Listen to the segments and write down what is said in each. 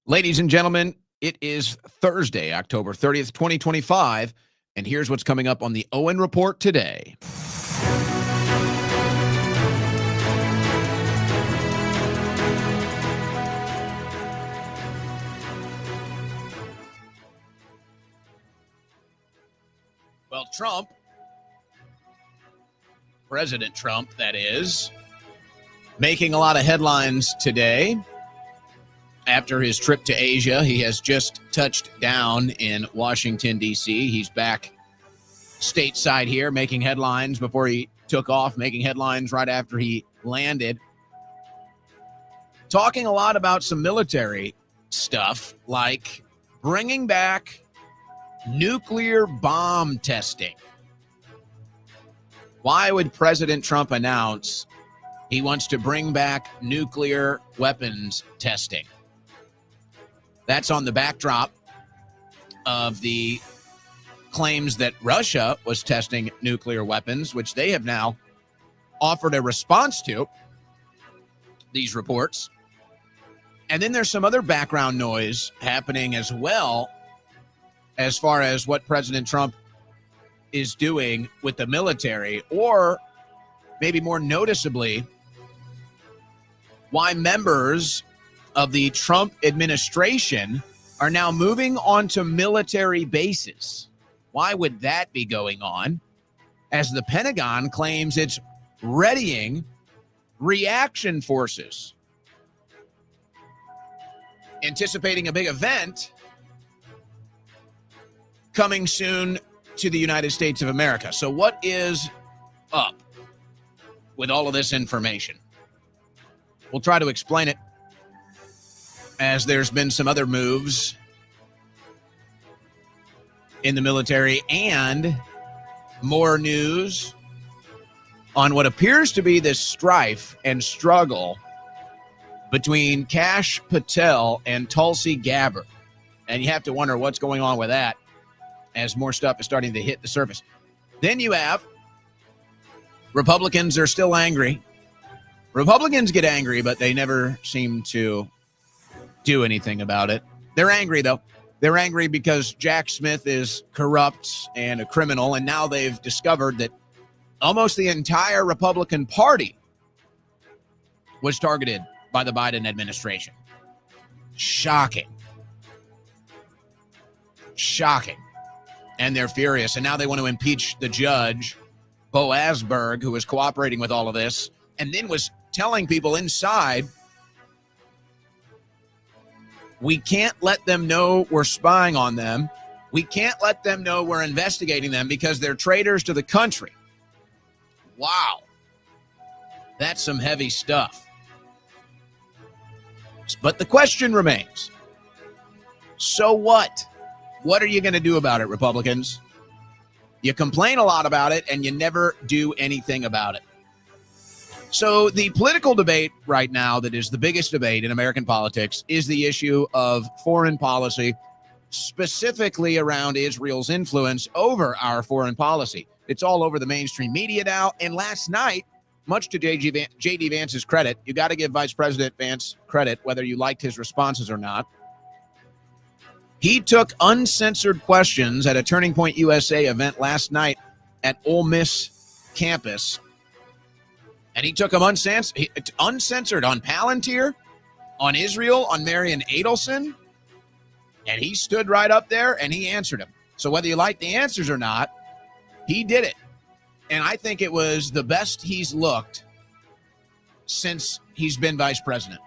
Ladies and gentlemen, it is Thursday, October 30th, 2025, and here's what's coming up on the Owen Report today. Well, President Trump, that is, making a lot of headlines today. After his trip to Asia, he has just touched down in Washington, D.C. He's back stateside here, making headlines before he took off, making headlines right after he landed. Talking a lot about some military stuff, like bringing back nuclear bomb testing. Why would President Trump announce he wants to bring back nuclear weapons testing? That's on the backdrop of the claims that Russia was testing nuclear weapons, which they have now offered a response to, these reports. And then there's some other background noise happening as well, as far as what President Trump is doing with the military, or maybe more noticeably, why members of the Trump administration are now moving onto military bases. Why would that be going on? As the Pentagon claims it's readying reaction forces, anticipating a big event coming soon to the United States of America. So what is up with all of this information? We'll try to explain it, as there's been some other moves in the military and more news on what appears to be this strife and struggle between Kash Patel and Tulsi Gabbard. And you have to wonder what's going on with that as more stuff is starting to hit the surface. Then you have Republicans are still angry. Republicans get angry, but they never seem to do anything about it. They're angry, though. They're angry because Jack Smith is corrupt and a criminal, and now they've discovered that almost the entire Republican Party was targeted by the Biden administration. Shocking. Shocking. And they're furious, and now they want to impeach the judge, Bo Asberg, who was cooperating with all of this, and then was telling people inside, we can't let them know we're spying on them. We can't let them know we're investigating them because they're traitors to the country. Wow. That's some heavy stuff. But the question remains, so what? What are you going to do about it, Republicans? You complain a lot about it and you never do anything about it. So the political debate right now that is the biggest debate in American politics is the issue of foreign policy, specifically around Israel's influence over our foreign policy. It's all over the mainstream media now. And last night, much to J.D. Vance's credit, you got to give Vice President Vance credit, whether you liked his responses or not. He took uncensored questions at a Turning Point USA event last night at Ole Miss campus. And he took them uncensored on Palantir, on Israel, on Marian Adelson. And he stood right up there and he answered them. So whether you like the answers or not, he did it. And I think it was the best he's looked since he's been vice president.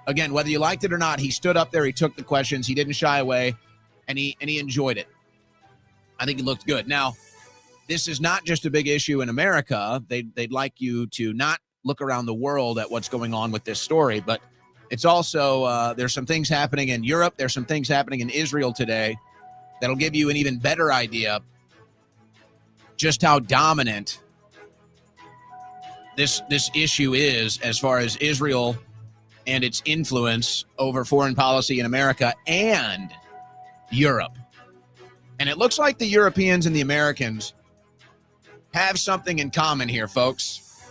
Again, whether you liked it or not, he stood up there, he took the questions, he didn't shy away, and he enjoyed it. I think he looked good. Now, this is not just a big issue in America. They'd like you to not look around the world at what's going on with this story, but it's also, there's some things happening in Europe. There's some things happening in Israel today that'll give you an even better idea just how dominant this issue is as far as Israel and its influence over foreign policy in America and Europe. And it looks like the Europeans and the Americans have something in common here, folks.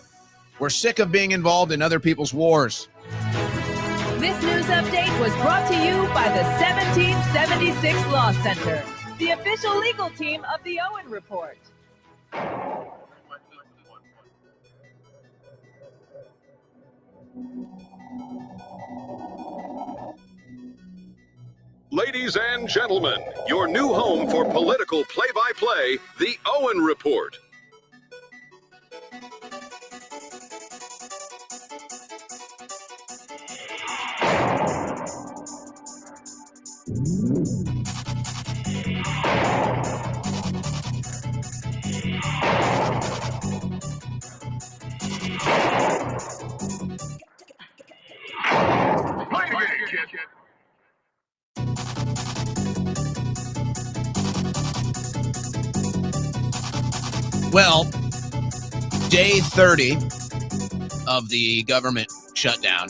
We're sick of being involved in other people's wars. This news update was brought to you by the 1776 Law Center, the official legal team of the Owen Report. Ladies and gentlemen, your new home for political play-by-play, the Owen Report. Well, day 30 of the government shutdown,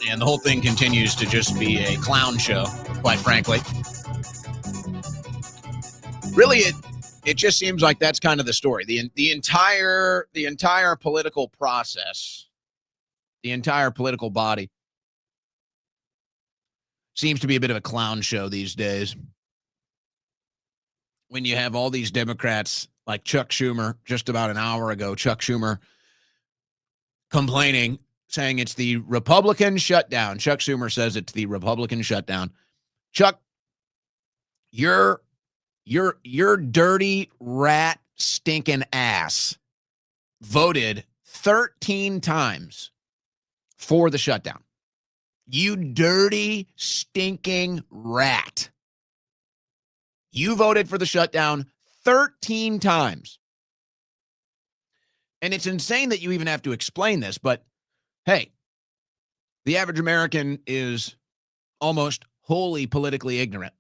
and the whole thing continues to just be a clown show, quite frankly. Really, it just seems like that's kind of the story. The entire political process, the entire political body seems to be a bit of a clown show these days. When you have all these Democrats like Chuck Schumer, just about an hour ago, Chuck Schumer complaining, saying it's the Republican shutdown. Chuck Schumer says it's the Republican shutdown. Chuck, your dirty rat stinking ass voted 13 times for the shutdown. You dirty stinking rat. You voted for the shutdown 13 times. And it's insane that you even have to explain this, but hey, the average American is almost wholly politically ignorant.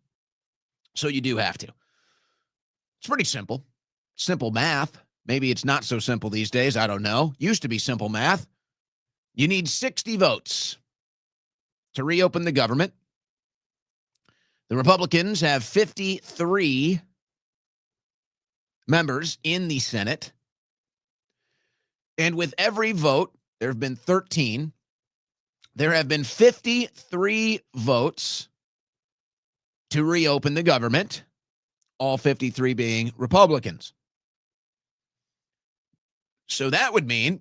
So you do have to. It's pretty simple. Simple math. Maybe it's not so simple these days. I don't know. Used to be simple math. You need 60 votes to reopen the government. The Republicans have 53 members in the Senate. And with every vote, there have been 13. There have been 53 votes to reopen the government, all 53 being Republicans. So that would mean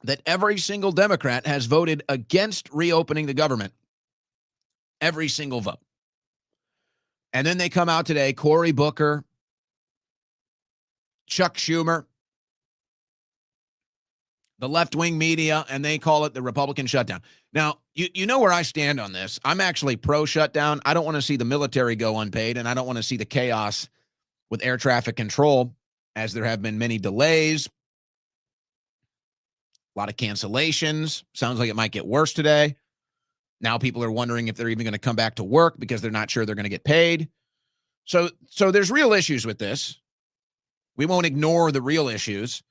that every single Democrat has voted against reopening the government. Every single vote. And then they come out today, Cory Booker, Chuck Schumer, the left-wing media, and they call it the Republican shutdown. Now, you know where I stand on this. I'm actually pro-shutdown. I don't want to see the military go unpaid, and I don't want to see the chaos with air traffic control, as there have been many delays, a lot of cancellations. Sounds like it might get worse today. Now people are wondering if they're even going to come back to work because they're not sure they're going to get paid. So there's real issues with this. We won't ignore the real issues.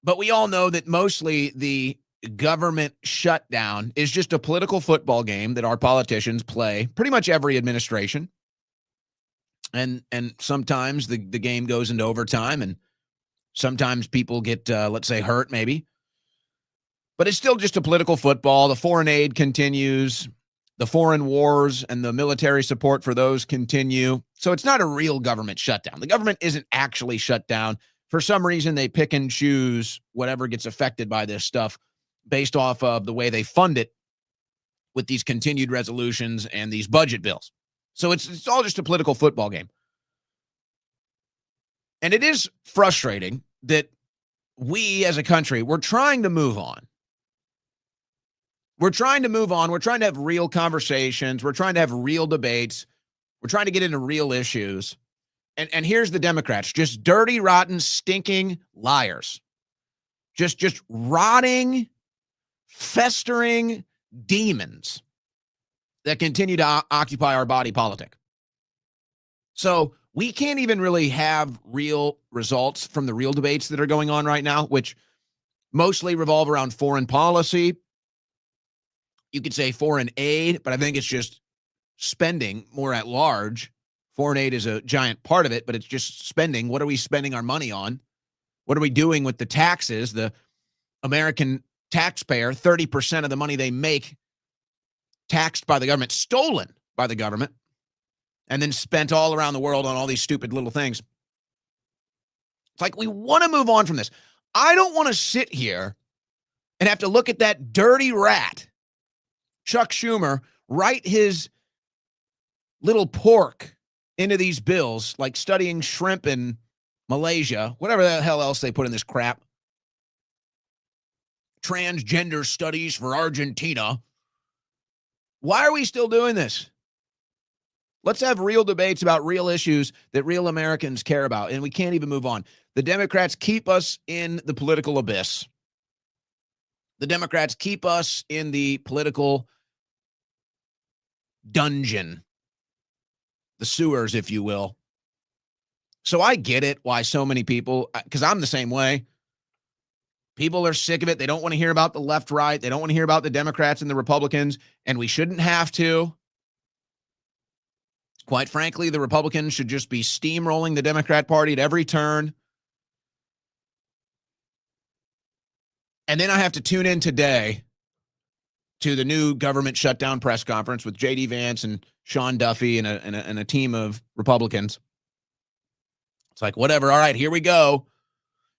But we all know that mostly the government shutdown is just a political football game that our politicians play pretty much every administration. And sometimes the game goes into overtime, and sometimes people get, let's say, hurt maybe. But it's still just a political football. The foreign aid continues. The foreign wars and the military support for those continue. So it's not a real government shutdown. The government isn't actually shut down. For some reason, they pick and choose whatever gets affected by this stuff based off of the way they fund it with these continued resolutions and these budget bills. So it's all just a political football game. And it is frustrating that we as a country, we're trying to move on. We're trying to move on. We're trying to have real conversations. We're trying to have real debates. We're trying to get into real issues. And here's the Democrats, just dirty, rotten, stinking liars. Just rotting, festering demons that continue to occupy our body politic. So we can't even really have real results from the real debates that are going on right now, which mostly revolve around foreign policy. You could say foreign aid, but I think it's just spending more at large. Foreign aid is a giant part of it, but it's just spending. What are we spending our money on? What are we doing with the taxes? The American taxpayer 30% of the money they make taxed by the government, stolen by the government, and then spent all around the world on all these stupid little things. It's like we want to move on from this. I don't want to sit here and have to look at that dirty rat, Chuck Schumer, write his little pork into these bills, like studying shrimp in Malaysia, whatever the hell else they put in this crap. Transgender studies for Argentina. Why are we still doing this? Let's have real debates about real issues that real Americans care about, and we can't even move on. The Democrats keep us in the political abyss. The Democrats keep us in the political dungeon, the sewers, if you will. So I get it why so many people, because I'm the same way. People are sick of it. They don't want to hear about the left, right. They don't want to hear about the Democrats and the Republicans, and we shouldn't have to. Quite frankly, the Republicans should just be steamrolling the Democrat Party at every turn. And then I have to tune in today to the new government shutdown press conference with J.D. Vance and Sean Duffy and a team of Republicans. It's like, whatever. All right, here we go.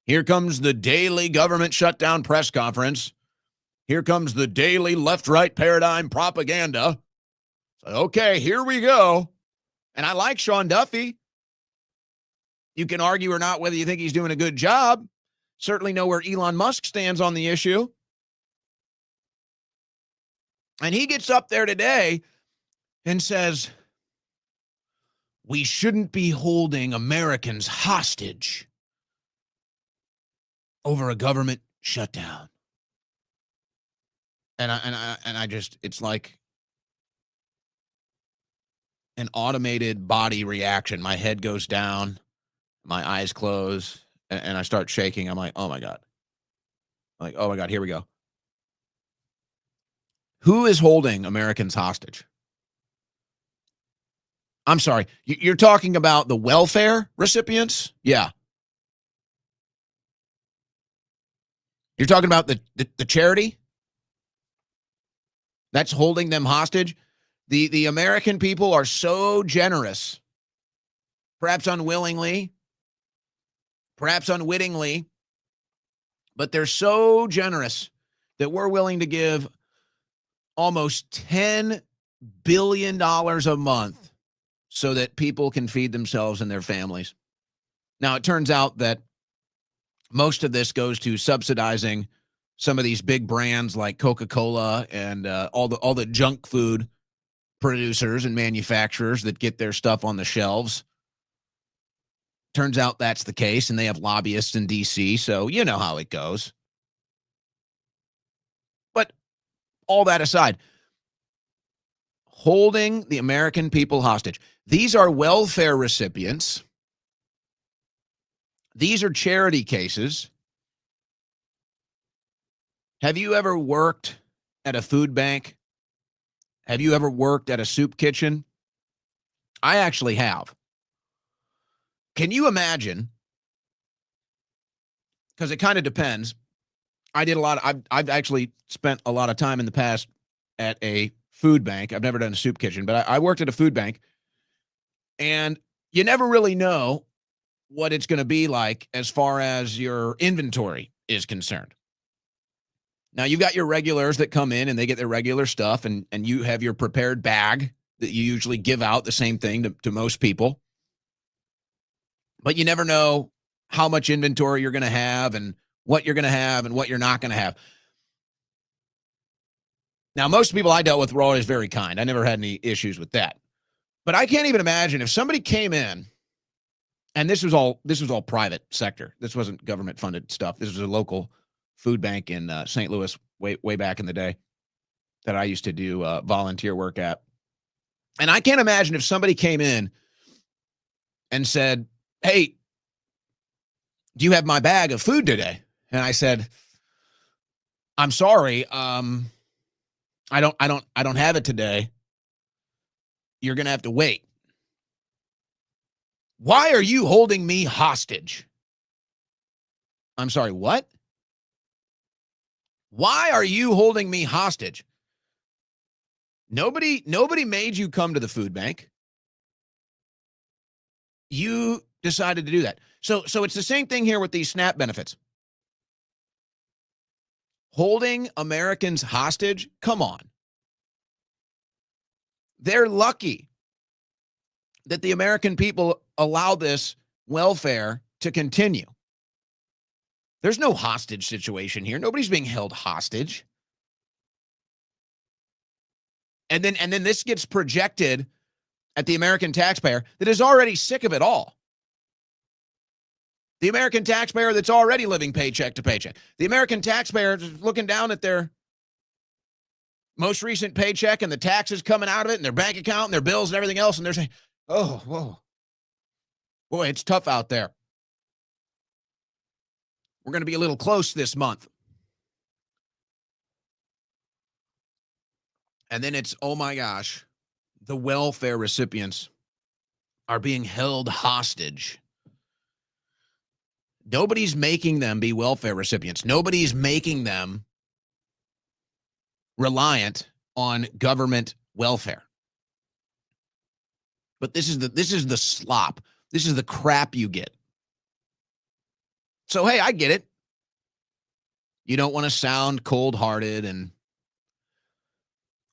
Here comes the daily government shutdown press conference. Here comes the daily left-right paradigm propaganda. So, okay, here we go. And I like Sean Duffy. You can argue or not whether you think he's doing a good job. Certainly know where Elon Musk stands on the issue. And he gets up there today and says, we shouldn't be holding Americans hostage over a government shutdown. And I just, it's like an automated body reaction. My head goes down, my eyes close, and I start shaking. I'm like, oh my God. Here we go. Who is holding Americans hostage? I'm sorry, you're talking about the welfare recipients? Yeah. You're talking about the charity that's holding them hostage? The American people are so generous, perhaps unwillingly, perhaps unwittingly, but they're so generous that we're willing to give almost $10 billion a month so that people can feed themselves and their families. Now, it turns out that most of this goes to subsidizing some of these big brands like Coca-Cola and all the junk food producers and manufacturers that get their stuff on the shelves. Turns out that's the case, and they have lobbyists in D.C., so you know how it goes. But all that aside, holding the American people hostage. These are welfare recipients. These are charity cases. Have you ever worked at a food bank? Have you ever worked at a soup kitchen? I actually have. Can you imagine? Because it kind of depends. I've actually spent a lot of time in the past at a food bank. I've never done a soup kitchen, but I worked at a food bank. And you never really know what it's going to be like as far as your inventory is concerned. Now, you've got your regulars that come in and they get their regular stuff, and you have your prepared bag that you usually give out, the same thing to most people. But you never know how much inventory you're going to have and what you're going to have and what you're not going to have. Now, most people I dealt with were always very kind. I never had any issues with that. But I can't even imagine if somebody came in, and this was all private sector. This wasn't government funded stuff. This was a local food bank in St. Louis way back in the day that I used to do volunteer work at. And I can't imagine if somebody came in and said, hey, do you have my bag of food today? And I said, I'm sorry, I don't have it today. You're going to have to wait. Why are you holding me hostage? I'm sorry, what? Why are you holding me hostage? Nobody made you come to the food bank. You decided to do that. So it's the same thing here with these SNAP benefits. Holding Americans hostage? Come on. They're lucky that the American people allow this welfare to continue. There's no hostage situation here. Nobody's being held hostage. And then this gets projected at the American taxpayer that is already sick of it all. The American taxpayer that's already living paycheck to paycheck. The American taxpayer is looking down at their most recent paycheck and the taxes coming out of it and their bank account and their bills and everything else, and they're saying, oh, whoa. Boy, it's tough out there. We're going to be a little close this month. And then it's, oh my gosh, the welfare recipients are being held hostage. Nobody's making them be welfare recipients. Nobody's making them reliant on government welfare. But this is the slop. This is the crap you get. So, hey, I get it. You don't want to sound cold-hearted and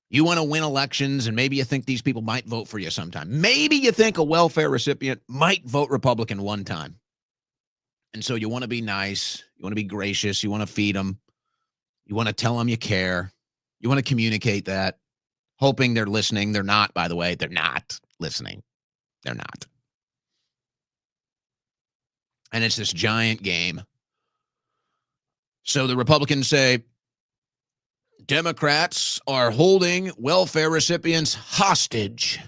you want to win elections, and maybe you think these people might vote for you sometime. Maybe you think a welfare recipient might vote Republican one time. And so you want to be nice. You want to be gracious. You want to feed them. You want to tell them you care. You want to communicate that, hoping they're listening. They're not, by the way. They're not listening. They're not. And it's this giant game. So the Republicans say, Democrats are holding welfare recipients hostage.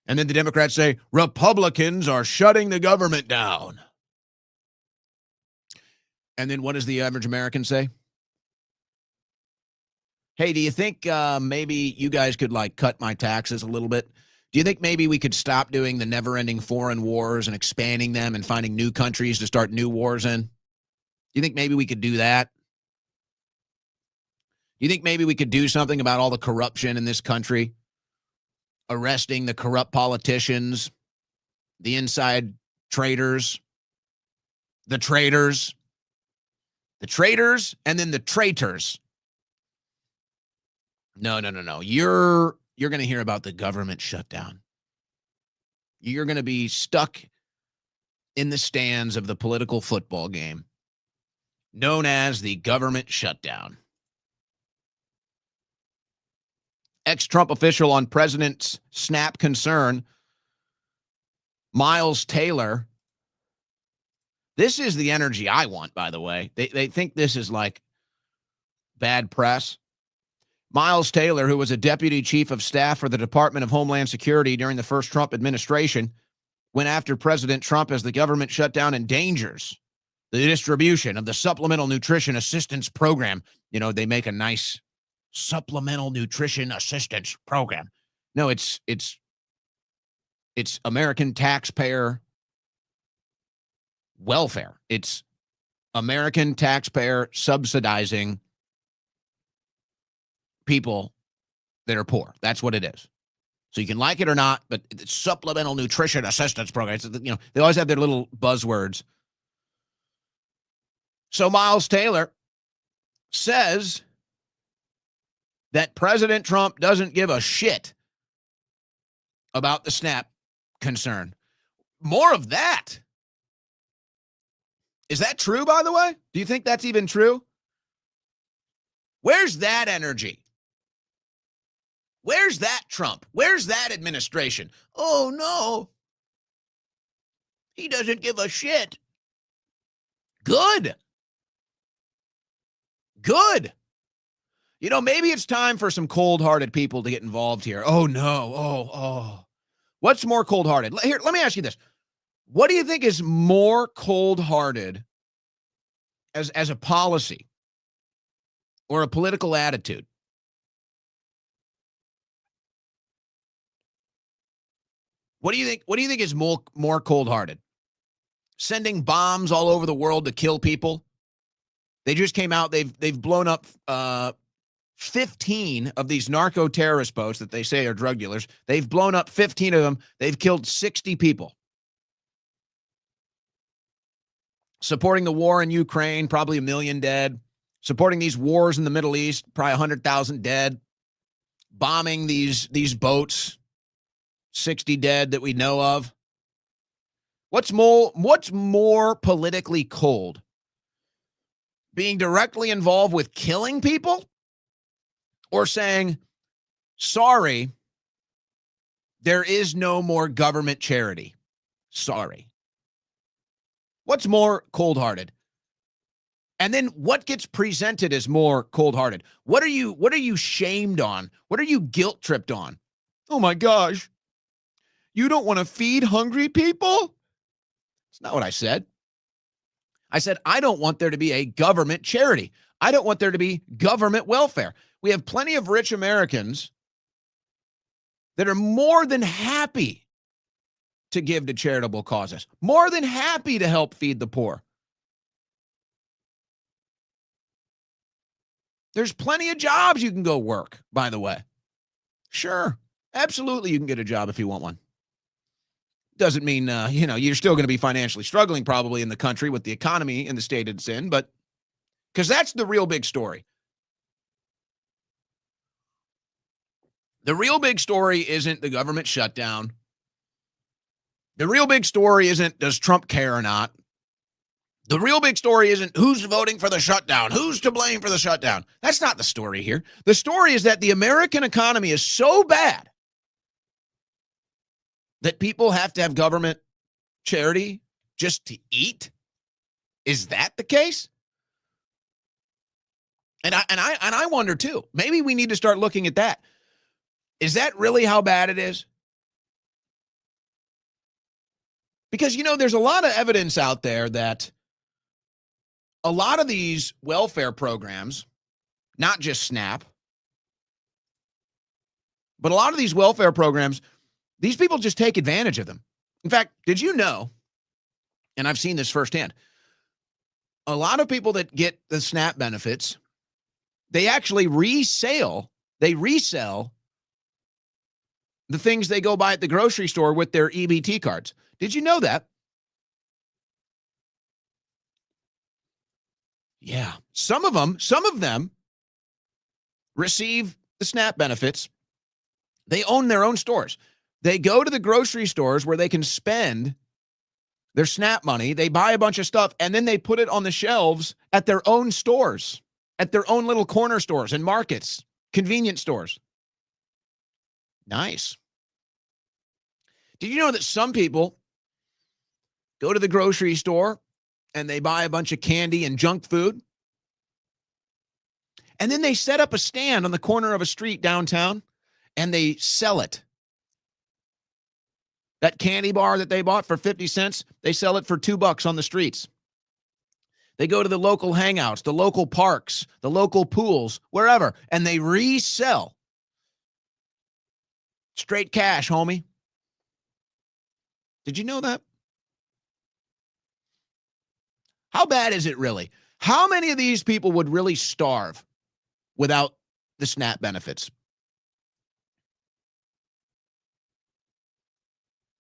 And then the Democrats say, Republicans are shutting the government down. And then what does the average American say? Hey, do you think maybe you guys could cut my taxes a little bit? Do you think maybe we could stop doing the never-ending foreign wars and expanding them and finding new countries to start new wars in? Do you think maybe we could do that? Do you think maybe we could do something about all the corruption in this country? Arresting the corrupt politicians, the inside traders, the traitors, and then the traitors. No. You're going to hear about the government shutdown. You're going to be stuck in the stands of the political football game known as the government shutdown. Ex-Trump official on President's SNAP concern, Miles Taylor. This is the energy I want, by the way. They think this is bad press. Miles Taylor, who was a deputy chief of staff for the Department of Homeland Security during the first Trump administration, went after President Trump as the government shutdown endangers the distribution of the Supplemental Nutrition Assistance Program. You know, they make a nice Supplemental Nutrition Assistance Program. No, it's American taxpayer welfare. It's American taxpayer subsidizing people that are poor. That's what it is. So you can like it or not, but it's Supplemental Nutrition Assistance Program. It's, they always have their little buzzwords. So Miles Taylor says that President Trump doesn't give a shit about the SNAP concern. More of that. Is that true, by the way? Do you think that's even true? Where's that energy? Where's that Trump? Where's that administration? Oh, no. He doesn't give a shit. Good. Maybe it's time for some cold-hearted people to get involved here. Oh, no. Oh. What's more cold-hearted? Here, let me ask you this. What do you think is more cold-hearted as a policy or a political attitude? What do you think is more cold-hearted? Sending bombs all over the world to kill people? They just came out. They've blown up 15 of these narco-terrorist boats that they say are drug dealers. They've blown up 15 of them. They've killed 60 people. Supporting the war in Ukraine, probably 1 million dead. Supporting these wars in the Middle East, probably 100,000 dead. Bombing these boats, 60 dead that we know of. What's more politically cold? Being directly involved with killing people? Or saying, sorry, there is no more government charity. Sorry. What's more cold-hearted? And then what gets presented as more cold-hearted? What are you shamed on? What are you guilt-tripped on? Oh my gosh. You don't want to feed hungry people? It's not what I said. I said, I don't want there to be a government charity. I don't want there to be government welfare. We have plenty of rich Americans that are more than happy to give to charitable causes, more than happy to help feed the poor. There's plenty of jobs you can go work, by the way. Sure, absolutely you can get a job if you want one. Doesn't mean, you're still going to be financially struggling probably in the country with the economy in the state it's in, but because that's the real big story. The real big story isn't the government shutdown. The real big story isn't does Trump care or not. The real big story isn't who's voting for the shutdown, who's to blame for the shutdown. That's not the story here. The story is that the American economy is so bad that people have to have government charity just to eat. Is that the case? And I wonder too. Maybe we need to start looking at that. Is that really how bad it is? Because, there's a lot of evidence out there that a lot of these welfare programs, not just SNAP, but a lot of these welfare programs, these people just take advantage of them. In fact, did you know, and I've seen this firsthand, a lot of people that get the SNAP benefits, they actually resell the things they go buy at the grocery store with their EBT cards. Did you know that? Yeah. Some of them receive the SNAP benefits. They own their own stores. They go to the grocery stores where they can spend their SNAP money. They buy a bunch of stuff, and then they put it on the shelves at their own stores, at their own little corner stores and markets, convenience stores. Nice. Did you know that some people go to the grocery store and they buy a bunch of candy and junk food? And then they set up a stand on the corner of a street downtown and they sell it. That candy bar that they bought for 50 cents, they sell it for $2 on the streets. They go to the local hangouts, the local parks, the local pools, wherever, and they resell. Straight cash, homie. Did you know that? How bad is it really? How many of these people would really starve without the SNAP benefits?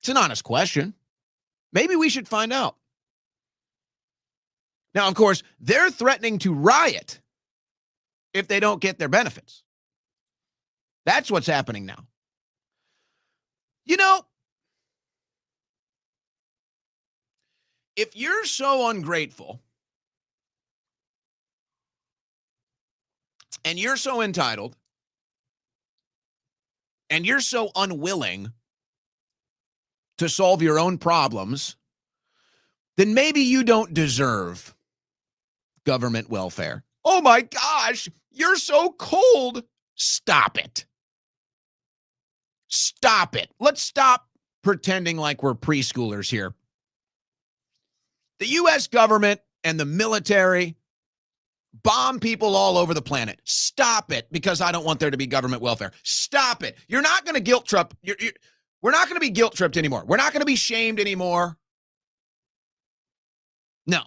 It's an honest question. Maybe we should find out. Now, of course, they're threatening to riot if they don't get their benefits. That's what's happening now. If you're so ungrateful and you're so entitled and you're so unwilling to solve your own problems, then maybe you don't deserve government welfare. Oh my gosh, you're so cold. Stop it. Stop it. Let's stop pretending like we're preschoolers here. The U.S. government and the military bomb people all over the planet. Stop it, because I don't want there to be government welfare. Stop it. You're not going to guilt trip. We're not going to be guilt tripped anymore. We're not going to be shamed anymore. No.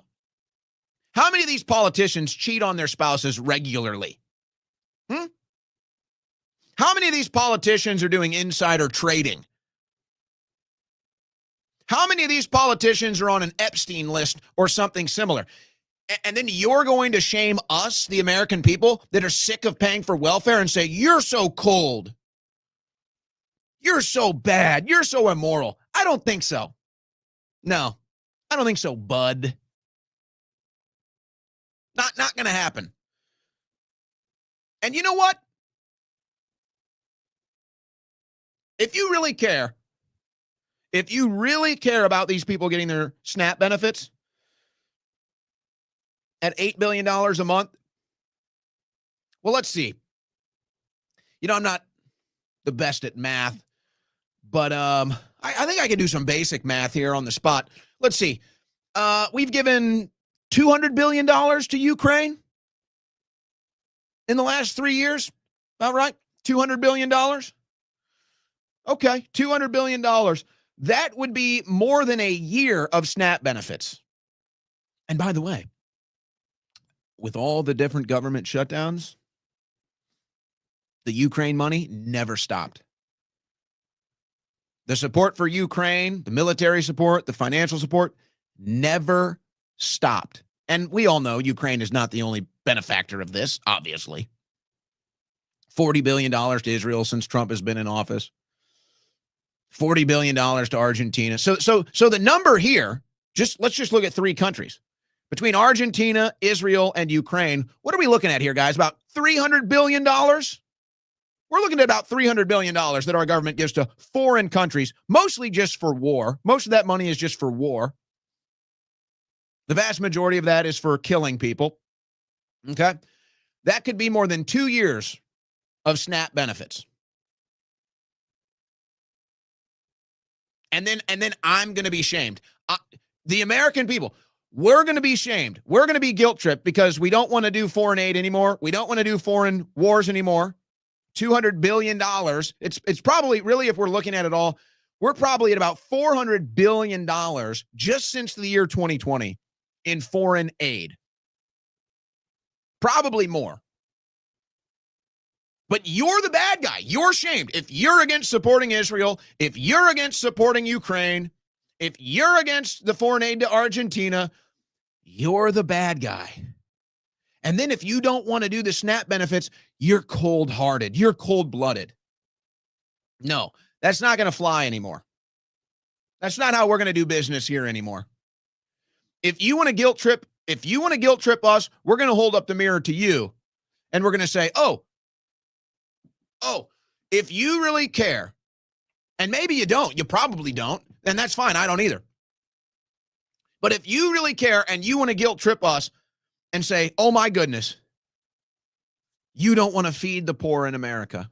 How many of these politicians cheat on their spouses regularly? How many of these politicians are doing insider trading? How many of these politicians are on an Epstein list or something similar? And then you're going to shame us, the American people, that are sick of paying for welfare and say, you're so cold. You're so bad. You're so immoral. I don't think so. No, I don't think so, bud. Not going to happen. And you know what? If you really care about these people getting their SNAP benefits at $8 billion a month, well, let's see. I'm not the best at math, but I think I can do some basic math here on the spot. Let's see. We've given $200 billion to Ukraine in the last 3 years. About right? $200 billion? Okay, $200 billion. That would be more than a year of SNAP benefits. And by the way, with all the different government shutdowns, the Ukraine money never stopped. The support for Ukraine, the military support, the financial support, never stopped. And we all know Ukraine is not the only benefactor of this, obviously. $40 billion to Israel since Trump has been in office. $40 billion to Argentina. So the number here, let's just look at three countries. Between Argentina, Israel, and Ukraine, what are we looking at here, guys? About $300 billion? We're looking at about $300 billion that our government gives to foreign countries, mostly just for war. Most of that money is just for war. The vast majority of that is for killing people. Okay? That could be more than 2 years of SNAP benefits. And then I'm going to be shamed. The American people, we're going to be shamed. We're going to be guilt-tripped because we don't want to do foreign aid anymore. We don't want to do foreign wars anymore. $200 billion. It's probably, really, if we're looking at it all, we're probably at about $400 billion just since the year 2020 in foreign aid. Probably more. But you're the bad guy. You're shamed. If you're against supporting Israel, if you're against supporting Ukraine, if you're against the foreign aid to Argentina, you're the bad guy. And then if you don't want to do the SNAP benefits, you're cold-hearted. You're cold-blooded. No, that's not going to fly anymore. That's not how we're going to do business here anymore. If you want to guilt trip us, we're going to hold up the mirror to you, and we're going to say, oh, if you really care, and maybe you don't, you probably don't, then that's fine. I don't either. But if you really care and you want to guilt trip us and say, oh my goodness, you don't want to feed the poor in America.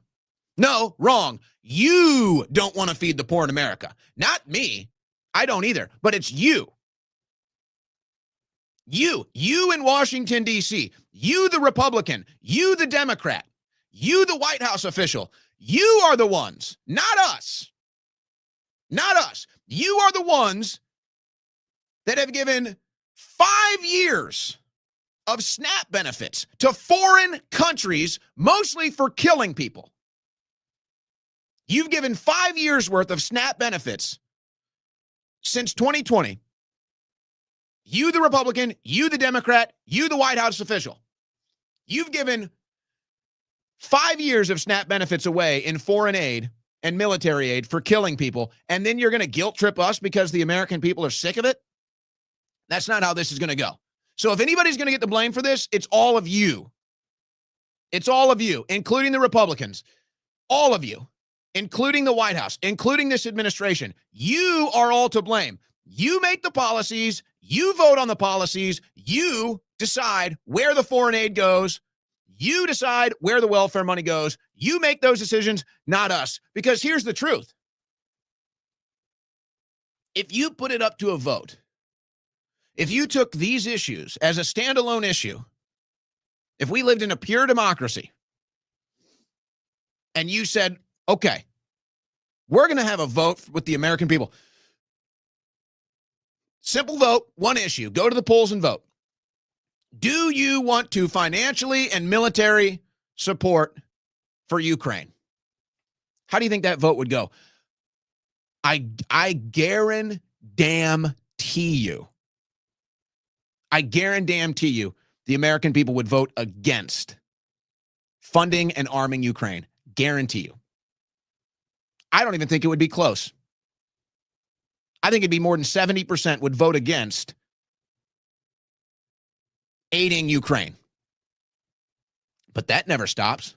No, wrong. You don't want to feed the poor in America. Not me. I don't either. But it's you. You in Washington, D.C., you the Republican, you the Democrat, you the White House official, you are the ones, not us. Not us. You are the ones that have given 5 years of SNAP benefits to foreign countries, mostly for killing people. You've given 5 years worth of SNAP benefits since 2020. You, the Republican, you, the Democrat, you, the White House official. You've given 5 years of SNAP benefits away in foreign aid and military aid for killing people, and then you're going to guilt trip us because the American people are sick of it? That's not how this is going to go. So if anybody's going to get the blame for this, it's all of you. It's all of you, including the Republicans. All of you, including the White House, including this administration. You are all to blame. You make the policies. You vote on the policies. You decide where the foreign aid goes. You decide where the welfare money goes. You make those decisions, not us. Because here's the truth. If you put it up to a vote, if you took these issues as a standalone issue, if we lived in a pure democracy, and you said, okay, we're going to have a vote with the American people. Simple vote, one issue. Go to the polls and vote. Do you want to financially and military support for Ukraine? How do you think that vote would go? I guarantee you, the American people would vote against funding and arming Ukraine. Guarantee you. I don't even think it would be close. I think it'd be more than 70% would vote against aiding Ukraine. But that never stops.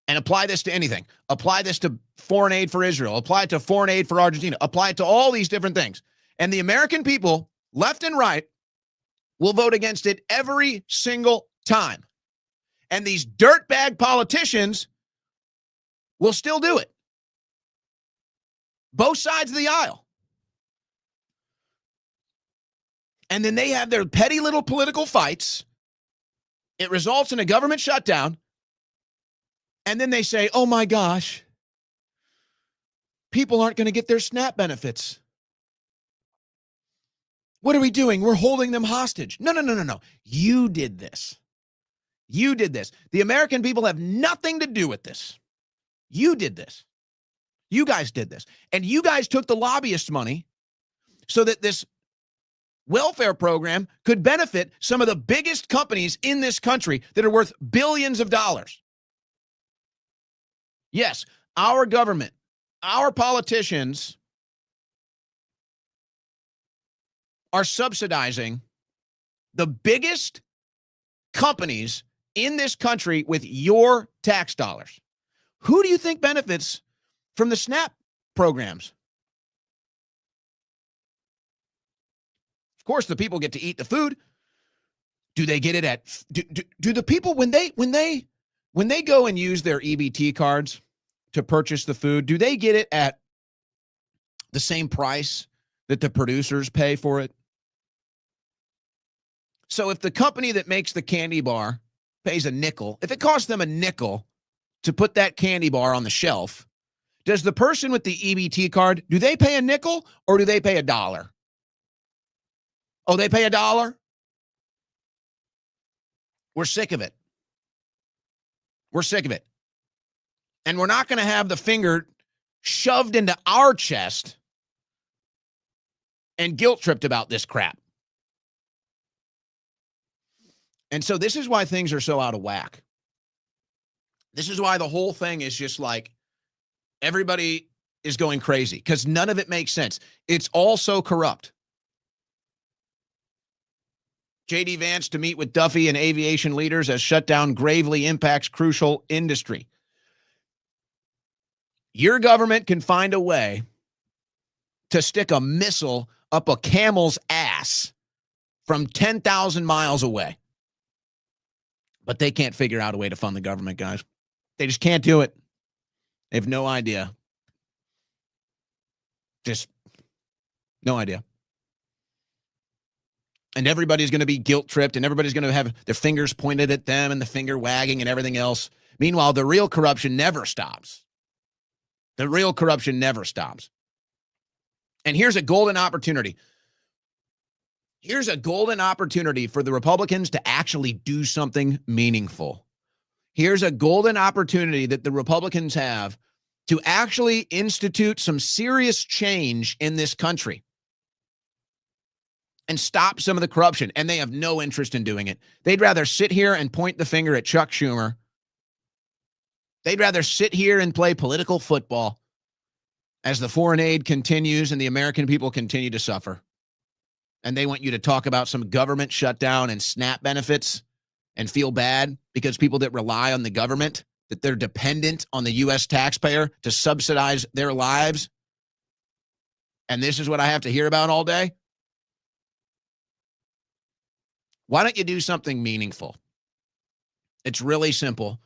And apply this to anything. Apply this to foreign aid for Israel. Apply it to foreign aid for Argentina. Apply it to all these different things. And the American people, left and right, will vote against it every single time. And these dirtbag politicians will still do it. Both sides of the aisle. And then they have their petty little political fights. It results in a government shutdown. And then they say, oh my gosh, people aren't going to get their SNAP benefits. What are we doing? We're holding them hostage. No. You did this. You did this. The American people have nothing to do with this. You did this. You guys did this. And you guys took the lobbyist money so that this welfare program could benefit some of the biggest companies in this country that are worth billions of dollars. Yes, our government, our politicians are subsidizing the biggest companies in this country with your tax dollars. Who do you think benefits from the SNAP programs? Of course, the people get to eat the food. Do they get it at do the people when they go and use their EBT cards to purchase the food, do they get it at the same price that the producers pay for it? So if the company that makes the candy bar pays a nickel, if it costs them a nickel to put that candy bar on the shelf, does the person with the EBT card, do they pay a nickel or do they pay $1? Oh, they pay $1? We're sick of it. We're sick of it. And we're not going to have the finger shoved into our chest and guilt tripped about this crap. And so this is why things are so out of whack. This is why the whole thing is just like everybody is going crazy because none of it makes sense. It's all so corrupt. J.D. Vance to meet with Duffy and aviation leaders as shutdown gravely impacts crucial industry. Your government can find a way to stick a missile up a camel's ass from 10,000 miles away. But they can't figure out a way to fund the government, guys. They just can't do it. They have no idea. Just no idea. And everybody's going to be guilt-tripped, and everybody's going to have their fingers pointed at them and the finger wagging and everything else. Meanwhile, the real corruption never stops. The real corruption never stops. And here's a golden opportunity. Here's a golden opportunity for the Republicans to actually do something meaningful. Here's a golden opportunity that the Republicans have to actually institute some serious change in this country and stop some of the corruption. And they have no interest in doing it. They'd rather sit here and point the finger at Chuck Schumer. They'd rather sit here and play political football as the foreign aid continues and the American people continue to suffer. And they want you to talk about some government shutdown and SNAP benefits and feel bad because people that rely on the government, that they're dependent on the U.S. taxpayer to subsidize their lives. And this is what I have to hear about all day. Why don't you do something meaningful? It's really simple.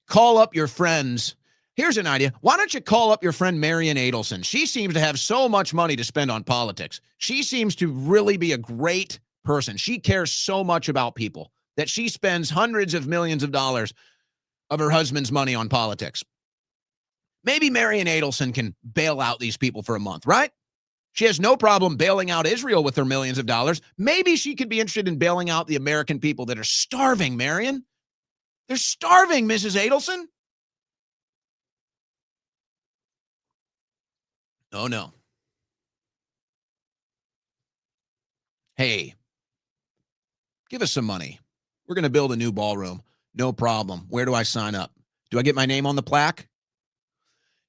Call up your friends. Here's an idea. Why don't you call up your friend Marian Adelson? She seems to have so much money to spend on politics. She seems to really be a great person. She cares so much about people that she spends hundreds of millions of dollars of her husband's money on politics. Maybe Marian Adelson can bail out these people for a month, right? She has no problem bailing out Israel with her millions of dollars. Maybe she could be interested in bailing out the American people that are starving, Marion. They're starving, Mrs. Adelson. Oh, no. Hey, give us some money. We're going to build a new ballroom. No problem. Where do I sign up? Do I get my name on the plaque?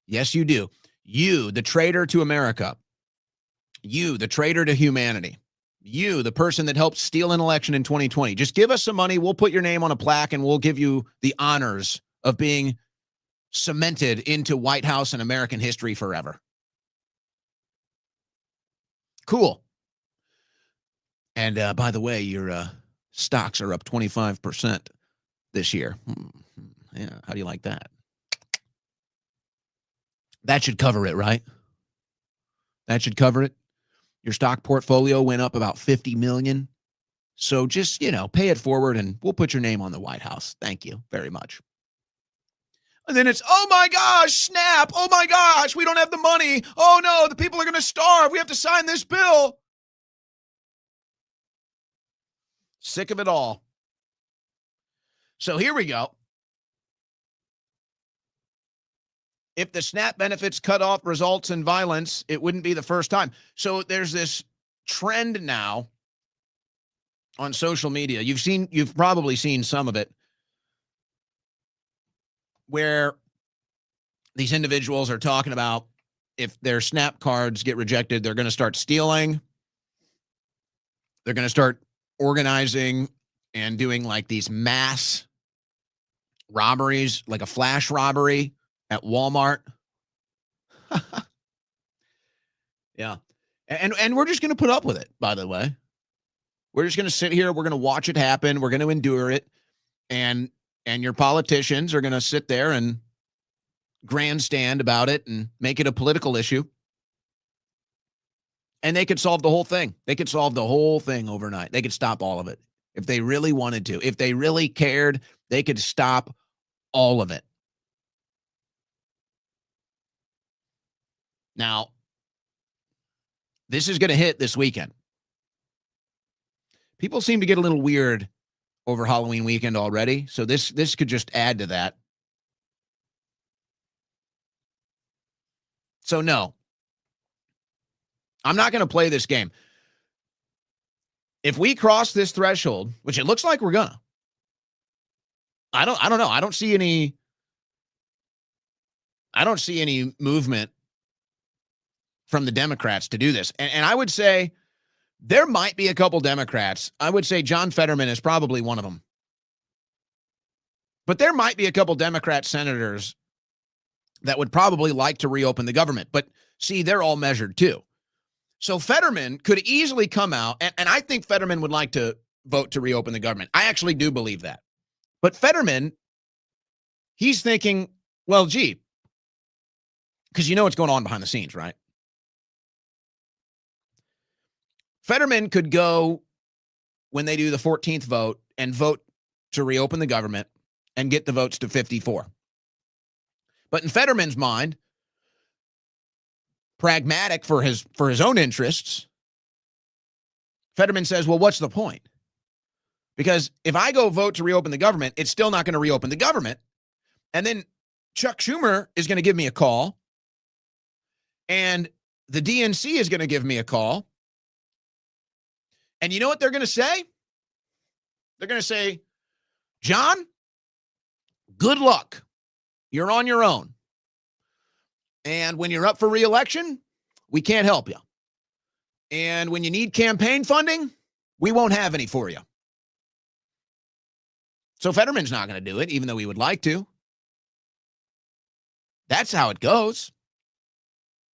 Yes, you do. You, the traitor to America. You, the traitor to humanity. You, the person that helped steal an election in 2020. Just give us some money. We'll put your name on a plaque and we'll give you the honors of being cemented into White House and American history forever. Cool. And by the way, your stocks are up 25% this year. Yeah, how do you like that? That should cover it, right? That should cover it. Your stock portfolio went up about 50 million. So just, pay it forward and we'll put your name on the White House. Thank you very much. And then it's, oh my gosh, snap. Oh my gosh, we don't have the money. Oh no, the people are going to starve. We have to sign this bill. Sick of it all. So here we go. If the SNAP benefits cutoff results in violence, it wouldn't be the first time. So there's this trend now on social media. You've probably seen some of it, where these individuals are talking about if their SNAP cards get rejected, they're going to start stealing. They're going to start organizing and doing like these mass robberies, like a flash robbery at Walmart. Yeah. And we're just going to put up with it, by the way. We're just going to sit here. We're going to watch it happen. We're going to endure it. And your politicians are going to sit there and grandstand about it and make it a political issue. And they could solve the whole thing. They could solve the whole thing overnight. They could stop all of it if they really wanted to. If they really cared, they could stop all of it. Now, this is going to hit this weekend. People seem to get a little weird over Halloween weekend already, so this could just add to that. So no, I'm not going to play this game. If we cross this threshold, which it looks like we're gonna, I don't know. I don't see any movement from the Democrats to do this. And I would say there might be a couple Democrats. I would say John Fetterman is probably one of them. But there might be a couple Democrat senators that would probably like to reopen the government. But see, they're all measured too. So Fetterman could easily come out, and I think Fetterman would like to vote to reopen the government. I actually do believe that. But Fetterman, he's thinking, well, gee, because you know what's going on behind the scenes, right? Fetterman could go when they do the 14th vote and vote to reopen the government and get the votes to 54. But in Fetterman's mind, pragmatic for his own interests, Fetterman says, well, what's the point? Because if I go vote to reopen the government, it's still not going to reopen the government. And then Chuck Schumer is going to give me a call. And the DNC is going to give me a call. And you know what they're going to say? They're going to say, John, good luck. You're on your own. And when you're up for re-election, we can't help you. And when you need campaign funding, we won't have any for you. So Fetterman's not going to do it, even though he would like to. That's how it goes.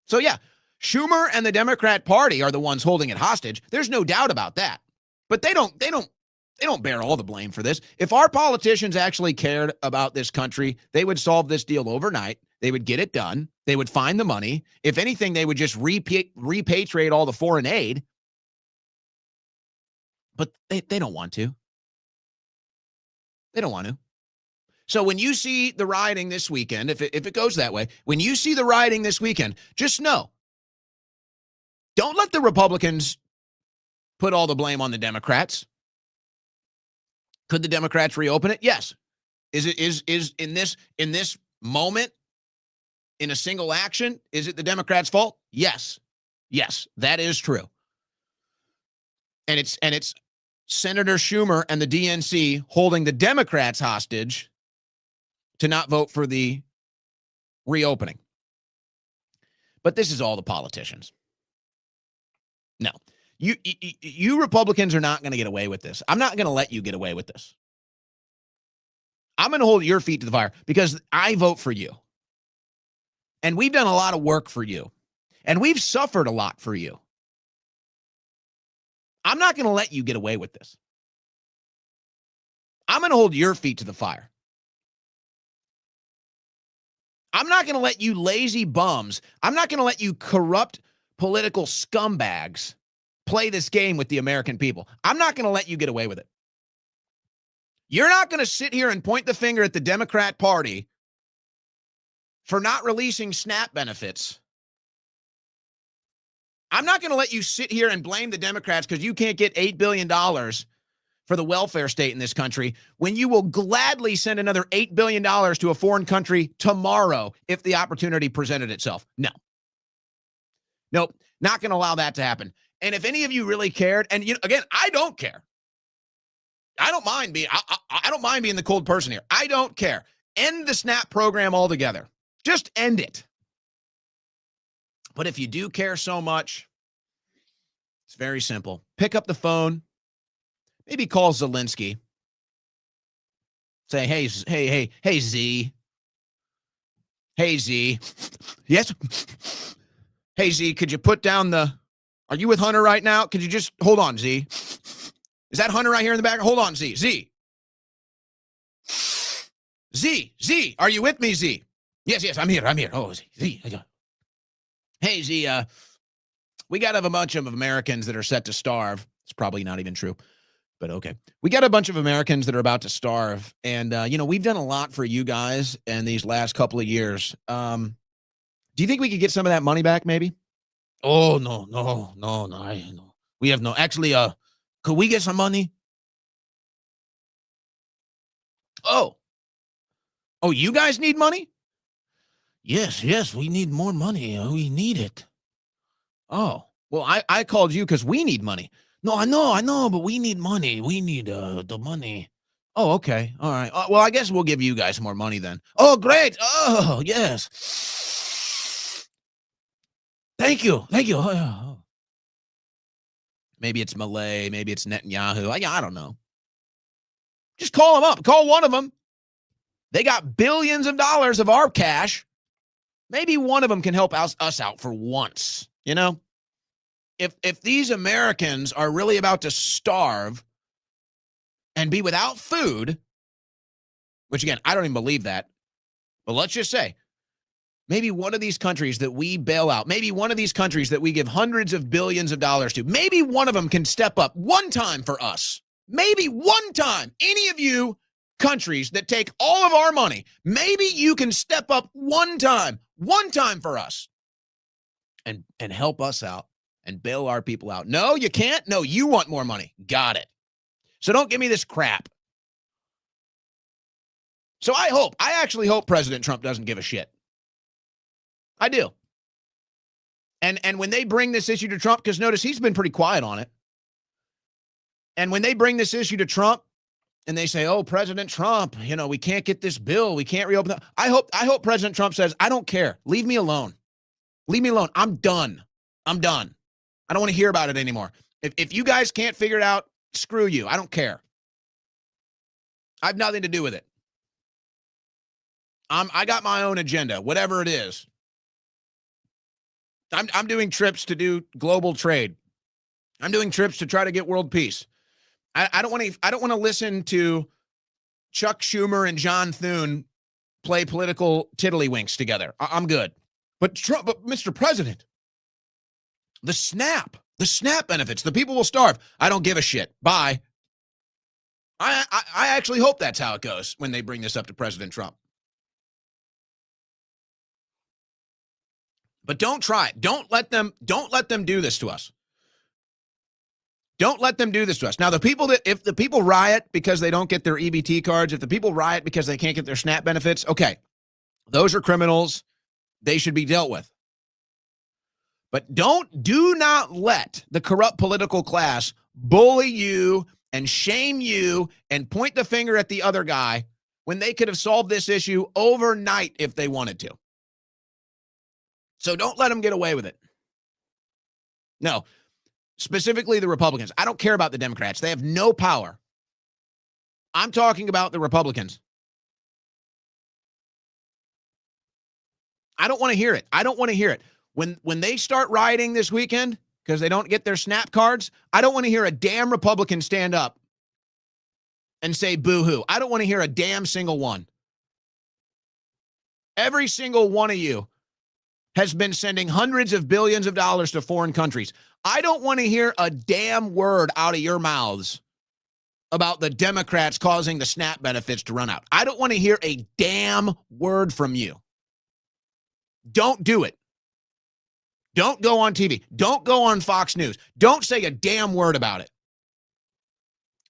So yeah, Schumer and the Democrat Party are the ones holding it hostage. There's no doubt about that. But they don't bear all the blame for this. If our politicians actually cared about this country, they would solve this deal overnight. They would get it done. They would find the money. If anything, they would just repatriate all the foreign aid. But they don't want to. They don't want to. So when you see the rioting this weekend, if it goes that way, when you see the rioting this weekend, just know Don't let the Republicans put all the blame on the Democrats. Could the Democrats reopen it? Yes. Is in this moment, in a single action, is it the Democrats' fault? Yes. Yes, that is true. And it's Senator Schumer and the DNC holding the Democrats hostage to not vote for the reopening. But this is all the politicians. No. You Republicans are not going to get away with this. I'm not going to let you get away with this. I'm going to hold your feet to the fire because I vote for you. And we've done a lot of work for you. And we've suffered a lot for you. I'm not going to let you get away with this. I'm going to hold your feet to the fire. I'm not going to let you lazy bums, I'm not going to let you corrupt political scumbags play this game with the American people. I'm not going to let you get away with it. You're not going to sit here and point the finger at the Democrat Party for not releasing SNAP benefits. I'm not going to let you sit here and blame the Democrats because you can't get $8 billion for the welfare state in this country when you will gladly send another $8 billion to a foreign country tomorrow if the opportunity presented itself. No. Nope. Not going to allow that to happen. And if any of you really cared, and again, I don't care. I don't mind being the cold person here. I don't care. End the SNAP program altogether. Just end it. But if you do care so much, it's very simple. Pick up the phone. Maybe call Zelensky. Say, hey, Z. Hey, Z. Yes? Hey, Z, could you put down are you with Hunter right now? Could you just, hold on, Z. Is that Hunter right here in the back? Hold on, Z. Z, are you with me, Z? Yes, I'm here. Oh, Z. Hey, Z, we got a bunch of Americans that are set to starve. It's probably not even true, but okay. We got a bunch of Americans that are about to starve, and, we've done a lot for you guys in these last couple of years. Do you think we could get some of that money back, maybe? Oh, no. We have no. Actually, could we get some money? Oh, you guys need money? Yes, we need more money. We need it. Oh, well, I called you because we need money. No, I know, but we need money. We need the money. Oh, okay. All right. Well, I guess we'll give you guys more money then. Oh, great. Oh, yes. Thank you. Oh. Maybe it's Malay. Maybe it's Netanyahu. I don't know. Just call them up. Call one of them. They got billions of dollars of our cash. Maybe one of them can help us out for once. If these Americans are really about to starve and be without food, which again, I don't even believe that, but let's just say, maybe one of these countries that we bail out, maybe one of these countries that we give hundreds of billions of dollars to, maybe one of them can step up one time for us. Maybe one time. Any of you countries that take all of our money, maybe you can step up one time for us and help us out and bail our people out. No, you can't. No, you want more money. Got it. So don't give me this crap. So I actually hope President Trump doesn't give a shit. I do. And when they bring this issue to Trump, because notice he's been pretty quiet on it. And when they bring this issue to Trump and they say, oh, President Trump, we can't get this bill. We can't reopen that. I hope President Trump says, I don't care. Leave me alone. Leave me alone. I'm done. I don't want to hear about it anymore. If you guys can't figure it out, screw you. I don't care. I have nothing to do with it. I got my own agenda, whatever it is. I'm doing trips to do global trade. I'm doing trips to try to get world peace. I don't want to listen to Chuck Schumer and John Thune play political tiddlywinks together. I'm good. But Mr. President, the SNAP benefits, the people will starve. I don't give a shit. Bye. I actually hope that's how it goes when they bring this up to President Trump. But don't try it. Don't let them do this to us. Don't let them do this to us. Now, if the people riot because they don't get their EBT cards, if the people riot because they can't get their SNAP benefits, okay, those are criminals. They should be dealt with. But do not let the corrupt political class bully you and shame you and point the finger at the other guy when they could have solved this issue overnight if they wanted to. So don't let them get away with it. No, specifically the Republicans. I don't care about the Democrats. They have no power. I'm talking about the Republicans. I don't want to hear it. I don't want to hear it. When they start rioting this weekend because they don't get their SNAP cards, I don't want to hear a damn Republican stand up and say boo-hoo. I don't want to hear a damn single one. Every single one of you has been sending hundreds of billions of dollars to foreign countries. I don't want to hear a damn word out of your mouths about the Democrats causing the SNAP benefits to run out. I don't want to hear a damn word from you. Don't do it. Don't go on TV. Don't go on Fox News. Don't say a damn word about it.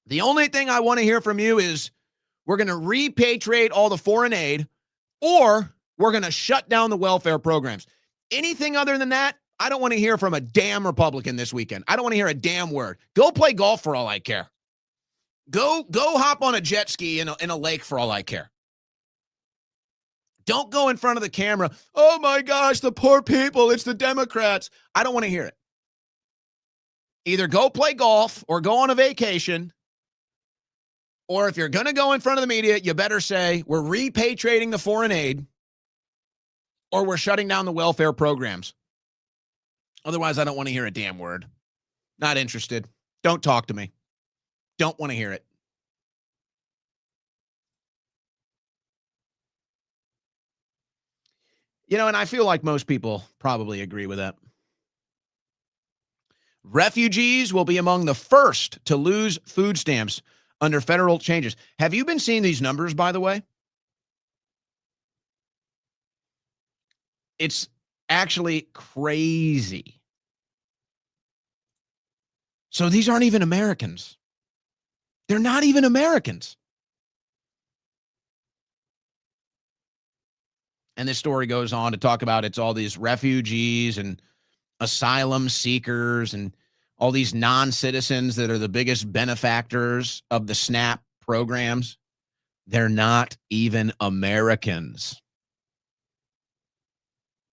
The only thing I want to hear from you is we're going to repatriate all the foreign aid, or we're going to shut down the welfare programs. Anything other than that, I don't want to hear from a damn Republican this weekend. I don't want to hear a damn word. Go play golf for all I care. Go hop on a jet ski in a lake for all I care. Don't go in front of the camera. Oh my gosh, the poor people. It's the Democrats. I don't want to hear it. Either go play golf or go on a vacation. Or if you're going to go in front of the media, you better say we're repatriating the foreign aid or we're shutting down the welfare programs. Otherwise, I don't want to hear a damn word. Not interested. Don't talk to me. Don't want to hear it. You know, and I feel like most people probably agree with that. Refugees will be among the first to lose food stamps under federal changes. Have you been seeing these numbers, by the way? It's actually crazy. So these aren't even Americans. They're not even Americans. And this story goes on to talk about it's all these refugees and asylum seekers and all these non-citizens that are the biggest benefactors of the SNAP programs. They're not even Americans.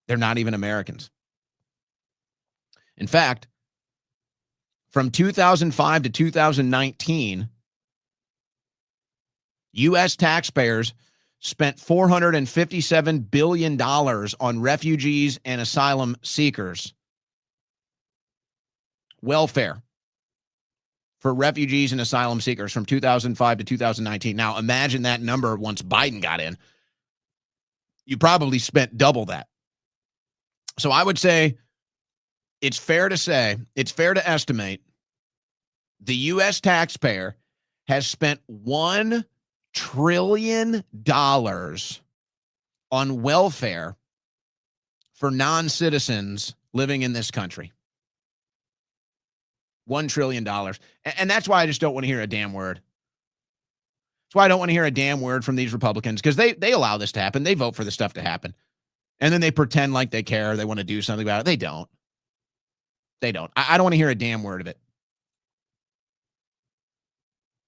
They're not even Americans. In fact, from 2005 to 2019, U.S. taxpayers spent $457 billion on refugees and asylum seekers. Welfare for refugees and asylum seekers from 2005 to 2019. Now, imagine that number once Biden got in. You probably spent double that. So I would say it's fair to estimate the U.S. taxpayer has spent $1 trillion on welfare for non-citizens living in this country. $1 trillion. And that's why I just don't want to hear a damn word. That's why I don't want to hear a damn word from these Republicans, because they allow this to happen. They vote for this stuff to happen. And then they pretend like they care. They want to do something about it. They don't. They don't. I don't want to hear a damn word of it.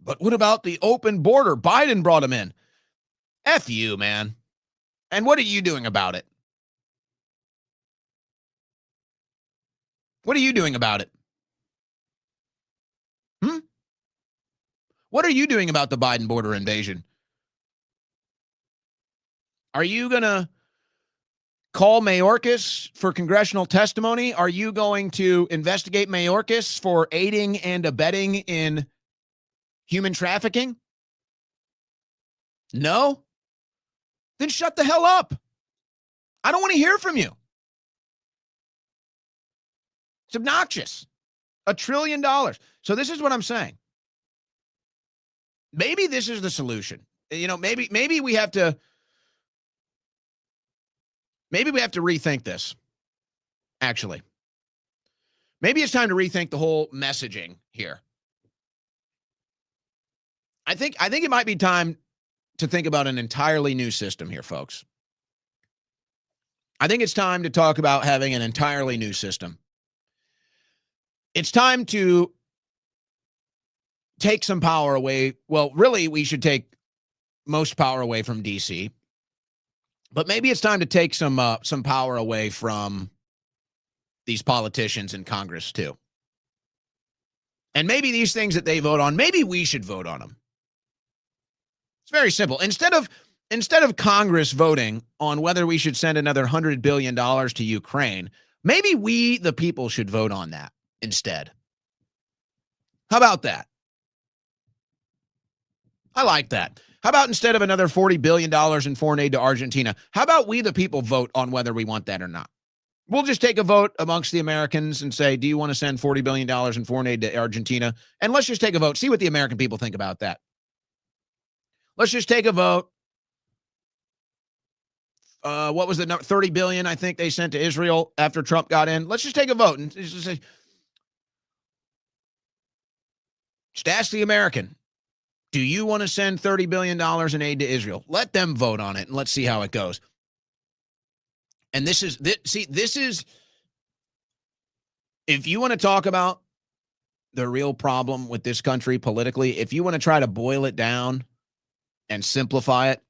But what about the open border? Biden brought him in. F you, man. And what are you doing about it? What are you doing about it? What are you doing about the Biden border invasion? Are you going to call Mayorkas for congressional testimony? Are you going to investigate Mayorkas for aiding and abetting in human trafficking? No? Then shut the hell up. I don't want to hear from you. It's obnoxious. $1 trillion. So this is what I'm saying. Maybe this is the solution. You know, maybe we have to rethink this. actually. Maybe it's time to rethink the whole messaging here. I think it might be time to think about an entirely new system here, folks. I think it's time to talk about having an entirely new system. It's time to take some power away. Well, really, we should take most power away from DC. But maybe it's time to take some power away from these politicians in Congress too. And maybe these things that they vote on, maybe we should vote on them. It's very simple. Instead of Congress voting on whether we should send another $100 billion to Ukraine, maybe we, the people, should vote on that instead. How about that? I like that. How about instead of another $40 billion in foreign aid to Argentina, how about we, the people, vote on whether we want that or not? We'll just take a vote amongst the Americans and say, do you want to send $40 billion in foreign aid to Argentina? And let's just take a vote. See what the American people think about that. Let's just take a vote. What was the number? 30 billion, I think they sent to Israel after Trump got in. Let's just take a vote and just say, just ask the American, do you want to send $30 billion in aid to Israel? Let them vote on it and let's see how it goes. And this is, if you want to talk about the real problem with this country politically, if you want to try to boil it down and simplify it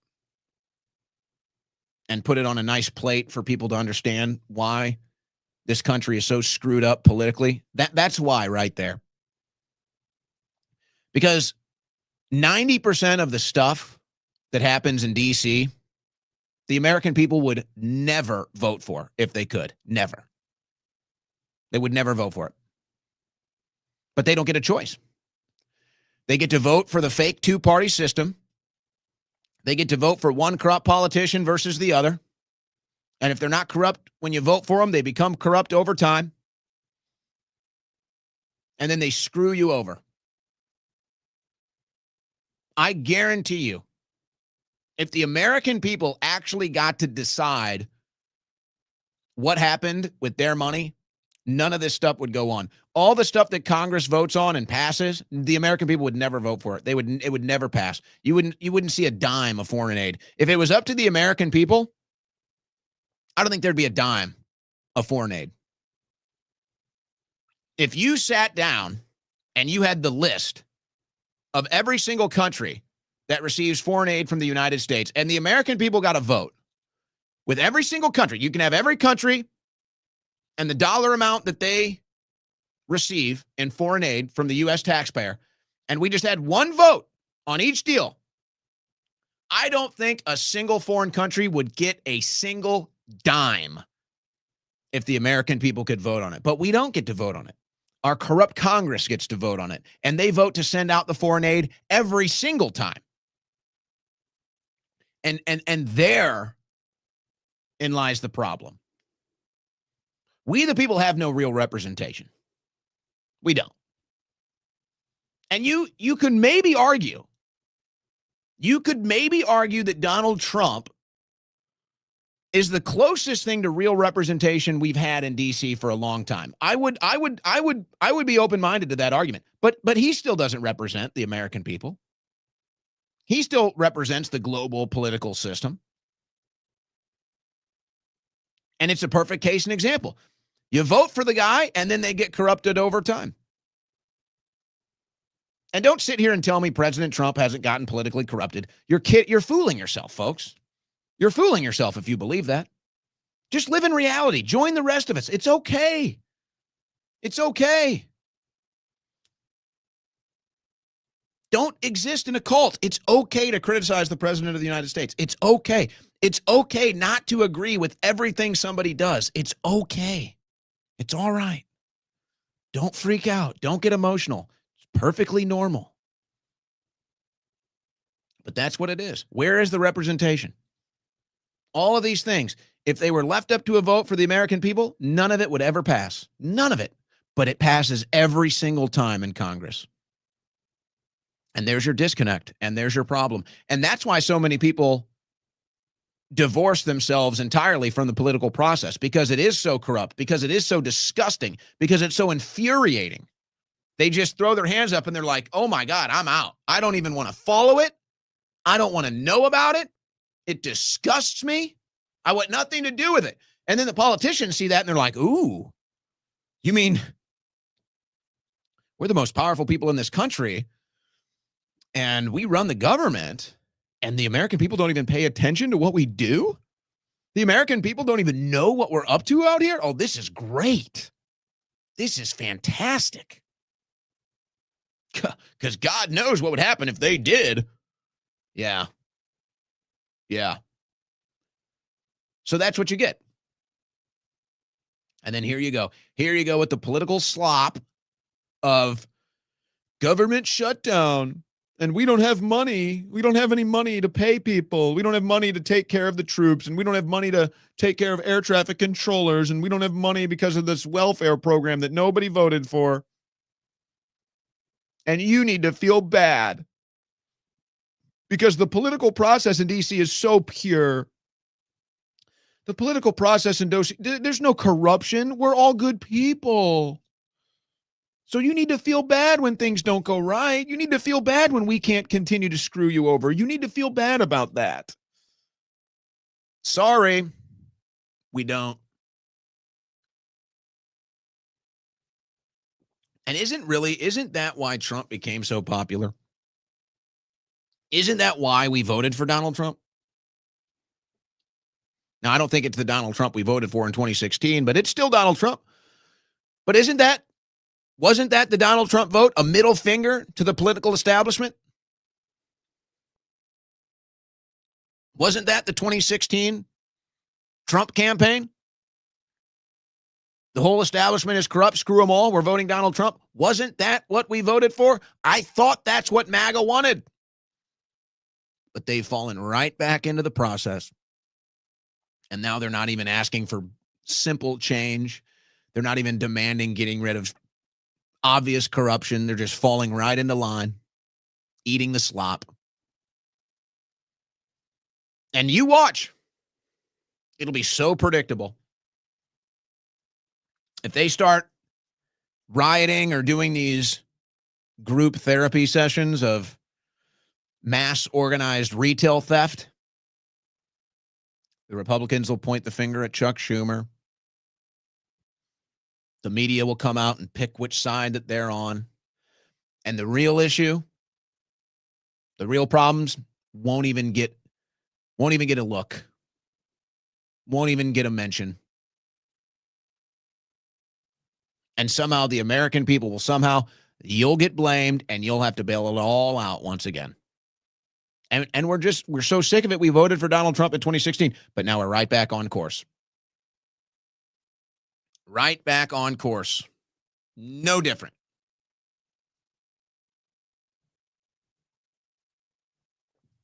and put it on a nice plate for people to understand why this country is so screwed up politically, that's why right there. Because 90% of the stuff that happens in D.C., the American people would never vote for if they could. Never. They would never vote for it. But they don't get a choice. They get to vote for the fake two-party system. They get to vote for one corrupt politician versus the other. And if they're not corrupt when you vote for them, they become corrupt over time. And then they screw you over. I guarantee you, if the American people actually got to decide what happened with their money, none of this stuff would go on. All the stuff that Congress votes on and passes, the American people would never vote for it. It would never pass. You wouldn't see a dime of foreign aid. If it was up to the American people, I don't think there'd be a dime of foreign aid. If you sat down and you had the list of every single country that receives foreign aid from the United States, and the American people got a vote with every single country. You can have every country and the dollar amount that they receive in foreign aid from the U.S. taxpayer, and we just had one vote on each deal. I don't think a single foreign country would get a single dime if the American people could vote on it. But we don't get to vote on it. Our corrupt Congress gets to vote on it, and they vote to send out the foreign aid every single time. And therein lies the problem. We, the people, have no real representation. We don't. And you could maybe argue. You could maybe argue that Donald Trump is the closest thing to real representation we've had in D.C. for a long time. I would be open-minded to that argument. But he still doesn't represent the American people. He still represents the global political system. And it's a perfect case and example. You vote for the guy, and then they get corrupted over time. And don't sit here and tell me President Trump hasn't gotten politically corrupted. You're fooling yourself, folks. You're fooling yourself if you believe that. Just live in reality. Join the rest of us. It's okay. It's okay. Don't exist in a cult. It's okay to criticize the president of the United States. It's okay. It's okay not to agree with everything somebody does. It's okay. It's all right. Don't freak out. Don't get emotional. It's perfectly normal. But that's what it is. Where is the representation? All of these things, if they were left up to a vote for the American people, none of it would ever pass. None of it. But it passes every single time in Congress. And there's your disconnect, and there's your problem. And that's why so many people divorce themselves entirely from the political process because it is so corrupt, because it is so disgusting, because it's so infuriating. They just throw their hands up and they're like, oh my God, I'm out. I don't even want to follow it. I don't want to know about it. It disgusts me. I want nothing to do with it. And then the politicians see that and they're like, ooh, you mean we're the most powerful people in this country and we run the government and the American people don't even pay attention to what we do? The American people don't even know what we're up to out here? Oh, this is great. This is fantastic. Because God knows what would happen if they did. Yeah. So that's what you get. And then here you go. Here you go with the political slop of government shutdown. And we don't have money. We don't have any money to pay people. We don't have money to take care of the troops. And we don't have money to take care of air traffic controllers. And we don't have money because of this welfare program that nobody voted for. And you need to feel bad because the political process in D.C. is so pure. The political process in D.C., there's no corruption. We're all good people. So you need to feel bad when things don't go right. You need to feel bad when we can't continue to screw you over. You need to feel bad about that. Sorry, we don't. And isn't that why Trump became so popular? Isn't that why we voted for Donald Trump? Now, I don't think it's the Donald Trump we voted for in 2016, but it's still Donald Trump. But wasn't that the Donald Trump vote a middle finger to the political establishment? Wasn't that the 2016 Trump campaign? The whole establishment is corrupt. Screw them all. We're voting Donald Trump. Wasn't that what we voted for? I thought that's what MAGA wanted. But they've fallen right back into the process. And now they're not even asking for simple change. They're not even demanding getting rid of obvious corruption. They're just falling right into line, eating the slop. And you watch. It'll be so predictable. If they start rioting or doing these group therapy sessions of mass organized retail theft, the Republicans will point the finger at Chuck Schumer. The media will come out and pick which side that they're on. And the real issue, the real problems won't even get a look. Won't even get a mention. And somehow the American people will you'll get blamed and you'll have to bail it all out once again. And we're so sick of it. We voted for Donald Trump in 2016, but now we're right back on course. Right back on course. No different.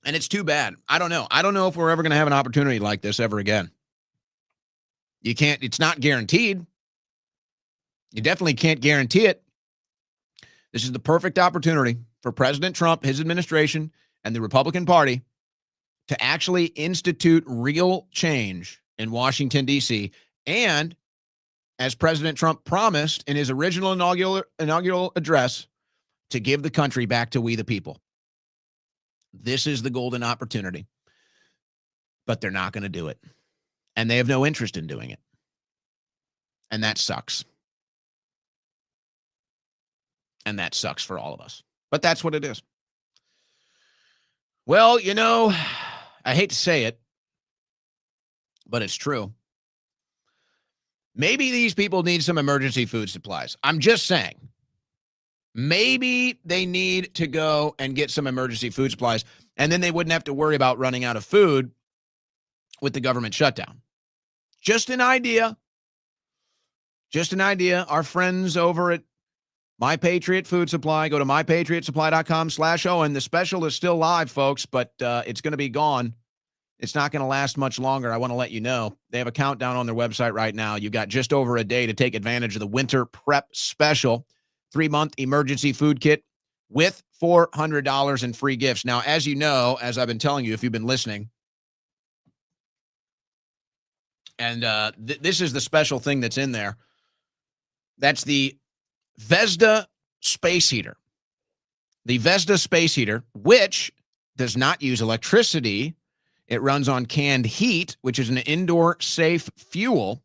And it's too bad. I don't know. I don't know if we're ever going to have an opportunity like this ever again. It's not guaranteed. You definitely can't guarantee it. This is the perfect opportunity for President Trump, his administration, and the Republican Party to actually institute real change in Washington, D.C. And as President Trump promised in his original inaugural address, to give the country back to we the people. This is the golden opportunity. But they're not going to do it. And they have no interest in doing it. And that sucks. And that sucks for all of us. But that's what it is. Well, I hate to say it, but it's true. Maybe these people need some emergency food supplies. I'm just saying. Maybe they need to go and get some emergency food supplies, and then they wouldn't have to worry about running out of food with the government shutdown. Just an idea. Just an idea. Our friends over at My Patriot Food Supply. Go to mypatriotsupply.com/Owen. The special is still live, folks, but it's going to be gone. It's not going to last much longer. I want to let you know. They have a countdown on their website right now. You've got just over a day to take advantage of the winter prep special. 3-month emergency food kit with $400 in free gifts. Now, as you know, as I've been telling you, if you've been listening, And this is the special thing that's in there. That's the Vesda space heater. The Vesda space heater, which does not use electricity. It runs on canned heat, which is an indoor safe fuel.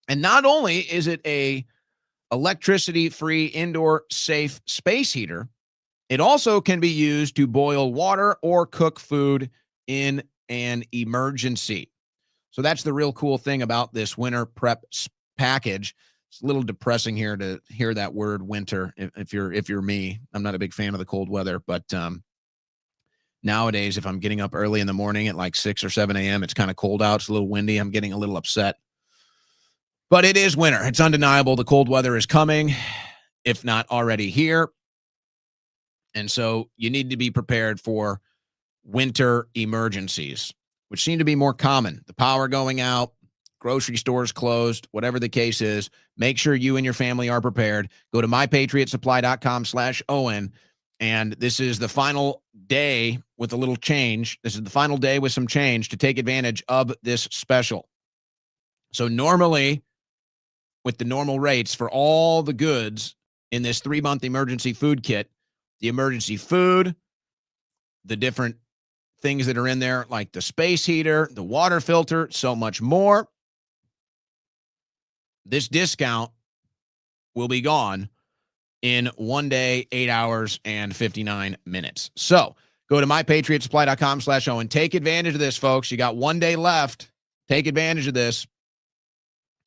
And not only is it a electricity-free indoor safe space heater, it also can be used to boil water or cook food in an emergency. So that's the real cool thing about this winter prep package. It's a little depressing here to hear that word winter. If you're me, I'm not a big fan of the cold weather, but nowadays, if I'm getting up early in the morning at like 6 or 7 a.m., it's kind of cold out. It's a little windy. I'm getting a little upset. But it is winter. It's undeniable. The cold weather is coming, if not already here. And so you need to be prepared for winter emergencies, which seem to be more common. The power going out, grocery stores closed, whatever the case is. Make sure you and your family are prepared. Go to mypatriotsupply.com/Owen. And this is the final day with a little change. This is the final day with some change to take advantage of this special. So normally, with the normal rates for all the goods in this 3-month emergency food kit, the emergency food, the different things that are in there, like the space heater, the water filter, so much more. This discount will be gone in 1 day, 8 hours, and 59 minutes. So go to mypatriotsupply.com/Owen. Take advantage of this, folks. You got 1 day left. Take advantage of this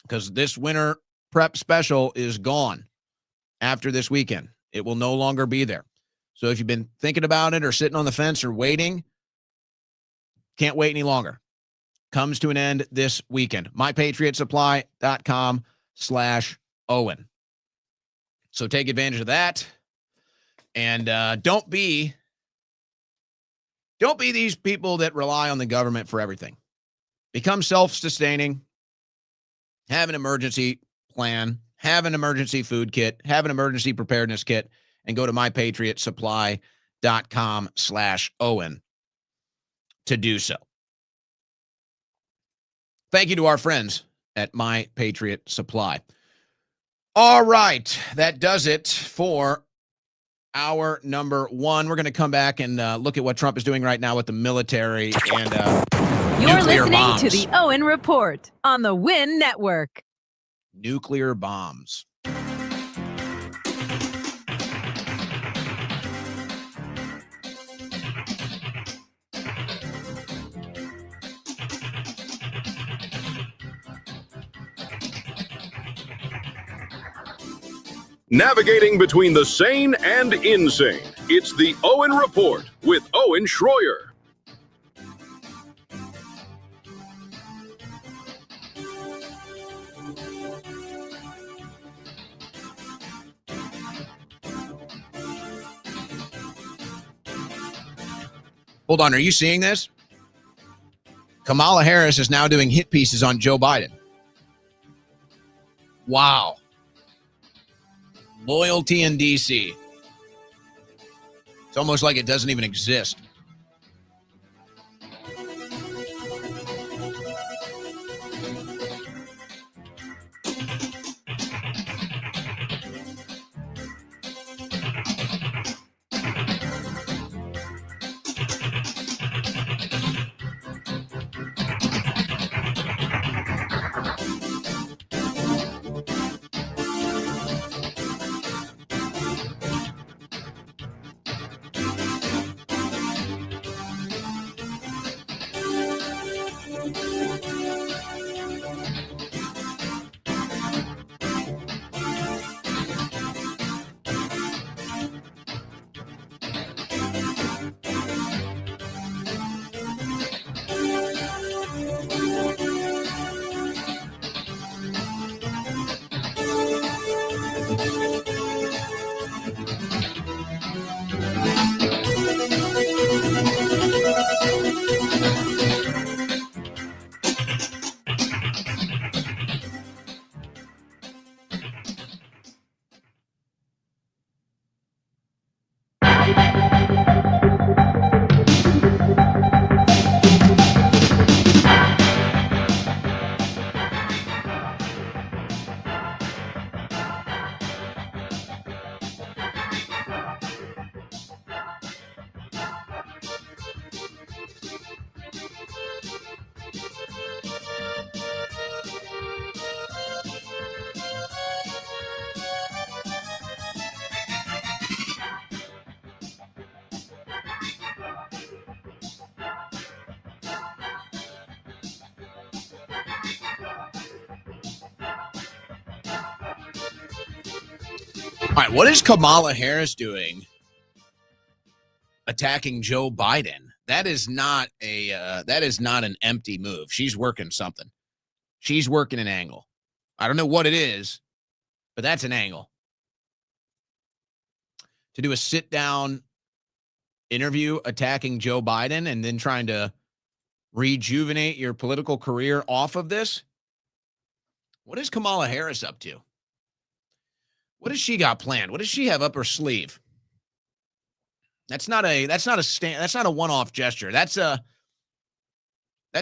because this winter prep special is gone after this weekend. It will no longer be there. So if you've been thinking about it or sitting on the fence or waiting, can't wait any longer. Comes to an end this weekend. mypatriotsupply.com/Owen. So take advantage of that. And don't be these people that rely on the government for everything. Become self-sustaining. Have an emergency plan. Have an emergency food kit. Have an emergency preparedness kit. And go to mypatriotsupply.com/Owen to do so. Thank you to our friends at My Patriot Supply. All right, that does it for hour number 1. We're going to come back and look at what Trump is doing right now with the military and You're nuclear listening bombs. to the Owen Report on the Win Network. Nuclear bombs. Navigating between the sane and insane. It's the Owen Report with Owen Schroyer. Hold on, are you seeing this? Kamala Harris is now doing hit pieces on Joe Biden. Wow. Loyalty in D.C. It's almost like it doesn't even exist. All right, what is Kamala Harris doing attacking Joe Biden? That is not an empty move. She's working something. She's working an angle. I don't know what it is, but that's an angle. To do a sit-down interview attacking Joe Biden and then trying to rejuvenate your political career off of this? What is Kamala Harris up to? What has she got planned? What does she have up her sleeve? That's not a one-off gesture. That's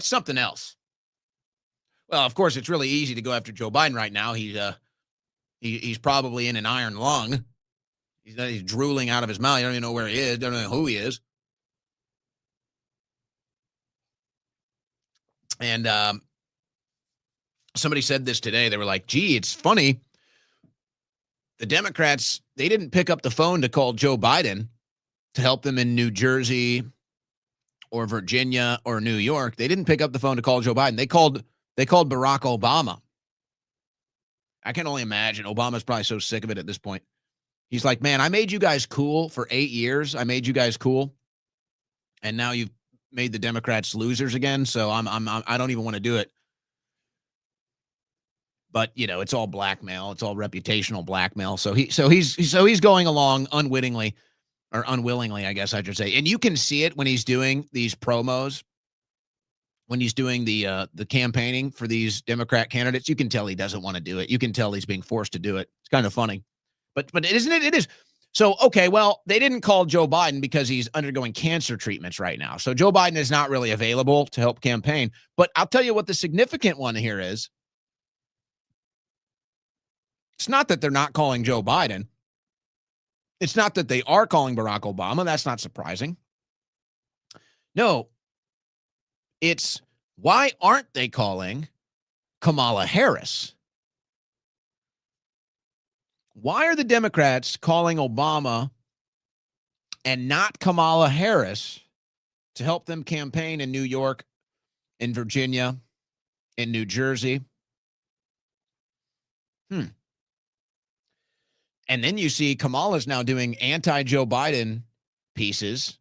something else. Well, of course, it's really easy to go after Joe Biden right now. He's probably in an iron lung. He's drooling out of his mouth. You don't even know where he is. Don't know who he is. And somebody said this today. They were like, gee, it's funny. The Democrats, they didn't pick up the phone to call Joe Biden to help them in New Jersey or Virginia or New York. They didn't pick up the phone to call Joe Biden. They called Barack Obama. I can only imagine. Obama's probably so sick of it at this point. He's like, man, I made you guys cool for 8 years. I made you guys cool. And now you've made the Democrats losers again. So I don't even want to do it. But, you know, it's all blackmail. It's all reputational blackmail. So he's going along unwittingly or unwillingly, I guess I should say. And you can see it when he's doing these promos, when he's doing the campaigning for these Democrat candidates. You can tell he doesn't want to do it. You can tell he's being forced to do it. It's kind of funny. But isn't it? It is. So, okay, well, they didn't call Joe Biden because he's undergoing cancer treatments right now. So Joe Biden is not really available to help campaign. But I'll tell you what the significant one here is. It's not that they're not calling Joe Biden. It's not that they are calling Barack Obama. That's not surprising. No, it's why aren't they calling Kamala Harris? Why are the Democrats calling Obama and not Kamala Harris to help them campaign in New York, in Virginia, in New Jersey? And then you see Kamala's now doing anti-Joe Biden pieces.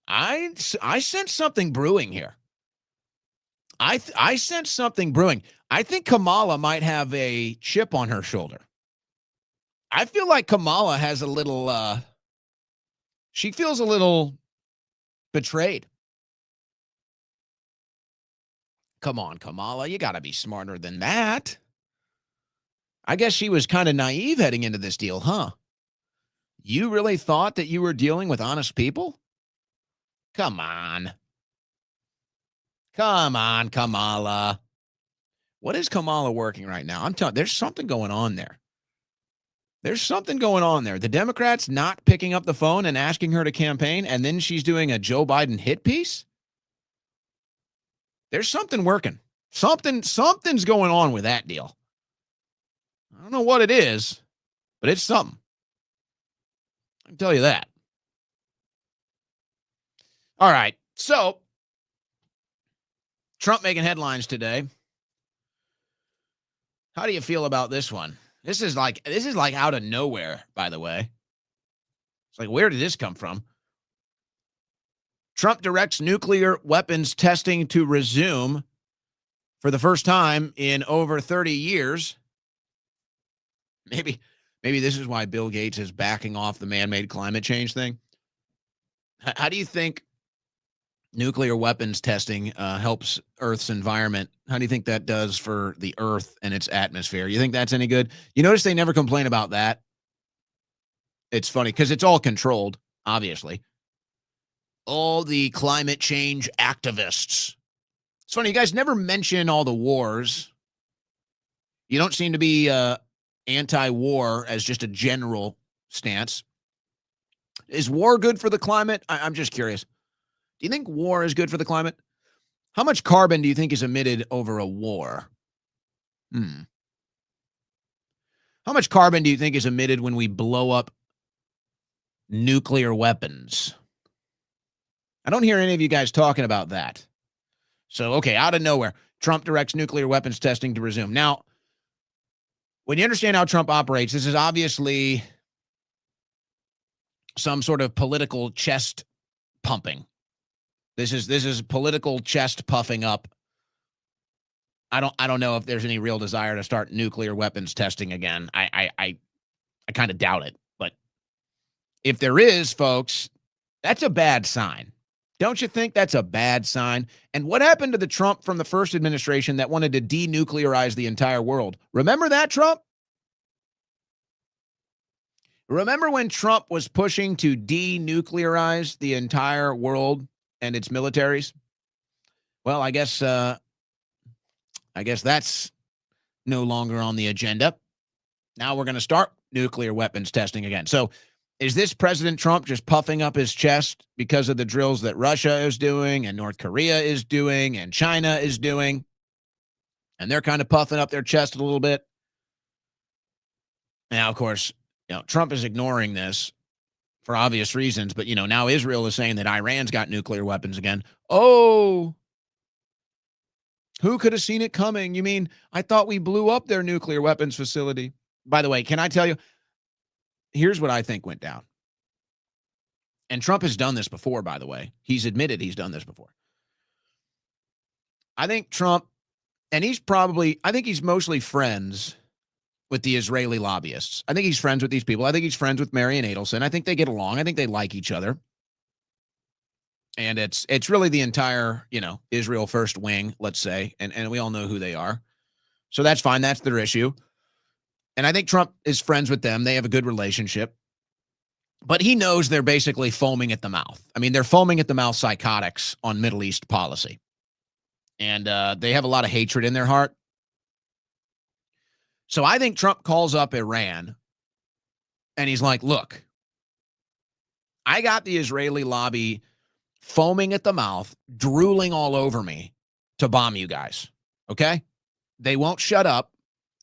I sense something brewing here. I sense something brewing. I think Kamala might have a chip on her shoulder. I feel like Kamala has a little, she feels a little betrayed. Come on, Kamala, you got to be smarter than that. I guess she was kind of naive heading into this deal, huh? You really thought that you were dealing with honest people? Come on. Come on, Kamala. What is Kamala working right now? I'm telling you, there's something going on there. There's something going on there. The Democrats not picking up the phone and asking her to campaign, and then she's doing a Joe Biden hit piece? There's something working. Something's going on with that deal. I don't know what it is, but it's something. I can tell you that. All right. So, Trump making headlines today. How do you feel about this one? This is like out of nowhere, by the way. It's like, where did this come from? Trump directs nuclear weapons testing to resume for the first time in over 30 years. Maybe this is why Bill Gates is backing off the man-made climate change thing. How do you think nuclear weapons testing helps Earth's environment? How do you think that does for the Earth and its atmosphere? You think that's any good? You notice they never complain about that. It's funny because it's all controlled, obviously. All the climate change activists. It's funny, you guys never mention all the wars. You don't seem to be anti-war as just a general stance. Is war good for the climate? I'm just curious. Do you think war is good for the climate? How much carbon do you think is emitted over a war? How much carbon do you think is emitted when we blow up nuclear weapons? I don't hear any of you guys talking about that. So, okay, out of nowhere, Trump directs nuclear weapons testing to resume. Now, when you understand how Trump operates, this is obviously some sort of political chest pumping. This is political chest puffing up. I don't know if there's any real desire to start nuclear weapons testing again. I kind of doubt it. But if there is, folks, that's a bad sign. Don't you think that's a bad sign? And what happened to the Trump from the first administration that wanted to denuclearize the entire world? Remember that, Trump? Remember when Trump was pushing to denuclearize the entire world and its militaries? Well, I guess that's no longer on the agenda. Now we're going to start nuclear weapons testing again. So is this President Trump just puffing up his chest because of the drills that Russia is doing and North Korea is doing and China is doing? And they're kind of puffing up their chest a little bit. Now, of course, Trump is ignoring this for obvious reasons, but, now Israel is saying that Iran's got nuclear weapons again. Oh, who could have seen it coming? You mean, I thought we blew up their nuclear weapons facility. By the way, can I tell you, here's what I think went down. And Trump has done this before, by the way. He's admitted he's done this before. I think Trump, and I think he's mostly friends with the Israeli lobbyists. I think he's friends with these people. I think he's friends with Marian Adelson. I think they get along. I think they like each other. And it's really the entire, Israel first wing, let's say, and we all know who they are. So that's fine. That's their issue. And I think Trump is friends with them. They have a good relationship. But he knows they're basically foaming at the mouth. I mean, they're foaming at the mouth psychotics on Middle East policy. And they have a lot of hatred in their heart. So I think Trump calls up Iran and he's like, look, I got the Israeli lobby foaming at the mouth, drooling all over me to bomb you guys. Okay? They won't shut up.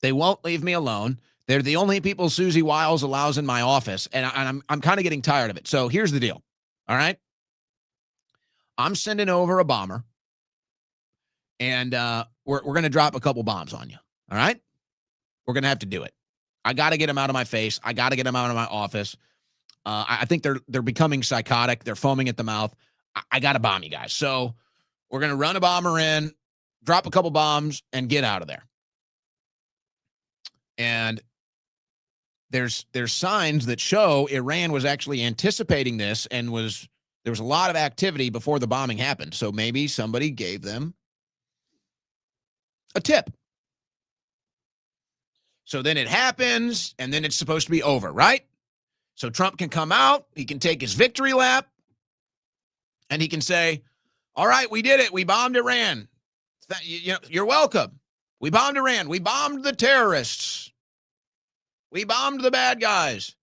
They won't leave me alone. They're the only people Susie Wiles allows in my office, and I'm kind of getting tired of it. So here's the deal. All right? I'm sending over a bomber, and we're going to drop a couple bombs on you. All right? We're going to have to do it. I got to get them out of my face. I got to get them out of my office. I think they're becoming psychotic. They're foaming at the mouth. I got to bomb you guys. So we're going to run a bomber in, drop a couple bombs, and get out of there. And there's signs that show Iran was actually anticipating this and there was a lot of activity before the bombing happened. So maybe somebody gave them a tip. So then it happens, and then it's supposed to be over, right? So Trump can come out, he can take his victory lap, and he can say, all right, we did it. We bombed Iran. You're welcome. We bombed Iran. We bombed the terrorists. We bombed the bad guys.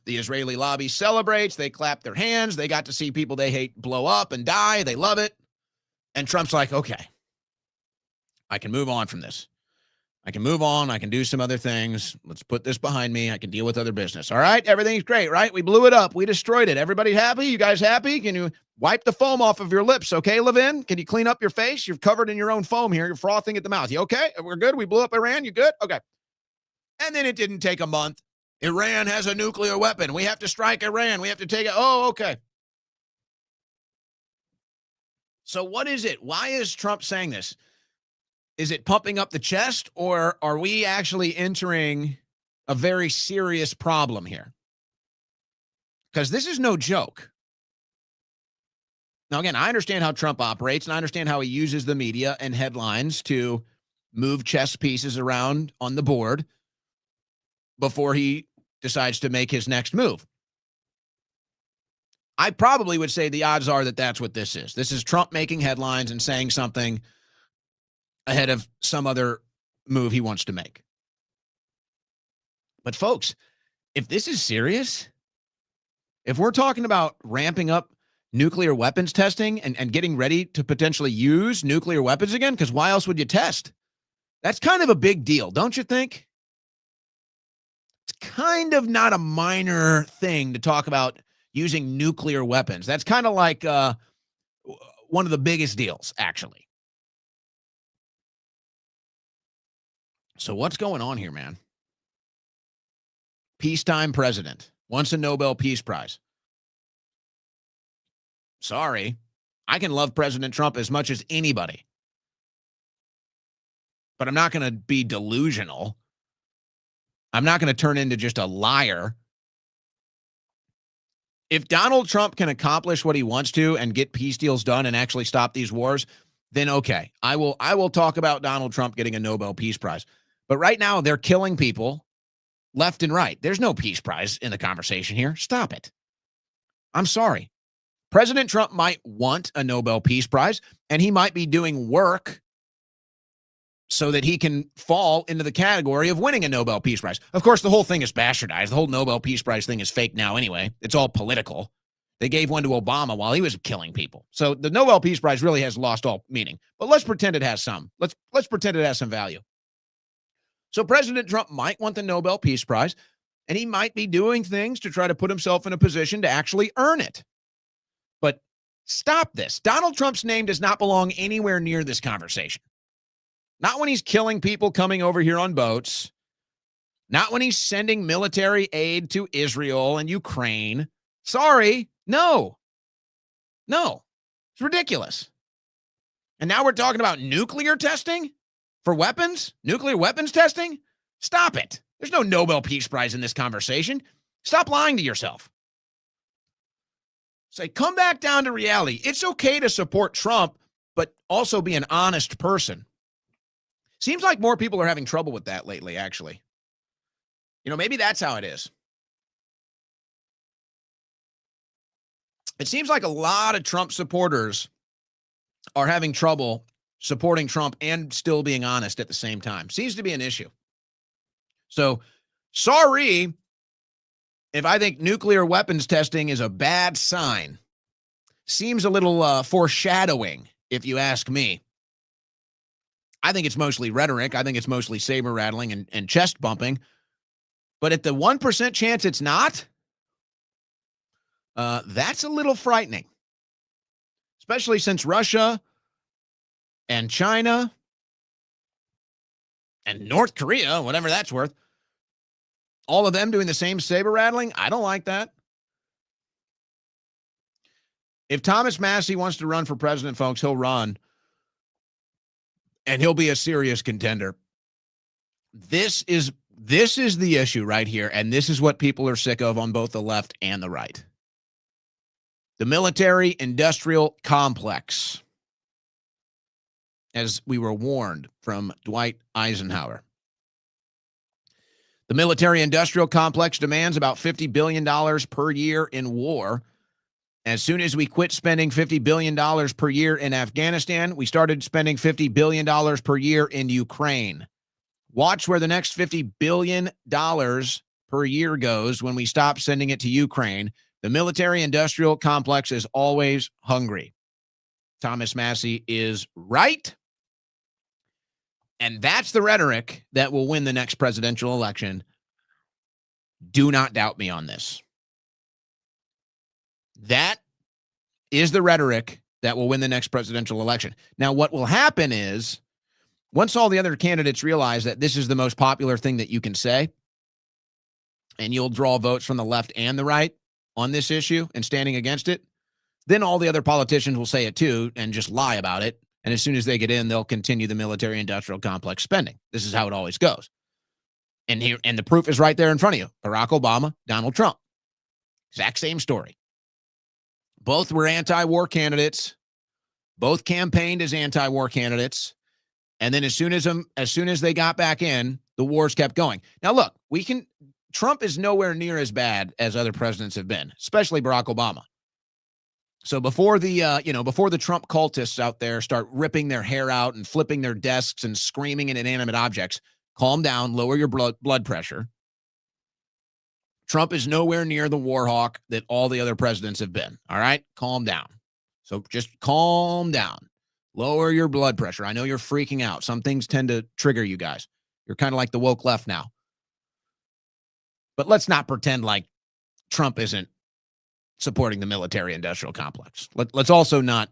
The Israeli lobby celebrates. They clap their hands. They got to see people they hate blow up and die. They love it. And Trump's like, okay, I can move on from this. I can move on. I can do some other things. Let's put this behind me. I can deal with other business. All right. Everything's great, right? We blew it up. We destroyed it. Everybody happy? You guys happy? Can you wipe the foam off of your lips? Okay, Levin? Can you clean up your face? You're covered in your own foam here. You're frothing at the mouth. You okay? We're good. We blew up Iran. You good? Okay. And then it didn't take a month. Iran has a nuclear weapon. We have to strike Iran. We have to take it. Oh, okay. So what is it? Why is Trump saying this? Is it pumping up the chest, or are we actually entering a very serious problem here? Because this is no joke. Now, again, I understand how Trump operates, and I understand how he uses the media and headlines to move chess pieces around on the board before he decides to make his next move. I probably would say the odds are that that's what this is. This is Trump making headlines and saying something ahead of some other move he wants to make. But folks, if this is serious, if we're talking about ramping up nuclear weapons testing and getting ready to potentially use nuclear weapons again, because why else would you test? That's kind of a big deal, don't you think? It's kind of not a minor thing to talk about using nuclear weapons. That's kind of like one of the biggest deals, actually. So what's going on here, man? Peacetime president wants a Nobel Peace Prize. Sorry. I can love President Trump as much as anybody. But I'm not going to be delusional. I'm not going to turn into just a liar. If Donald Trump can accomplish what he wants to and get peace deals done and actually stop these wars, then okay, I will talk about Donald Trump getting a Nobel Peace Prize. But right now, they're killing people left and right. There's no peace prize in the conversation here. Stop it. I'm sorry. President Trump might want a Nobel Peace Prize, and he might be doing work so that he can fall into the category of winning a Nobel Peace Prize. Of course, the whole thing is bastardized. The whole Nobel Peace Prize thing is fake now anyway. It's all political. They gave one to Obama while he was killing people. So the Nobel Peace Prize really has lost all meaning. But let's pretend it has some. Let's pretend it has some value. So President Trump might want the Nobel Peace Prize, and he might be doing things to try to put himself in a position to actually earn it. But stop this. Donald Trump's name does not belong anywhere near this conversation. Not when he's killing people coming over here on boats. Not when he's sending military aid to Israel and Ukraine. Sorry. No. It's ridiculous. And now we're talking about nuclear testing for weapons? Nuclear weapons testing? Stop it. There's no Nobel Peace Prize in this conversation. Stop lying to yourself. Say, come back down to reality. It's okay to support Trump, but also be an honest person. Seems like more people are having trouble with that lately, actually. Maybe that's how it is. It seems like a lot of Trump supporters are having trouble supporting Trump and still being honest at the same time. Seems to be an issue. So, sorry if I think nuclear weapons testing is a bad sign. Seems a little foreshadowing, if you ask me. I think it's mostly rhetoric. I think it's mostly saber rattling and chest bumping. But at the 1% chance it's not, that's a little frightening. Especially since Russia and China and North Korea, whatever that's worth, all of them doing the same saber rattling. I don't like that. If Thomas Massie wants to run for president, folks, he'll run. And he'll be a serious contender. This is the issue right here. And this is what people are sick of on both the left and the right. The military-industrial complex, as we were warned from Dwight Eisenhower. The military-industrial complex demands about $50 billion per year in war. As soon as we quit spending $50 billion per year in Afghanistan, we started spending $50 billion per year in Ukraine. Watch where the next $50 billion per year goes when we stop sending it to Ukraine. The military-industrial complex is always hungry. Thomas Massie is right. And that's the rhetoric that will win the next presidential election. Do not doubt me on this. That is the rhetoric that will win the next presidential election. Now, what will happen is, once all the other candidates realize that this is the most popular thing that you can say, and you'll draw votes from the left and the right on this issue and standing against it, then all the other politicians will say it too and just lie about it. And as soon as they get in, they'll continue the military-industrial complex spending. This is how it always goes. And the proof is right there in front of you. Barack Obama, Donald Trump. Exact same story. Both were anti-war candidates. Both campaigned as anti-war candidates. And then as soon as they got back in, the wars kept going. Now, look, Trump is nowhere near as bad as other presidents have been, especially Barack Obama. So before the Trump cultists out there start ripping their hair out and flipping their desks and screaming at inanimate objects, calm down, lower your blood pressure. Trump is nowhere near the war hawk that all the other presidents have been. All right? Calm down. So just calm down. Lower your blood pressure. I know you're freaking out. Some things tend to trigger you guys. You're kind of like the woke left now. But let's not pretend like Trump isn't supporting the military-industrial complex. Let's also not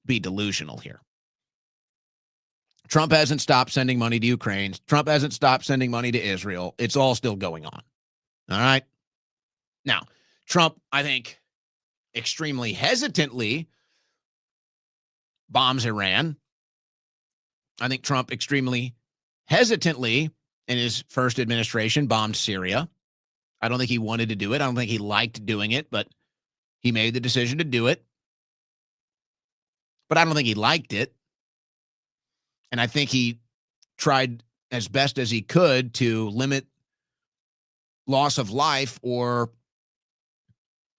be delusional here. Trump hasn't stopped sending money to Ukraine. Trump hasn't stopped sending money to Israel. It's all still going on. All right. Now, Trump, I think, extremely hesitantly bombs Iran. I think Trump extremely hesitantly in his first administration bombed Syria. I don't think he wanted to do it. I don't think he liked doing it, but he made the decision to do it. But I don't think he liked it. And I think he tried as best as he could to limit loss of life or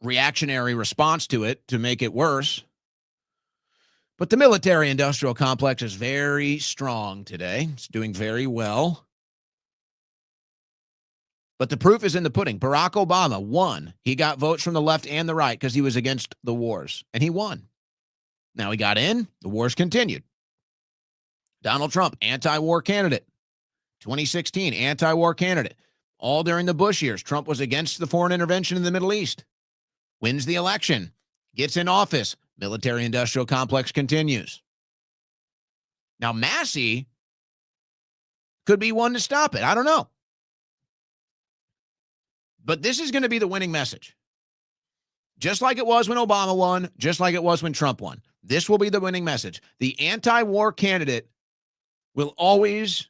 reactionary response to it to make it worse. But the military-industrial complex is very strong today. It's doing very well. But the proof is in the pudding. Barack Obama won. He got votes from the left and the right because he was against the wars, and he won. Now he got in. The wars continued. Donald Trump, anti-war candidate. 2016, anti-war candidate. All during the Bush years, Trump was against the foreign intervention in the Middle East. Wins the election. Gets in office. Military-industrial complex continues. Now, Massey could be one to stop it. I don't know. But this is going to be the winning message. Just like it was when Obama won, just like it was when Trump won. This will be the winning message. The anti-war candidate will always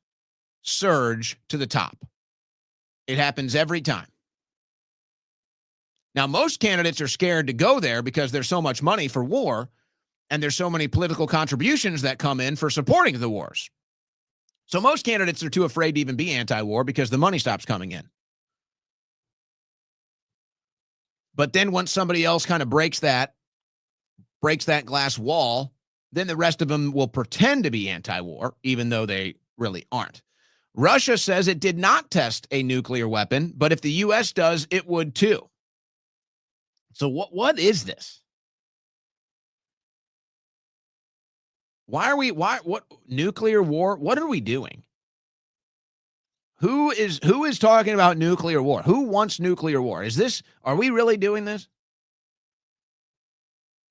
surge to the top. It happens every time. Now, most candidates are scared to go there because there's so much money for war, and there's so many political contributions that come in for supporting the wars. So most candidates are too afraid to even be anti-war because the money stops coming in. But then once somebody else kind of breaks that glass wall, then the rest of them will pretend to be anti-war, even though they really aren't. Russia says it did not test a nuclear weapon, but if the U.S. does, it would too. So what is this? What nuclear war? What are we doing? Who is talking about nuclear war? Who wants nuclear war? Are we really doing this?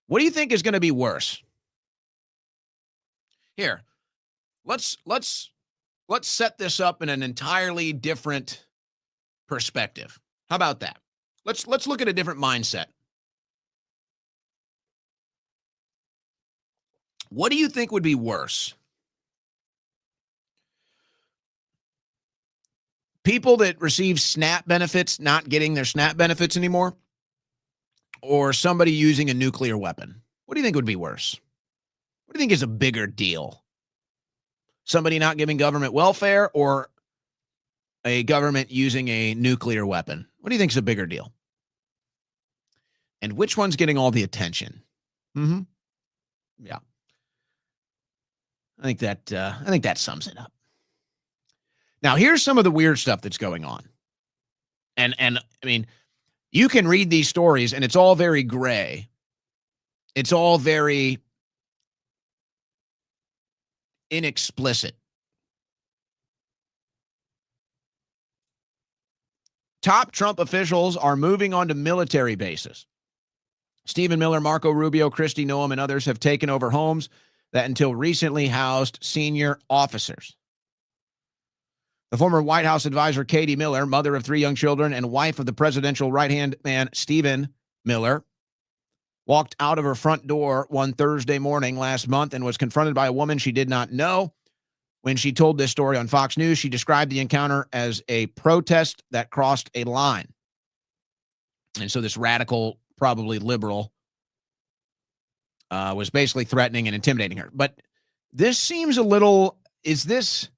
What do you think is going to be worse? Here, let's set this up in an entirely different perspective. How about that? Let's look at a different mindset. What do you think would be worse? People that receive SNAP benefits not getting their SNAP benefits anymore, or somebody using a nuclear weapon? What do you think would be worse? What do you think is a bigger deal? Somebody not giving government welfare or a government using a nuclear weapon? What do you think is a bigger deal? And which one's getting all the attention? Yeah. I think that sums it up. Now, here's some of the weird stuff that's going on. And I mean, you can read these stories and it's all very gray. It's all very inexplicit. Top Trump officials are moving on to military bases. Stephen Miller, Marco Rubio, Kristi Noem, and others have taken over homes that until recently housed senior officers. The former White House advisor Katie Miller, mother of 3 young children and wife of the presidential right-hand man Stephen Miller, walked out of her front door one Thursday morning last month and was confronted by a woman she did not know. When she told this story on Fox News, she described the encounter as a protest that crossed a line. And so this radical, probably liberal, was basically threatening and intimidating her. But this seems a little, is this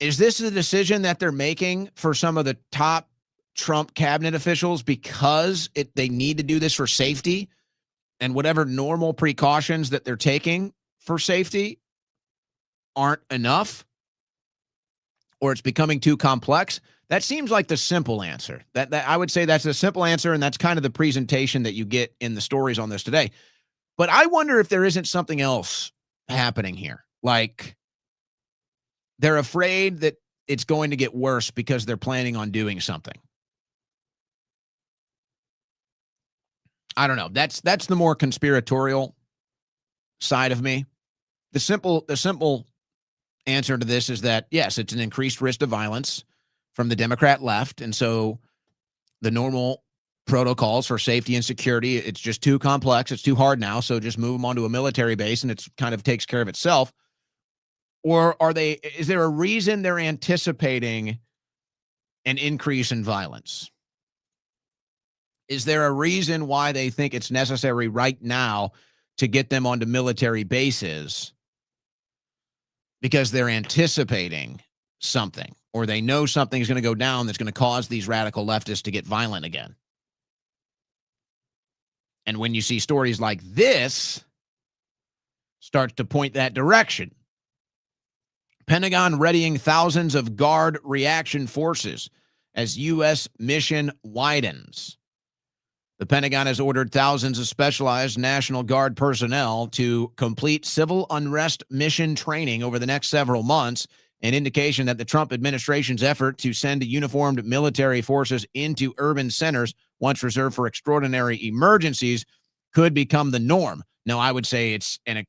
a decision that they're making for some of the top Trump cabinet officials because they need to do this for safety, and whatever normal precautions that they're taking for safety aren't enough, or it's becoming too complex? That seems like the simple answer. That I would say that's the simple answer, and that's kind of the presentation that you get in the stories on this today. But I wonder if there isn't something else happening here. Like, they're afraid that it's going to get worse because they're planning on doing something. I don't know. That's the more conspiratorial side of me. The simple answer to this is that, yes, it's an increased risk of violence from the Democrat left. And so the normal protocols for safety and security, it's just too complex. It's too hard now. So just move them onto a military base and it's kind of takes care of itself. Or is there a reason they're anticipating an increase in violence? Is there a reason why they think it's necessary right now to get them onto military bases? Because they're anticipating something, or they know something's going to go down that's going to cause these radical leftists to get violent again. And when you see stories like this, starts to point that direction. Pentagon readying thousands of Guard reaction forces as U.S. mission widens. The Pentagon has ordered thousands of specialized National Guard personnel to complete civil unrest mission training over the next several months, an indication that the Trump administration's effort to send uniformed military forces into urban centers, once reserved for extraordinary emergencies, could become the norm. Now, I would say it's an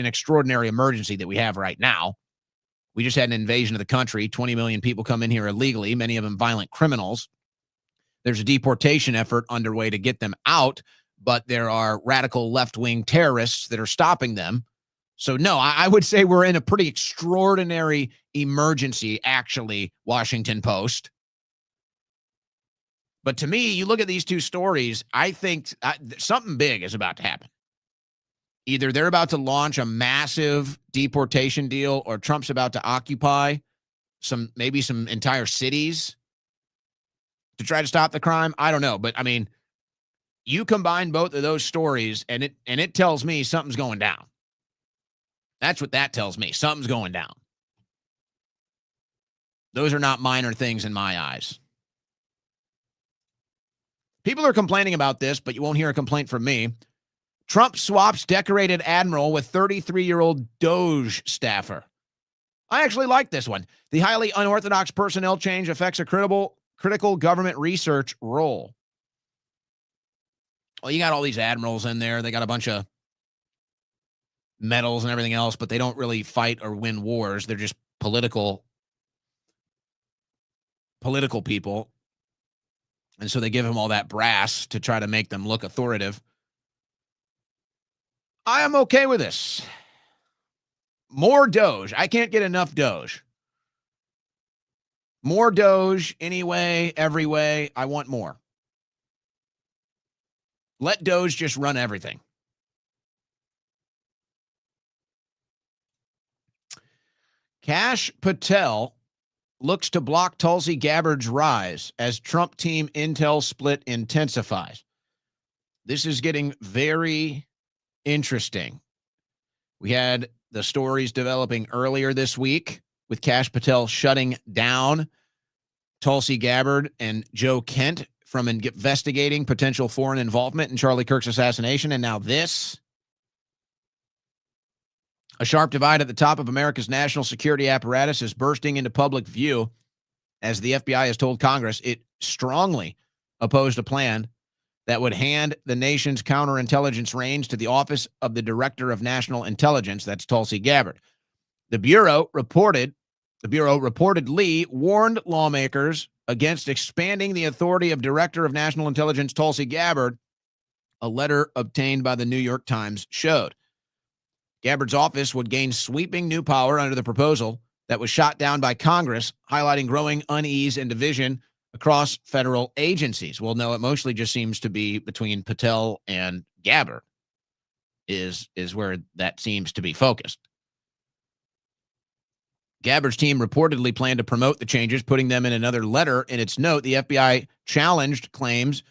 extraordinary emergency that we have right now. We just had an invasion of the country. 20 million people come in here illegally, many of them violent criminals. There's a deportation effort underway to get them out, but there are radical left-wing terrorists that are stopping them. So, no, I would say we're in a pretty extraordinary emergency, actually, Washington Post. But to me, you look at these two stories, I think something big is about to happen. Either they're about to launch a massive deportation deal, or Trump's about to occupy maybe some entire cities to try to stop the crime. I don't know. But I mean, you combine both of those stories and it tells me something's going down. That's what that tells me. Something's going down. Those are not minor things in my eyes. People are complaining about this, but you won't hear a complaint from me. Trump swaps decorated admiral with 33-year-old Doge staffer. I actually like this one. The highly unorthodox personnel change affects a critical government research role. Well, you got all these admirals in there. They got a bunch of medals and everything else, but they don't really fight or win wars. They're just political people. And so they give them all that brass to try to make them look authoritative. I am okay with this. More Doge. I can't get enough Doge. More Doge, anyway, every way. I want more. Let Doge just run everything. Kash Patel looks to block Tulsi Gabbard's rise as Trump team intel split intensifies. This is getting very interesting. We had the stories developing earlier this week with Kash Patel shutting down Tulsi Gabbard and Joe Kent from investigating potential foreign involvement in Charlie Kirk's assassination. And now this. A sharp divide at the top of America's national security apparatus is bursting into public view as the FBI has told Congress it strongly opposed a plan that would hand the nation's counterintelligence reins to the Office of the Director of National Intelligence. That's Tulsi Gabbard. The Bureau reportedly warned lawmakers against expanding the authority of Director of National Intelligence Tulsi Gabbard, a letter obtained by the New York Times showed. Gabbard's office would gain sweeping new power under the proposal that was shot down by Congress, highlighting growing unease and division across federal agencies. Well, no, it mostly just seems to be between Patel and Gabbard is where that seems to be focused. Gabbard's team reportedly planned to promote the changes, putting them in another letter. In its note, the FBI challenged claims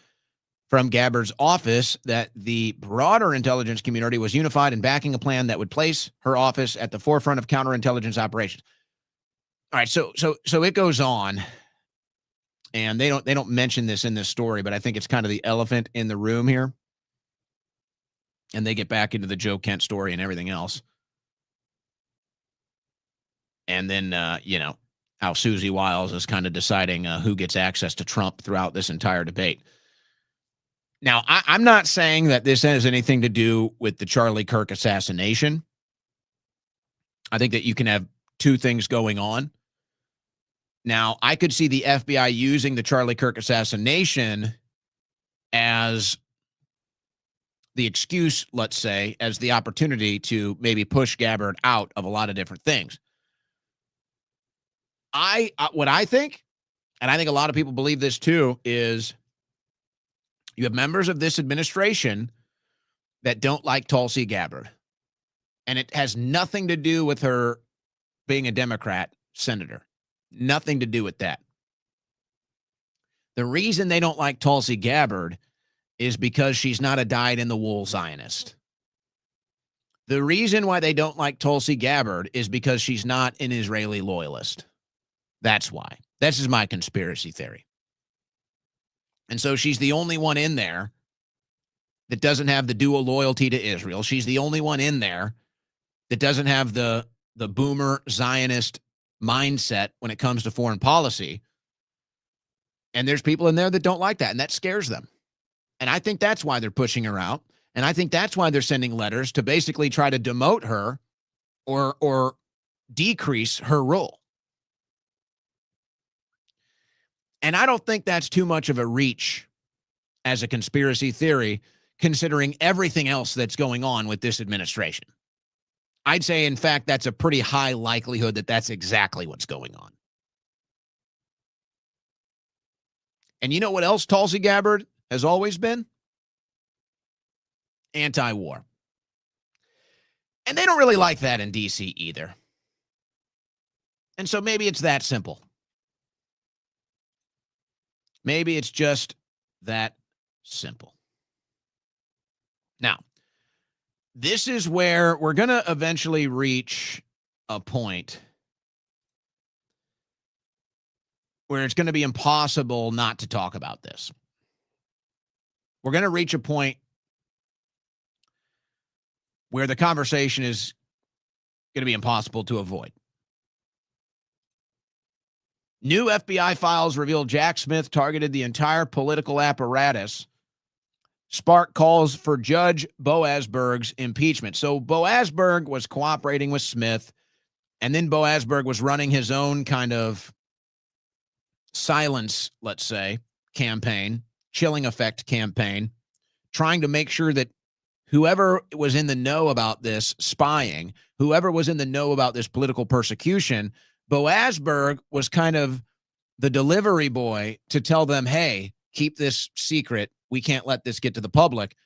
from Gabbard's office that the broader intelligence community was unified in backing a plan that would place her office at the forefront of counterintelligence operations. All right, so it goes on, and they don't mention this in this story, but I think it's kind of the elephant in the room here. And they get back into the Joe Kent story and everything else. And then, how Susie Wiles is kind of deciding who gets access to Trump throughout this entire debate. Now, I'm not saying that this has anything to do with the Charlie Kirk assassination. I think that you can have two things going on. Now, I could see the FBI using the Charlie Kirk assassination as the excuse, let's say, as the opportunity to maybe push Gabbard out of a lot of different things. What I think, and I think a lot of people believe this too, is you have members of this administration that don't like Tulsi Gabbard. And it has nothing to do with her being a Democrat senator. Nothing to do with that. The reason they don't like Tulsi Gabbard is because she's not a dyed-in-the-wool Zionist. The reason why they don't like Tulsi Gabbard is because she's not an Israeli loyalist. That's why. This is my conspiracy theory. And so she's the only one in there that doesn't have the dual loyalty to Israel. She's the only one in there that doesn't have the boomer Zionist mindset when it comes to foreign policy. And there's people in there that don't like that, and that scares them. And I think that's why they're pushing her out. And I think that's why they're sending letters to basically try to demote her or decrease her role. And I don't think that's too much of a reach as a conspiracy theory, considering everything else that's going on with this administration. I'd say, in fact, that's a pretty high likelihood that that's exactly what's going on. And you know what else Tulsi Gabbard has always been? Anti-war. And they don't really like that in D.C. either. And so maybe it's that simple. Maybe it's just that simple. Now, this is where we're going to eventually reach a point where it's going to be impossible not to talk about this. We're going to reach a point where the conversation is going to be impossible to avoid. New FBI files reveal Jack Smith targeted the entire political apparatus, spark calls for Judge Boasberg's impeachment. So Boasberg was cooperating with Smith, and then Boasberg was running his own kind of silence, let's say, campaign, chilling effect campaign, trying to make sure that whoever was in the know about this spying, whoever was in the know about this political persecution, Boasberg was kind of the delivery boy to tell them, hey, keep this secret. We can't let this get to the public.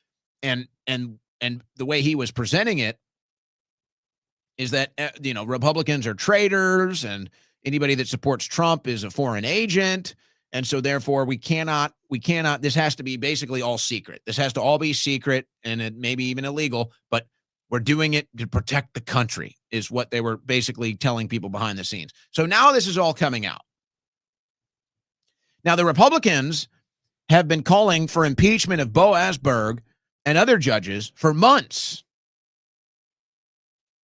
And the way he was presenting it is that, Republicans are traitors and anybody that supports Trump is a foreign agent. And so therefore we cannot, this has to be basically all secret. This has to all be secret, and it may be even illegal, but we're doing it to protect the country is what they were basically telling people behind the scenes. So now this is all coming out. Now the Republicans have been calling for impeachment of Boasberg and other judges for months.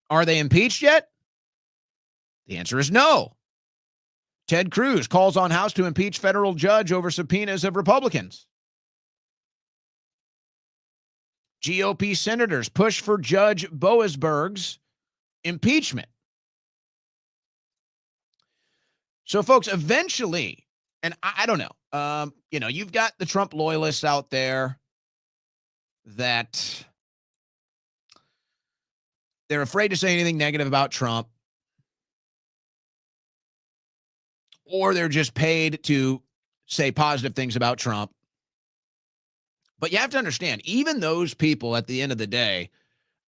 Are they impeached yet? The answer is no. Ted Cruz calls on House to impeach federal judge over subpoenas of Republicans. GOP senators push for Judge Boasberg's impeachment. So, folks, eventually, and I don't know, you've got the Trump loyalists out there that they're afraid to say anything negative about Trump, or they're just paid to say positive things about Trump. But you have to understand, even those people at the end of the day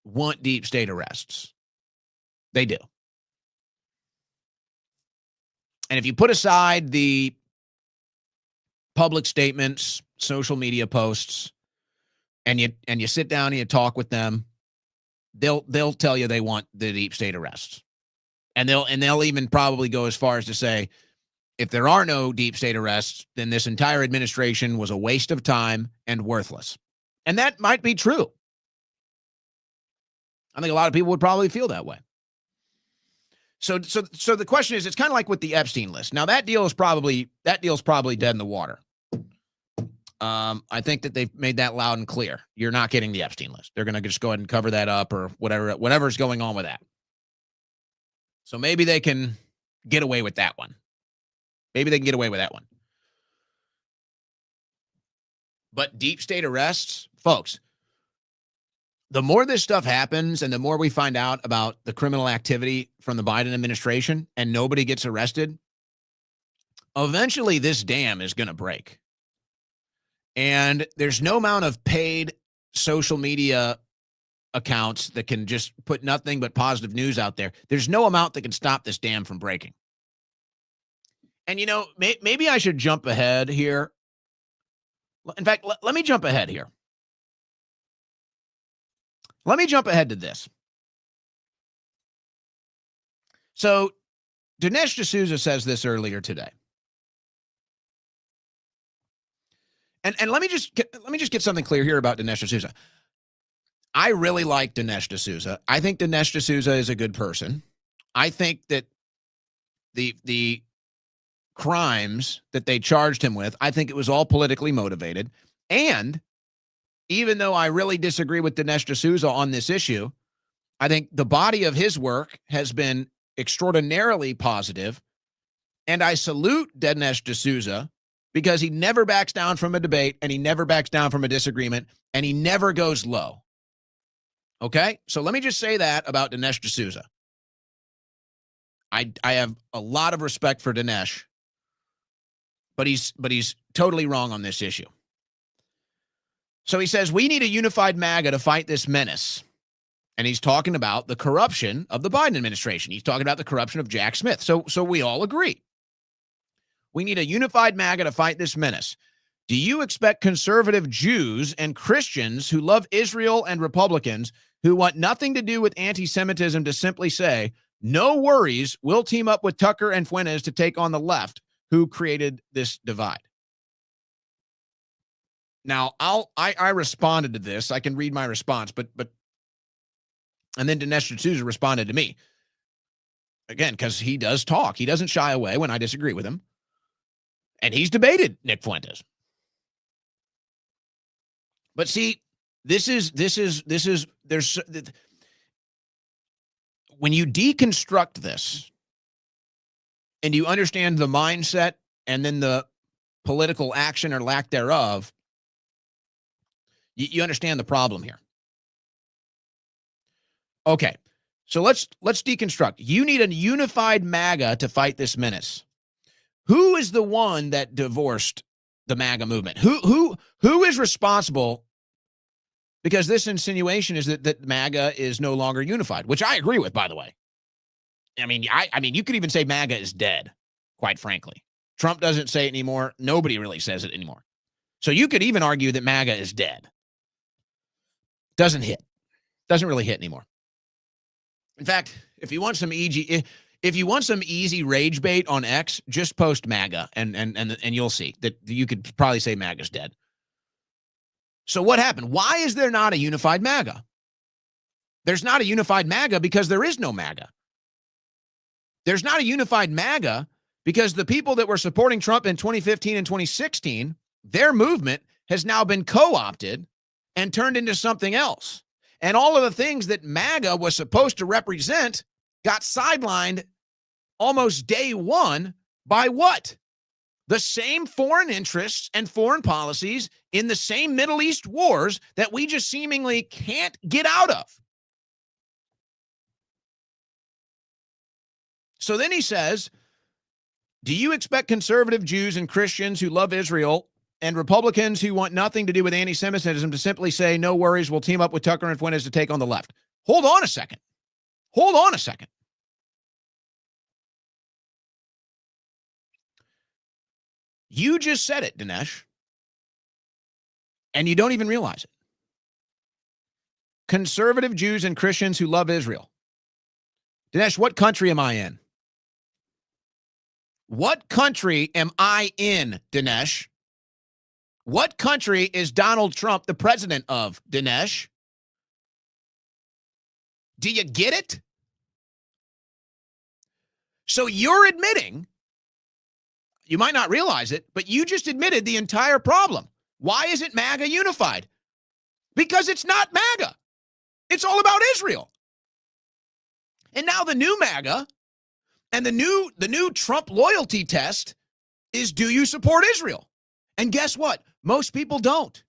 want deep state arrests. They do. And if you put aside the public statements, social media posts, and you sit down and you talk with them, they'll tell you they want the deep state arrests. And they'll even probably go as far as to say, if there are no deep state arrests, then this entire administration was a waste of time and worthless. And that might be true. I think a lot of people would probably feel that way. So the question is, it's kind of like with the Epstein list. Now that deal's probably dead in the water. I think that they've made that loud and clear. You're not getting the Epstein list. They're going to just go ahead and cover that up or whatever's going on with that. So maybe they can get away with that one. Maybe they can get away with that one. But deep state arrests, folks, the more this stuff happens and the more we find out about the criminal activity from the Biden administration and nobody gets arrested, eventually this dam is going to break. And there's no amount of paid social media accounts that can just put nothing but positive news out there. There's no amount that can stop this dam from breaking. And, you know, maybe I should jump ahead here. In fact, let me jump ahead here. Let me jump ahead to this. So Dinesh D'Souza says this earlier today. And let me just get something clear here about Dinesh D'Souza. I really like Dinesh D'Souza. I think Dinesh D'Souza is a good person. I think that the crimes that they charged him with, I think it was all politically motivated. And even though I really disagree with Dinesh D'Souza on this issue, I think the body of his work has been extraordinarily positive. And I salute Dinesh D'Souza because he never backs down from a debate and he never backs down from a disagreement and he never goes low. Okay? So let me just say that about Dinesh D'Souza. I have a lot of respect for Dinesh, but he's totally wrong on this issue. So he says, we need a unified MAGA to fight this menace. And he's talking about the corruption of the Biden administration. He's talking about the corruption of Jack Smith. So we all agree. We need a unified MAGA to fight this menace. Do you expect conservative Jews and Christians who love Israel and Republicans who want nothing to do with anti-Semitism to simply say, no worries, we'll team up with Tucker and Fuentes to take on the left who created this divide? Now, I responded to this. I can read my response, but and then Dinesh D'Souza responded to me. Again, because he does talk. He doesn't shy away when I disagree with him. And he's debated Nick Fuentes. But see, there's when you deconstruct this and you understand the mindset and then the political action or lack thereof, you understand the problem here. Okay, so let's deconstruct. You need a unified MAGA to fight this menace. Who is the one that divorced the MAGA movement? Who is responsible? Because this insinuation is that MAGA is no longer unified, which I agree with, by the way. I mean, you could even say MAGA is dead, quite frankly. Trump doesn't say it anymore. Nobody really says it anymore. So you could even argue that MAGA is dead. Doesn't really hit anymore. In fact, if you want some easy rage bait on X, just post MAGA and you'll see that you could probably say MAGA's dead. So what happened? Why is there not a unified MAGA? There's not a unified MAGA because there is no MAGA. There's not a unified MAGA because the people that were supporting Trump in 2015 and 2016, their movement has now been co-opted and turned into something else. And all of the things that MAGA was supposed to represent got sidelined almost day one by what? The same foreign interests and foreign policies in the same Middle East wars that we just seemingly can't get out of. So then he says, do you expect conservative Jews and Christians who love Israel and Republicans who want nothing to do with anti-Semitism to simply say, no worries, we'll team up with Tucker and Fuentes to take on the left? Hold on a second. You just said it, Dinesh, and you don't even realize it. Conservative Jews and Christians who love Israel. Dinesh, what country am I in? What country am I in, Dinesh? What country is Donald Trump the president of, Dinesh? Do you get it? So you're admitting, you might not realize it, but you just admitted the entire problem. Why isn't MAGA unified? Because it's not MAGA. It's all about Israel. And now the new MAGA And the new Trump loyalty test is, do you support Israel? And guess what? Most people don't.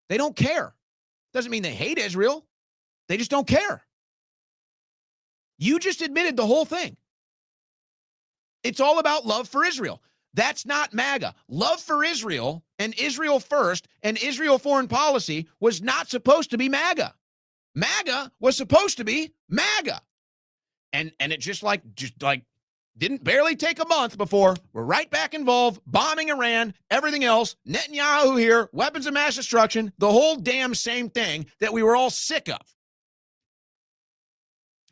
They don't care. Doesn't mean they hate Israel. They just don't care. You just admitted the whole thing. It's all about love for Israel. That's not MAGA. Love for Israel and Israel first and Israel foreign policy was not supposed to be MAGA. MAGA was supposed to be MAGA. And it just like didn't barely take a month before we're right back involved, bombing Iran, everything else, Netanyahu here, weapons of mass destruction, the whole damn same thing that we were all sick of.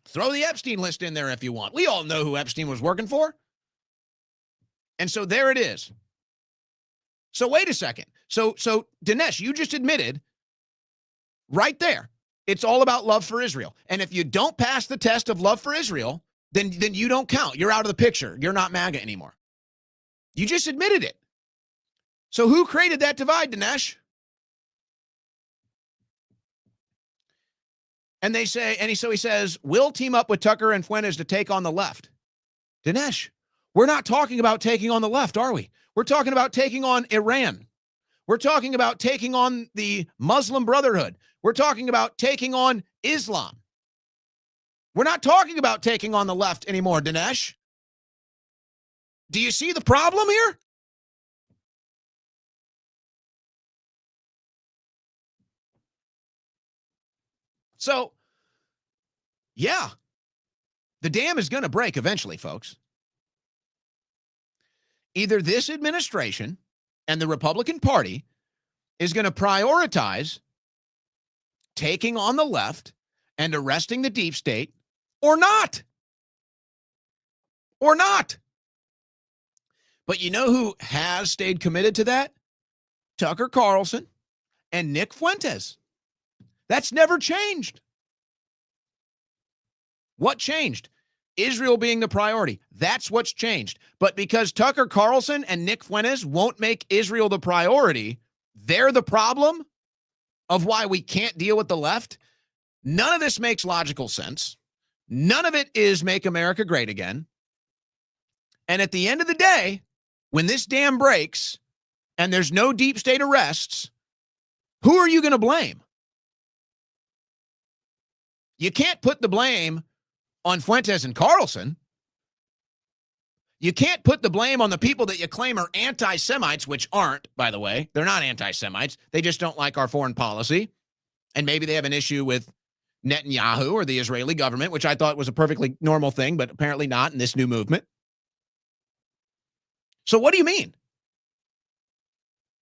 Throw the Epstein list in there if you want. We all know who Epstein was working for. And so there it is. So wait a second. So Dinesh, you just admitted right there, it's all about love for Israel. And if you don't pass the test of love for Israel, then you don't count. You're out of the picture. You're not MAGA anymore. You just admitted it. So who created that divide, Dinesh? And they say, so he says, we'll team up with Tucker and Fuentes to take on the left. Dinesh, we're not talking about taking on the left, are we? We're talking about taking on Iran. We're talking about taking on the Muslim Brotherhood. We're talking about taking on Islam. We're not talking about taking on the left anymore, Dinesh. Do you see the problem here? So, yeah, the dam is going to break eventually, folks. Either this administration and the Republican Party is going to prioritize taking on the left and arresting the deep state, or not. Or not. But you know who has stayed committed to that? Tucker Carlson and Nick Fuentes. That's never changed. What changed? Israel being the priority. That's what's changed. But because Tucker Carlson and Nick Fuentes won't make Israel the priority, they're the problem of why we can't deal with the left. None of this makes logical sense. None of it is make America great again. And at the end of the day, when this dam breaks and there's no deep state arrests, who are you going to blame? You can't put the blame on Fuentes and Carlson. You can't put the blame on the people that you claim are anti-Semites, which aren't, by the way. They're not anti-Semites. They just don't like our foreign policy. And maybe they have an issue with Netanyahu or the Israeli government, which I thought was a perfectly normal thing, but apparently not in this new movement. So what do you mean?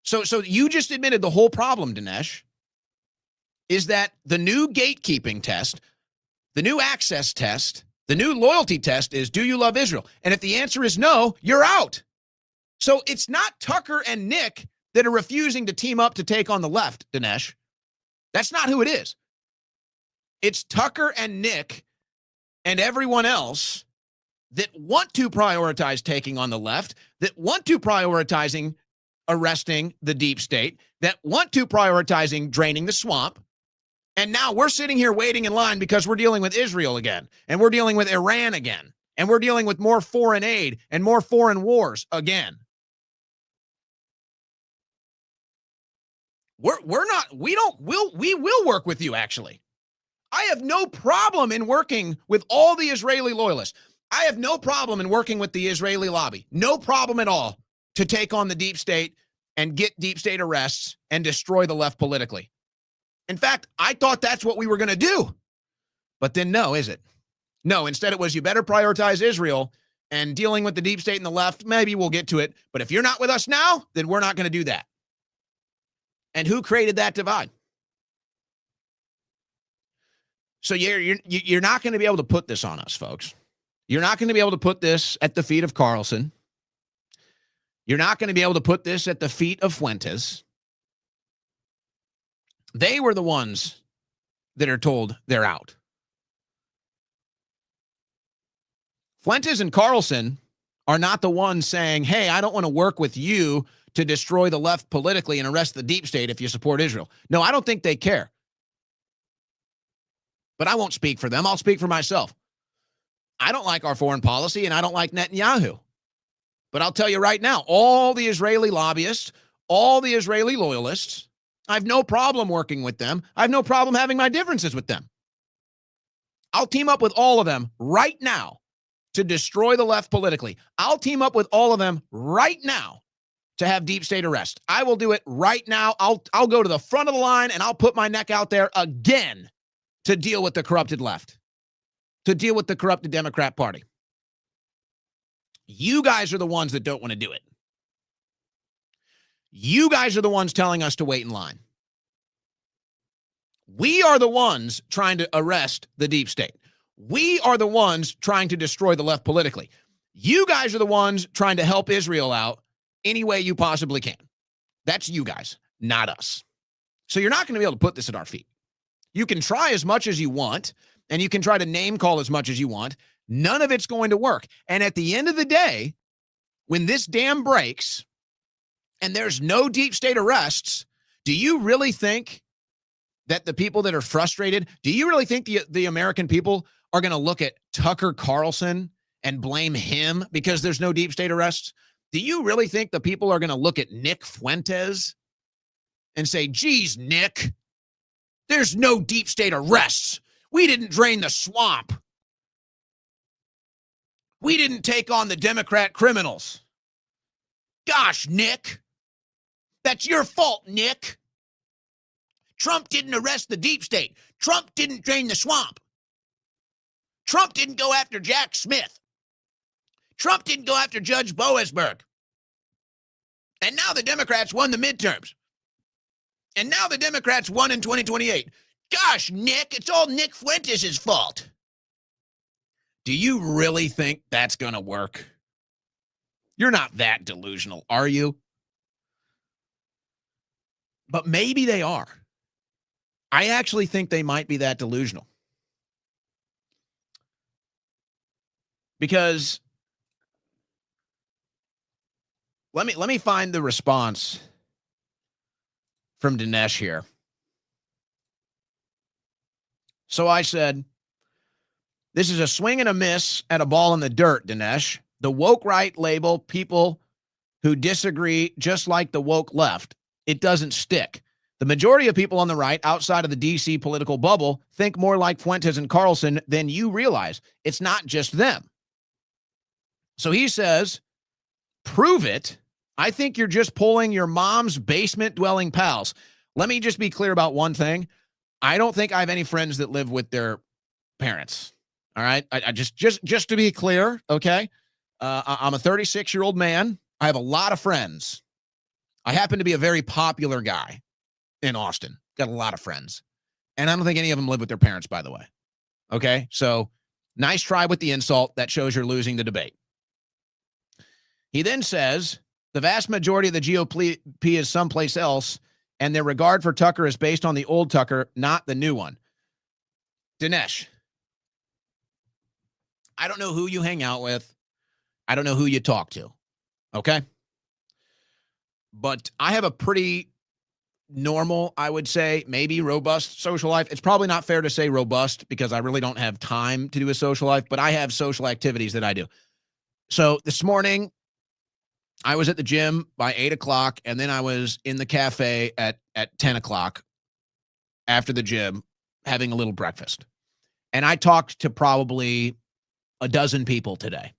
So you just admitted the whole problem, Dinesh, is that the new gatekeeping test, the new access test, the new loyalty test is, do you love Israel? And if the answer is no, you're out. So it's not Tucker and Nick that are refusing to team up to take on the left, Dinesh. That's not who it is. It's Tucker and Nick and everyone else that want to prioritize taking on the left, that want to prioritizing arresting the deep state, that want to prioritizing draining the swamp. And now we're sitting here waiting in line because we're dealing with Israel again, and we're dealing with Iran again, and we're dealing with more foreign aid and more foreign wars again. We will work with you, actually. I have no problem in working with all the Israeli loyalists. I have no problem in working with the Israeli lobby. No problem at all to take on the deep state and get deep state arrests and destroy the left politically. In fact, I thought that's what we were going to do. But then no, is it? No, instead it was, you better prioritize Israel, and dealing with the deep state and the left, maybe we'll get to it. But if you're not with us now, then we're not going to do that. And who created that divide? So you're not going to be able to put this on us, folks. You're not going to be able to put this at the feet of Carlson. You're not going to be able to put this at the feet of Fuentes. They were the ones that are told they're out. Fuentes and Carlson are not the ones saying, hey, I don't want to work with you to destroy the left politically and arrest the deep state if you support Israel. No, I don't think they care. But I won't speak for them. I'll speak for myself. I don't like our foreign policy, and I don't like Netanyahu. But I'll tell you right now, all the Israeli lobbyists, all the Israeli loyalists, I have no problem working with them. I have no problem having my differences with them. I'll team up with all of them right now to destroy the left politically. I'll team up with all of them right now to have deep state arrest. I will do it right now. I'll go to the front of the line and I'll put my neck out there again to deal with the corrupted left, to deal with the corrupted Democrat Party. You guys are the ones that don't want to do it. You guys are the ones telling us to wait in line. We are the ones trying to arrest the deep state. We are the ones trying to destroy the left politically. You guys are the ones trying to help Israel out any way you possibly can. That's you guys, not us. So you're not going to be able to put this at our feet. You can try as much as you want, and you can try to name call as much as you want. None of it's going to work. And at the end of the day, when this dam breaks and there's no deep state arrests, do you really think that the people that are frustrated, do you really think the American people are going to look at Tucker Carlson and blame him because there's no deep state arrests? Do you really think the people are going to look at Nick Fuentes and say, geez, Nick, there's no deep state arrests. We didn't drain the swamp. We didn't take on the Democrat criminals. Gosh, Nick, that's your fault, Nick. Trump didn't arrest the deep state. Trump didn't drain the swamp. Trump didn't go after Jack Smith. Trump didn't go after Judge Boasberg. And now the Democrats won the midterms. And now the Democrats won in 2028. Gosh, Nick, it's all Nick Fuentes' fault. Do you really think that's going to work? You're not that delusional, are you? But maybe they are. I actually think they might be that delusional. Because let me find the response from Dinesh here. So I said, this is a swing and a miss at a ball in the dirt, Dinesh. The woke right label people who disagree just like the woke left. It doesn't stick. The majority of people on the right outside of the DC political bubble think more like Fuentes and Carlson than you realize. It's not just them. So he says, prove it. I think you're just pulling your mom's basement dwelling pals. Let me just be clear about one thing. I don't think I have any friends that live with their parents. All right. I just to be clear. Okay. I'm a 36-year-old man. I have a lot of friends. I happen to be a very popular guy in Austin. Got a lot of friends. And I don't think any of them live with their parents, by the way. Okay. So nice try with the insult. That shows you're losing the debate. He then says the vast majority of the GOP is someplace else, and their regard for Tucker is based on the old Tucker, not the new one. Dinesh, I don't know who you hang out with. I don't know who you talk to. Okay? But I have a pretty normal, I would say, maybe robust social life. It's probably not fair to say robust because I really don't have time to do a social life, but I have social activities that I do. So this morning, I was at the gym by 8 o'clock, and then I was in the cafe at 10 o'clock after the gym having a little breakfast. And I talked to probably a dozen people today,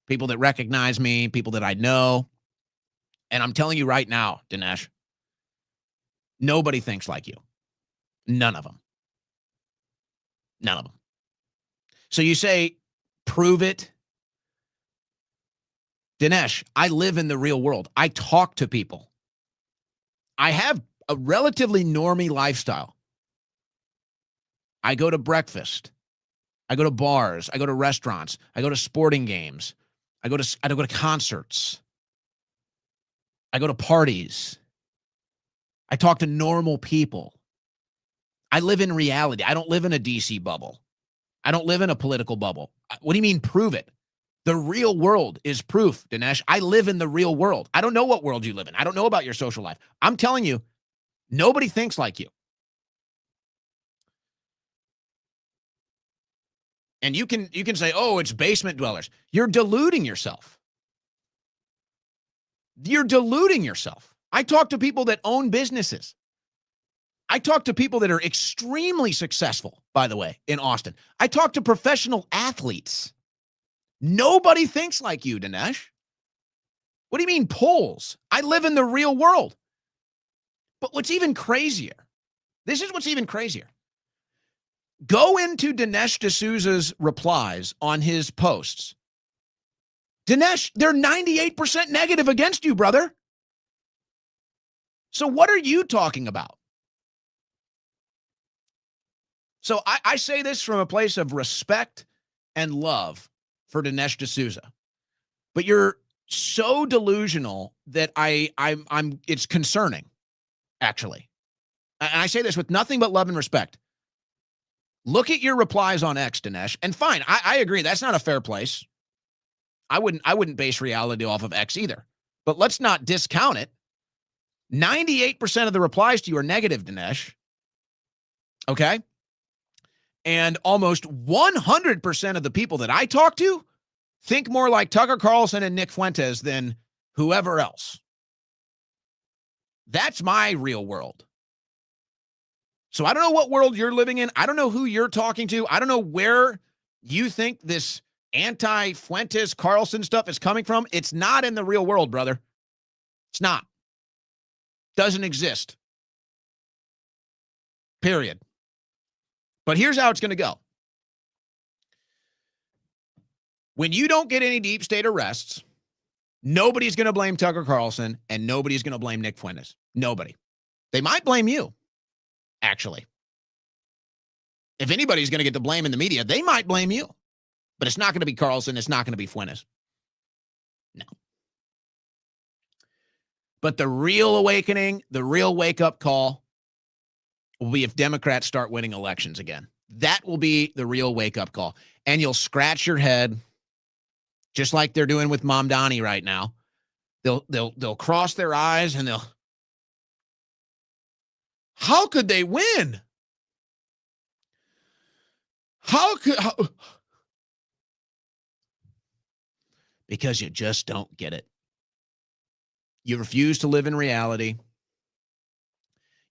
people that recognize me, people that I know. And I'm telling you right now, Dinesh, nobody thinks like you. None of them. None of them. So you say, prove it. Dinesh, I live in the real world. I talk to people. I have a relatively normie lifestyle. I go to breakfast. I go to bars. I go to restaurants. I go to sporting games. I go to concerts. I go to parties. I talk to normal people. I live in reality. I don't live in a DC bubble. I don't live in a political bubble. What do you mean, prove it? The real world is proof, Dinesh. I live in the real world. I don't know what world you live in. I don't know about your social life. I'm telling you, nobody thinks like you. And you can say, oh, it's basement dwellers. You're deluding yourself. You're deluding yourself. I talk to people that own businesses. I talk to people that are extremely successful, by the way, in Austin. I talk to professional athletes. Nobody thinks like you, Dinesh. What do you mean polls? I live in the real world. But what's even crazier, this is what's even crazier. Go into Dinesh D'Souza's replies on his posts. Dinesh, they're 98% negative against you, brother. So what are you talking about? So I say this from a place of respect and love for Dinesh D'Souza. But you're so delusional that I'm it's concerning, actually. And I say this with nothing but love and respect. Look at your replies on X, Dinesh. And fine, I agree. That's not a fair place. I wouldn't base reality off of X either. But let's not discount it. 98% of the replies to you are negative, Dinesh. Okay? And almost 100% of the people that I talk to think more like Tucker Carlson and Nick Fuentes than whoever else. That's my real world. So I don't know what world you're living in. I don't know who you're talking to. I don't know where you think this anti-Fuentes Carlson stuff is coming from. It's not in the real world, brother. It's not. Doesn't exist. Period. But here's how it's going to go. When you don't get any deep state arrests, nobody's going to blame Tucker Carlson and nobody's going to blame Nick Fuentes. Nobody. They might blame you, actually. If anybody's going to get the blame in the media, they might blame you. But it's not going to be Carlson. It's not going to be Fuentes. No. But the real awakening, the real wake-up call will be if Democrats start winning elections again. That will be the real wake-up call. And you'll scratch your head, just like they're doing with Mamdani right now. They'll cross their eyes and how could they win? Because you just don't get it. You refuse to live in reality.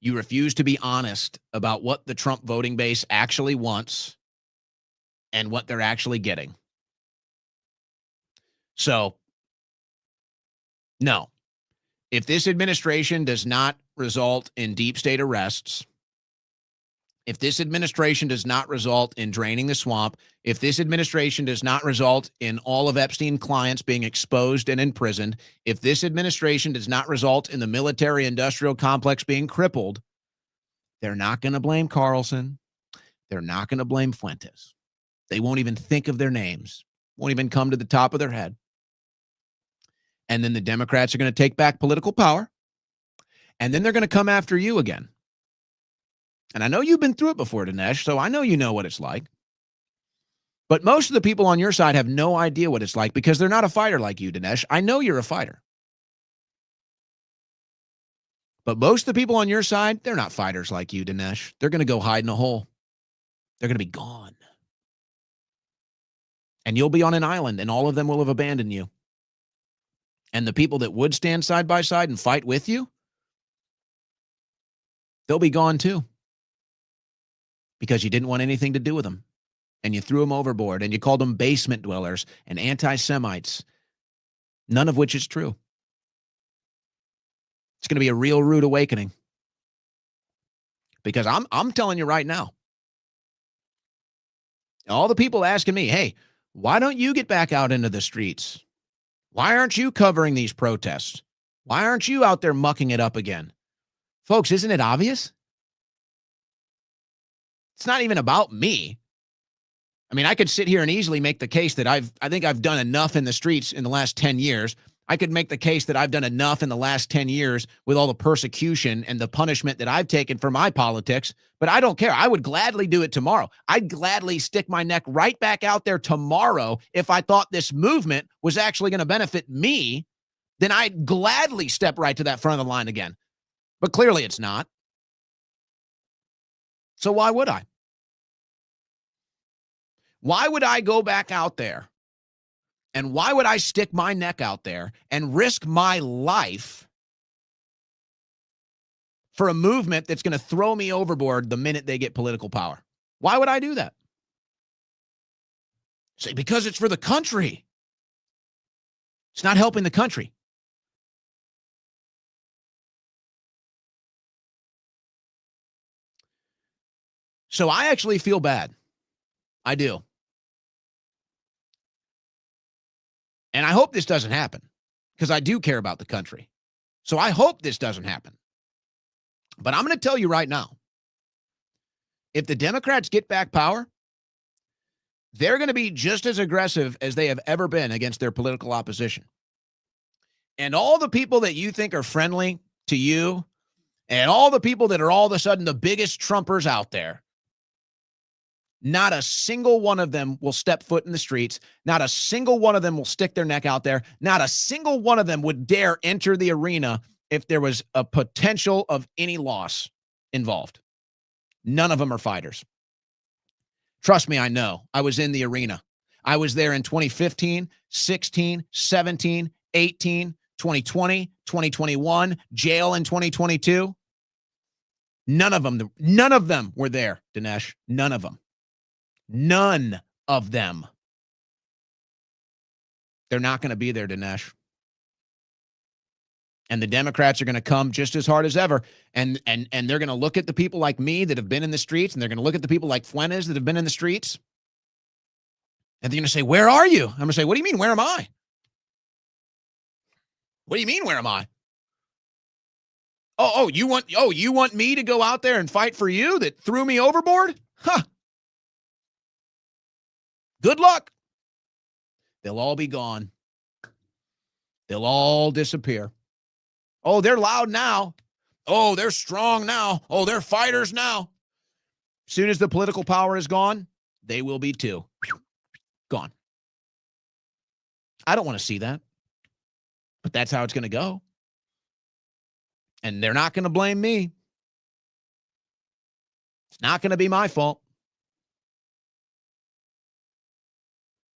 You refuse to be honest about what the Trump voting base actually wants and what they're actually getting. So, no. If this administration does not result in deep state arrests, if this administration does not result in draining the swamp, if this administration does not result in all of Epstein's clients being exposed and imprisoned, if this administration does not result in the military-industrial complex being crippled, they're not going to blame Carlson. They're not going to blame Fuentes. They won't even think of their names, won't even come to the top of their head. And then the Democrats are going to take back political power, and then they're going to come after you again. And I know you've been through it before, Dinesh, so I know you know what it's like. But most of the people on your side have no idea what it's like because they're not a fighter like you, Dinesh. I know you're a fighter. But most of the people on your side, they're not fighters like you, Dinesh. They're going to go hide in a hole. They're going to be gone. And you'll be on an island, and all of them will have abandoned you. And the people that would stand side by side and fight with you, they'll be gone too. Because you didn't want anything to do with them. And you threw them overboard, and you called them basement dwellers and anti-Semites, none of which is true. It's going to be a real rude awakening. Because I'm telling you right now, all the people asking me, hey, why don't you get back out into the streets? Why aren't you covering these protests? Why aren't you out there mucking it up again? Folks, isn't it obvious? It's not even about me. I mean, I could sit here and easily make the case that I think I've done enough in the streets in the last 10 years. I could make the case that I've done enough in the last 10 years with all the persecution and the punishment that I've taken for my politics, but I don't care. I would gladly do it tomorrow. I'd gladly stick my neck right back out there tomorrow if I thought this movement was actually going to benefit me. Then I'd gladly step right to that front of the line again. But clearly it's not. So why would I? Why would I go back out there? And why would I stick my neck out there and risk my life for a movement that's going to throw me overboard the minute they get political power? Why would I do that? Say, because it's for the country. It's not helping the country. So I actually feel bad. I do. And I hope this doesn't happen because I do care about the country. So I hope this doesn't happen. But I'm going to tell you right now, if the Democrats get back power, they're going to be just as aggressive as they have ever been against their political opposition. And all the people that you think are friendly to you, and all the people that are all of a sudden the biggest Trumpers out there, not a single one of them will step foot in the streets. Not a single one of them will stick their neck out there. Not a single one of them would dare enter the arena if there was a potential of any loss involved. None of them are fighters. Trust me, I know. I was in the arena. I was there in 2015, 16, 17, 18, 2020, 2021, jail in 2022. None of them were there, Dinesh. None of them. None of them. They're not going to be there, Dinesh. And the Democrats are going to come just as hard as ever. And they're going to look at the people like me that have been in the streets, and they're going to look at the people like Fuentes that have been in the streets. And they're going to say, where are you? I'm going to say, what do you mean, where am I? What do you mean, where am I? You want me to go out there and fight for you that threw me overboard? Huh. Good luck. They'll all be gone. They'll all disappear. Oh, they're loud now. Oh, they're strong now. Oh, they're fighters now. As soon as the political power is gone, they will be too. Gone. I don't want to see that. But that's how it's going to go. And they're not going to blame me. It's not going to be my fault.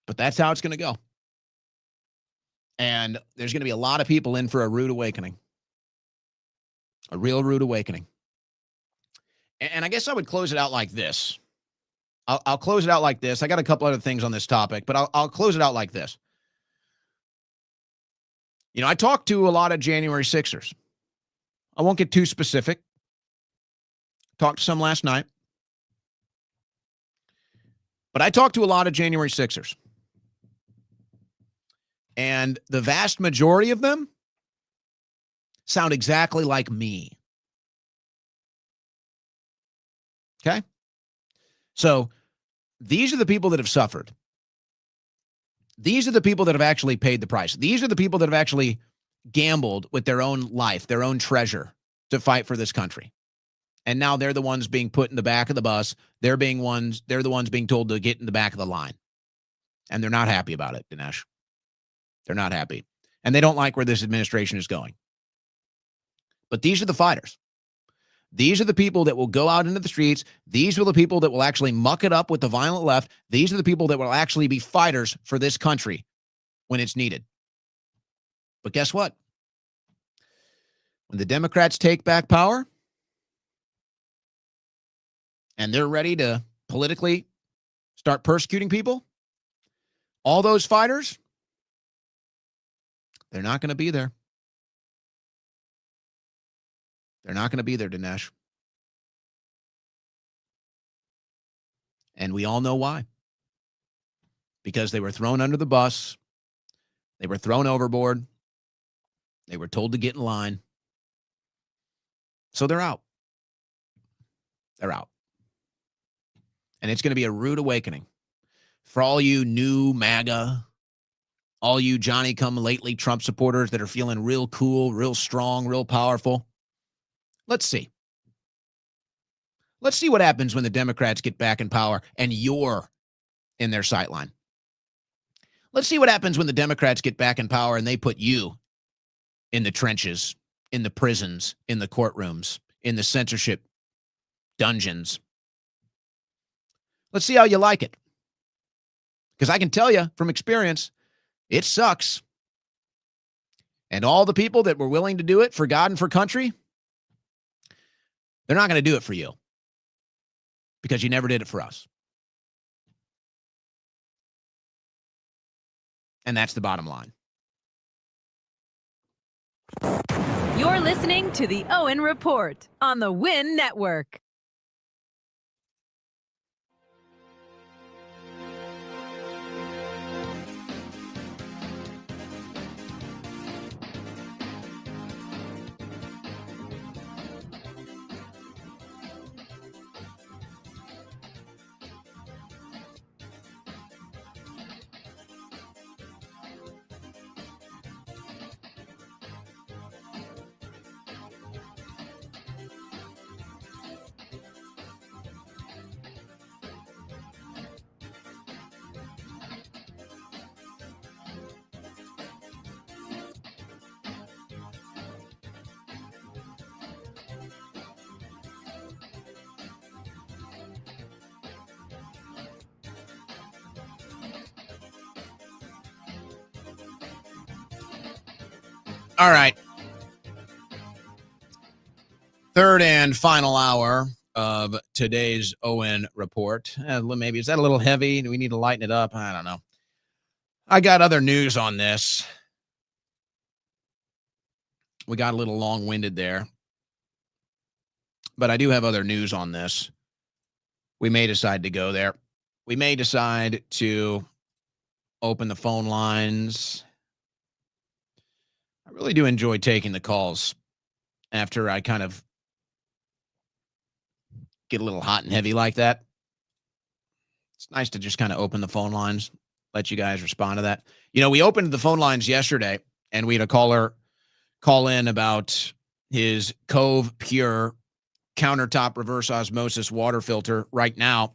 But that's how it's going to go. And there's going to be a lot of people in for a rude awakening. A real rude awakening. And I guess I would close it out like this. I'll close it out like this. I got a couple other things on this topic, but I'll close it out like this. You know, I talked to a lot of January 6ers. I won't get too specific. Talked to some last night. But I talked to a lot of January 6ers. And the vast majority of them sound exactly like me. Okay? So these are the people that have suffered. These are the people that have actually paid the price. These are the people that have actually gambled with their own life, their own treasure to fight for this country. And now they're the ones being put in the back of the bus. They're the ones being told to get in the back of the line. And they're not happy about it, Dinesh. They're not happy. And they don't like where this administration is going. But these are the fighters. These are the people that will go out into the streets. These are the people that will actually muck it up with the violent left. These are the people that will actually be fighters for this country when it's needed. But guess what? When the Democrats take back power and they're ready to politically start persecuting people, all those fighters, they're not going to be there. They're not going to be there, Dinesh. And we all know why. Because they were thrown under the bus. They were thrown overboard. They were told to get in line. So they're out. They're out. And it's going to be a rude awakening for all you new MAGA, all you Johnny-come-lately Trump supporters that are feeling real cool, real strong, real powerful. Let's see. Let's see what happens when the Democrats get back in power and you're in their sightline. Let's see what happens when the Democrats get back in power and they put you in the trenches, in the prisons, in the courtrooms, in the censorship dungeons. Let's see how you like it. Because I can tell you from experience, it sucks. And all the people that were willing to do it for God and for country, they're not going to do it for you because you never did it for us. And that's the bottom line. You're listening to the Owen Report on the Win Network. All right. Third and final hour of today's Owen Report. Maybe is that a little heavy? Do we need to lighten it up? I don't know. I got other news on this. We got a little long-winded there. But I do have other news on this. We may decide to go there. We may decide to open the phone lines. I really do enjoy taking the calls after I kind of get a little hot and heavy like that. It's nice to just kind of open the phone lines, let you guys respond to that. You know, we opened the phone lines yesterday, and we had a caller call in about his Cove Pure countertop reverse osmosis water filter right now,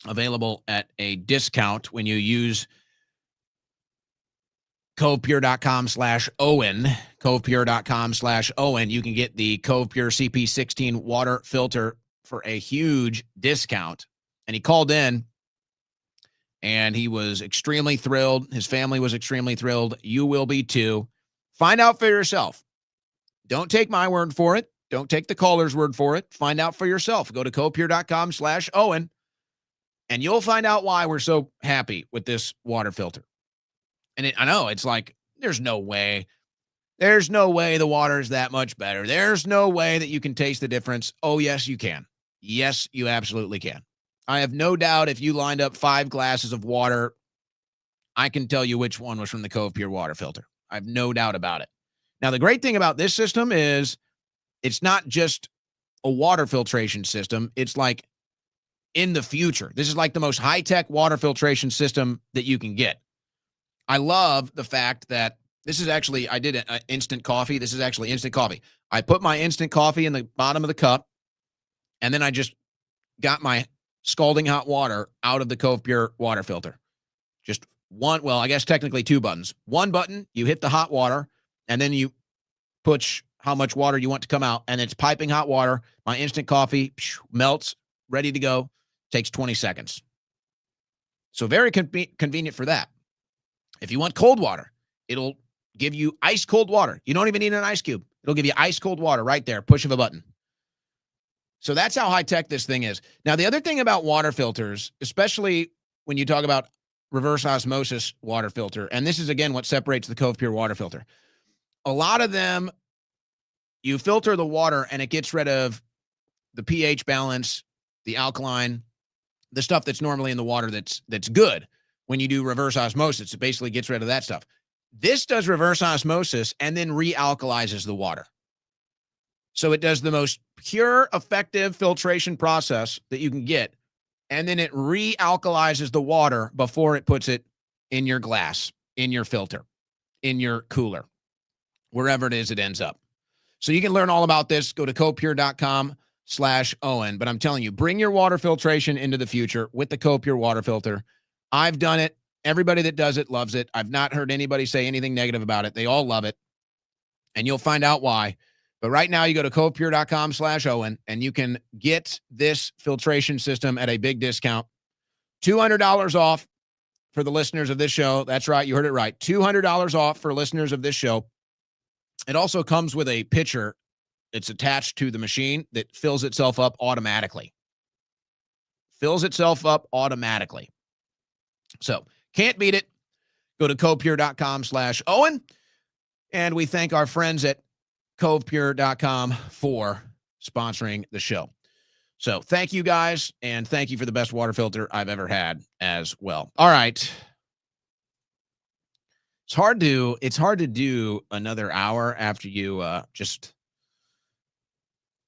available at a discount when you use covepure.com/Owen, covepure.com/Owen. You can get the Cove Pure CP16 water filter for a huge discount. And he called in and he was extremely thrilled. His family was extremely thrilled. You will be too. Find out for yourself. Don't take my word for it. Don't take the caller's word for it. Find out for yourself. Go to covepure.com/Owen and you'll find out why we're so happy with this water filter. And I know it's like, there's no way. There's no way the water is that much better. There's no way that you can taste the difference. Oh, yes, you can. Yes, you absolutely can. I have no doubt if you lined up 5 glasses of water, I can tell you which one was from the Cove Pure water filter. I have no doubt about it. Now, the great thing about this system is it's not just a water filtration system. It's like in the future. This is like the most high-tech water filtration system that you can get. I love the fact that this is actually, I did an instant coffee. This is actually instant coffee. I put my instant coffee in the bottom of the cup, and then I just got my scalding hot water out of the Cove Pure water filter. Just one, well, I guess technically 2 buttons. One button, you hit the hot water, and then you push how much water you want to come out, and it's piping hot water. My instant coffee melts, ready to go. Takes 20 seconds. So very convenient for that. If you want cold water, it'll give you ice cold water. You don't even need an ice cube. It'll give you ice cold water right there, push of a button. So that's how high tech this thing is. Now, the other thing about water filters, especially when you talk about reverse osmosis water filter, and this is again what separates the Cove Pure water filter. A lot of them, you filter the water and it gets rid of the pH balance, the alkaline, the stuff that's normally in the water that's good. When you do reverse osmosis, it basically gets rid of that stuff. This does reverse osmosis and then realkalizes the water. So it does the most pure, effective filtration process that you can get, and then it realkalizes the water before it puts it in your glass, in your filter, in your cooler, wherever it is it ends up. So you can learn all about this. Go to covepure.com/Owen. But I'm telling you, bring your water filtration into the future with the Cove Pure water filter. I've done it. Everybody that does it loves it. I've not heard anybody say anything negative about it. They all love it. And you'll find out why. But right now you go to covepure.com/Owen and you can get this filtration system at a big discount. $200 off for the listeners of this show. That's right. You heard it right. $200 off for listeners of this show. It also comes with a pitcher. It's attached to the machine that fills itself up automatically. So can't beat it. Go to covepure.com/Owen. And we thank our friends at covepure.com for sponsoring the show. So thank you guys, and thank you for the best water filter I've ever had as well. All right. It's hard to do another hour after you just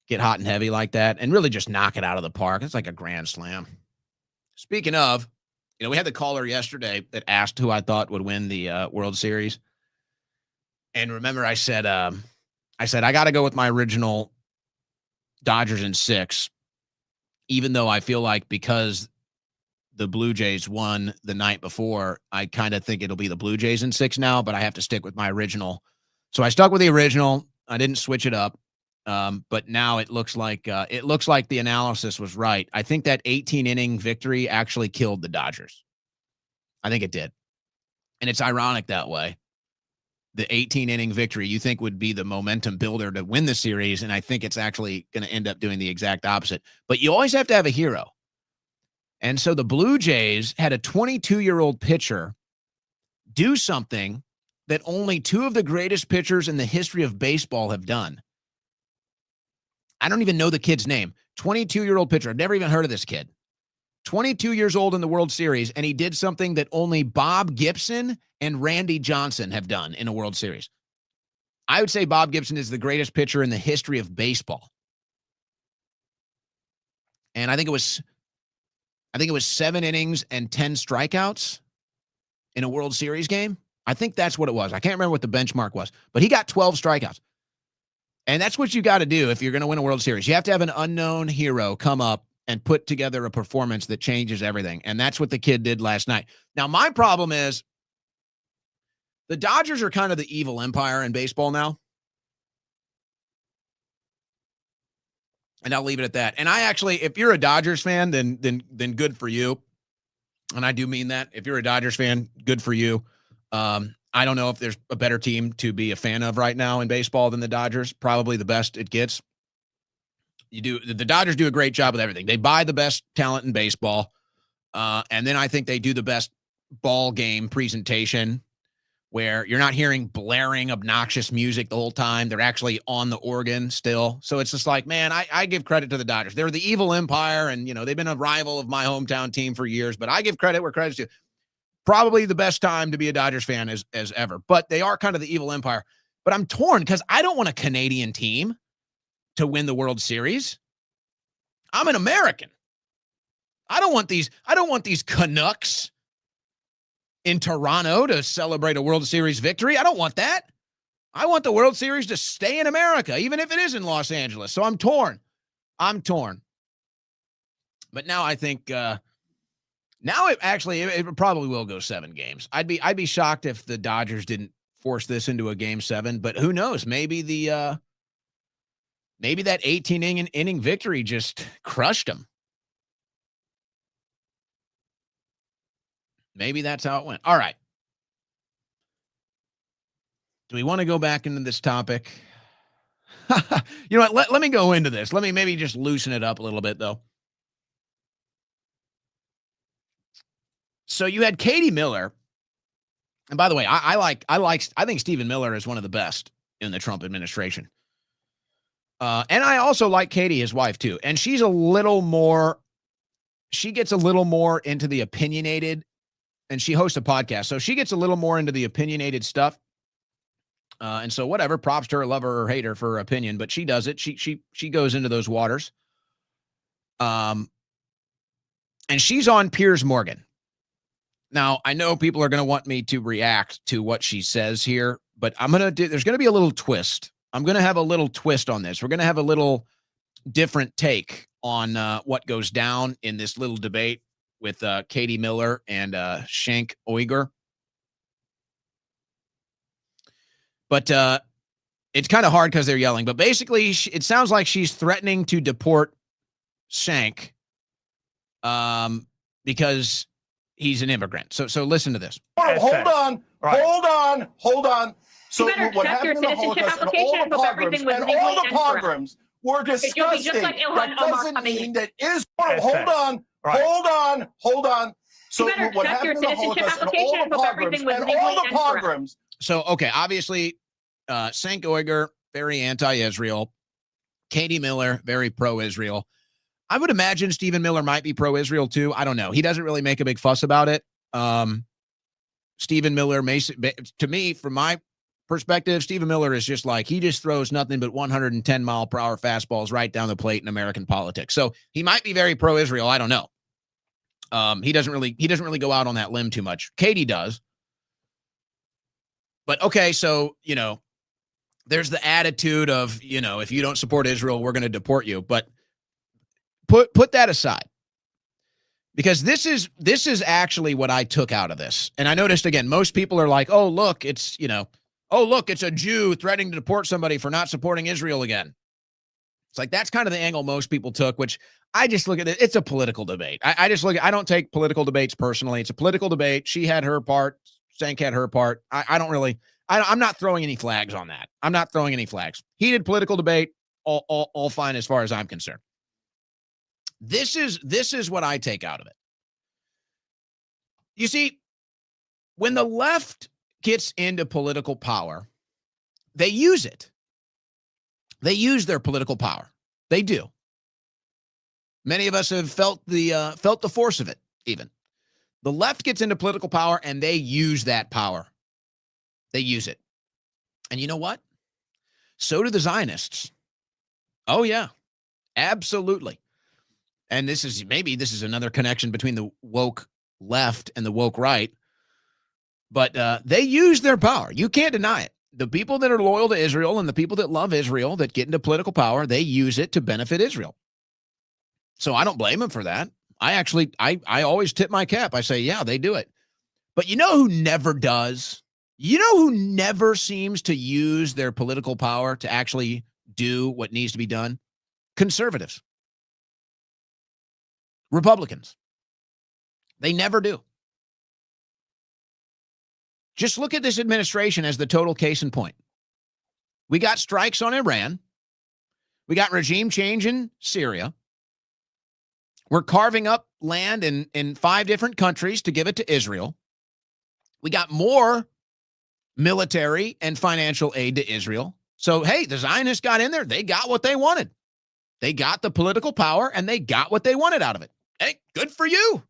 get hot and heavy like that and really just knock it out of the park. It's like a grand slam. Speaking of, we had the caller yesterday that asked who I thought would win the World Series. And remember, I said, I got to go with my original Dodgers in 6, even though I feel like because the Blue Jays won the night before, I kind of think it'll be the Blue Jays in 6 now, but I have to stick with my original. So I stuck with the original. I didn't switch it up. But now it looks like the analysis was right. I think that 18-inning victory actually killed the Dodgers. I think it did. And it's ironic that way. The 18-inning victory you think would be the momentum builder to win the series, and I think it's actually going to end up doing the exact opposite. But you always have to have a hero. And so the Blue Jays had a 22-year-old pitcher do something that only 2 of the greatest pitchers in the history of baseball have done. I don't even know the kid's name. 22-year-old pitcher. I've never even heard of this kid. 22 years old in the World Series, and he did something that only Bob Gibson and Randy Johnson have done in a World Series. I would say Bob Gibson is the greatest pitcher in the history of baseball. And I think it was 7 innings and 10 strikeouts in a World Series game. I think that's what it was. I can't remember what the benchmark was, but he got 12 strikeouts. And that's what you got to do if you're going to win a World Series. You have to have an unknown hero come up and put together a performance that changes everything. And that's what the kid did last night. Now, my problem is the Dodgers are kind of the evil empire in baseball now. And I'll leave it at that. And I actually, if you're a Dodgers fan, then good for you. And I do mean that. If you're a Dodgers fan, good for you. I don't know if there's a better team to be a fan of right now in baseball than the Dodgers. Probably the best it gets. The Dodgers do a great job with everything. They buy the best talent in baseball. And then I think they do the best ball game presentation where you're not hearing blaring, obnoxious music the whole time. They're actually on the organ still. So it's just like, man, I give credit to the Dodgers. They're the evil empire, and, they've been a rival of my hometown team for years, but I give credit where credit's due. Probably the best time to be a Dodgers fan as ever, but they are kind of the evil empire. But I'm torn because I don't want a Canadian team to win the World Series. I'm an American. I don't want these Canucks in Toronto to celebrate a World Series victory. I don't want that. I want the World Series to stay in America, even if it is in Los Angeles. So I'm torn. But now I think now it probably will go 7 games. I'd be shocked if the Dodgers didn't force this into a game 7, but who knows? Maybe that 18 inning victory just crushed them. Maybe that's how it went. All right. Do we want to go back into this topic? You know what? Let me go into this. Let me maybe just loosen it up a little bit, though. So you had Katie Miller. And by the way, I think Stephen Miller is one of the best in the Trump administration. And I also like Katie, his wife, too. And she gets a little more into the opinionated, and she hosts a podcast. So she gets a little more into the opinionated stuff. And so whatever, props to her, love her or hate her for her opinion, but she does it. She goes into those waters. And she's on Piers Morgan. Now, I know people are going to want me to react to what she says here, but there's going to be a little twist. I'm going to have a little twist on this. We're going to have a little different take on what goes down in this little debate with Katie Miller and Cenk Uygur. But it's kind of hard because they're yelling. But basically, it sounds like she's threatening to deport Cenk because he's an immigrant. So listen to this. Hold on. Right. Hold on. So You better what check your happened in the citizenship Holocaust and application all and the hope everything was pogroms, and legally all the and correct. pogroms were You'll be disgusting. just like Ilhan That Omar doesn't coming mean in. that Israel. That's Hold fair. on. Right. Hold on. So You better what check your happened in the citizenship Holocaust and application all and the hope pogroms everything was and legally all the and correct. pogroms. So, okay, obviously, Cenk Uygur, very anti-Israel. Katie Miller, very pro-Israel. I would imagine Stephen Miller might be pro-Israel too. I don't know. He doesn't really make a big fuss about it. Stephen Miller, to me, from my perspective, Stephen Miller is just like, he just throws nothing but 110 mile per hour fastballs right down the plate in American politics. So he might be very pro-Israel. I don't know. He doesn't really go out on that limb too much. Katie does. But okay, so, there's the attitude of, if you don't support Israel, we're going to deport you. But put that aside. Because this is actually what I took out of this. And I noticed, again, most people are like, oh, look, it's a Jew threatening to deport somebody for not supporting Israel again. It's like, that's kind of the angle most people took, which I just look at it. It's a political debate. I don't take political debates personally. It's a political debate. She had her part. Cenk had her part. I'm not throwing any flags on that. I'm not throwing any flags. Heated political debate, all fine as far as I'm concerned. This is what I take out of it. You see, when the left gets into political power, they use it. They use their political power. They do. Many of us have felt the force of it, even. The left gets into political power, and they use that power. They use it. And you know what? So do the Zionists. Oh, yeah. Absolutely. And this is another connection between the woke left and the woke right. But they use their power. You can't deny it. The people that are loyal to Israel and the people that love Israel that get into political power, they use it to benefit Israel. So I don't blame them for that. I always tip my cap. I say, yeah, they do it. But you know who never does? You know who never seems to use their political power to actually do what needs to be done? Conservatives. Republicans. They never do. Just look at this administration as the total case in point. We got strikes on Iran. We got regime change in Syria. We're carving up land in 5 different countries to give it to Israel. We got more military and financial aid to Israel. So, hey, the Zionists got in there. They got what they wanted. They got the political power, and they got what they wanted out of it. Hey, good for you.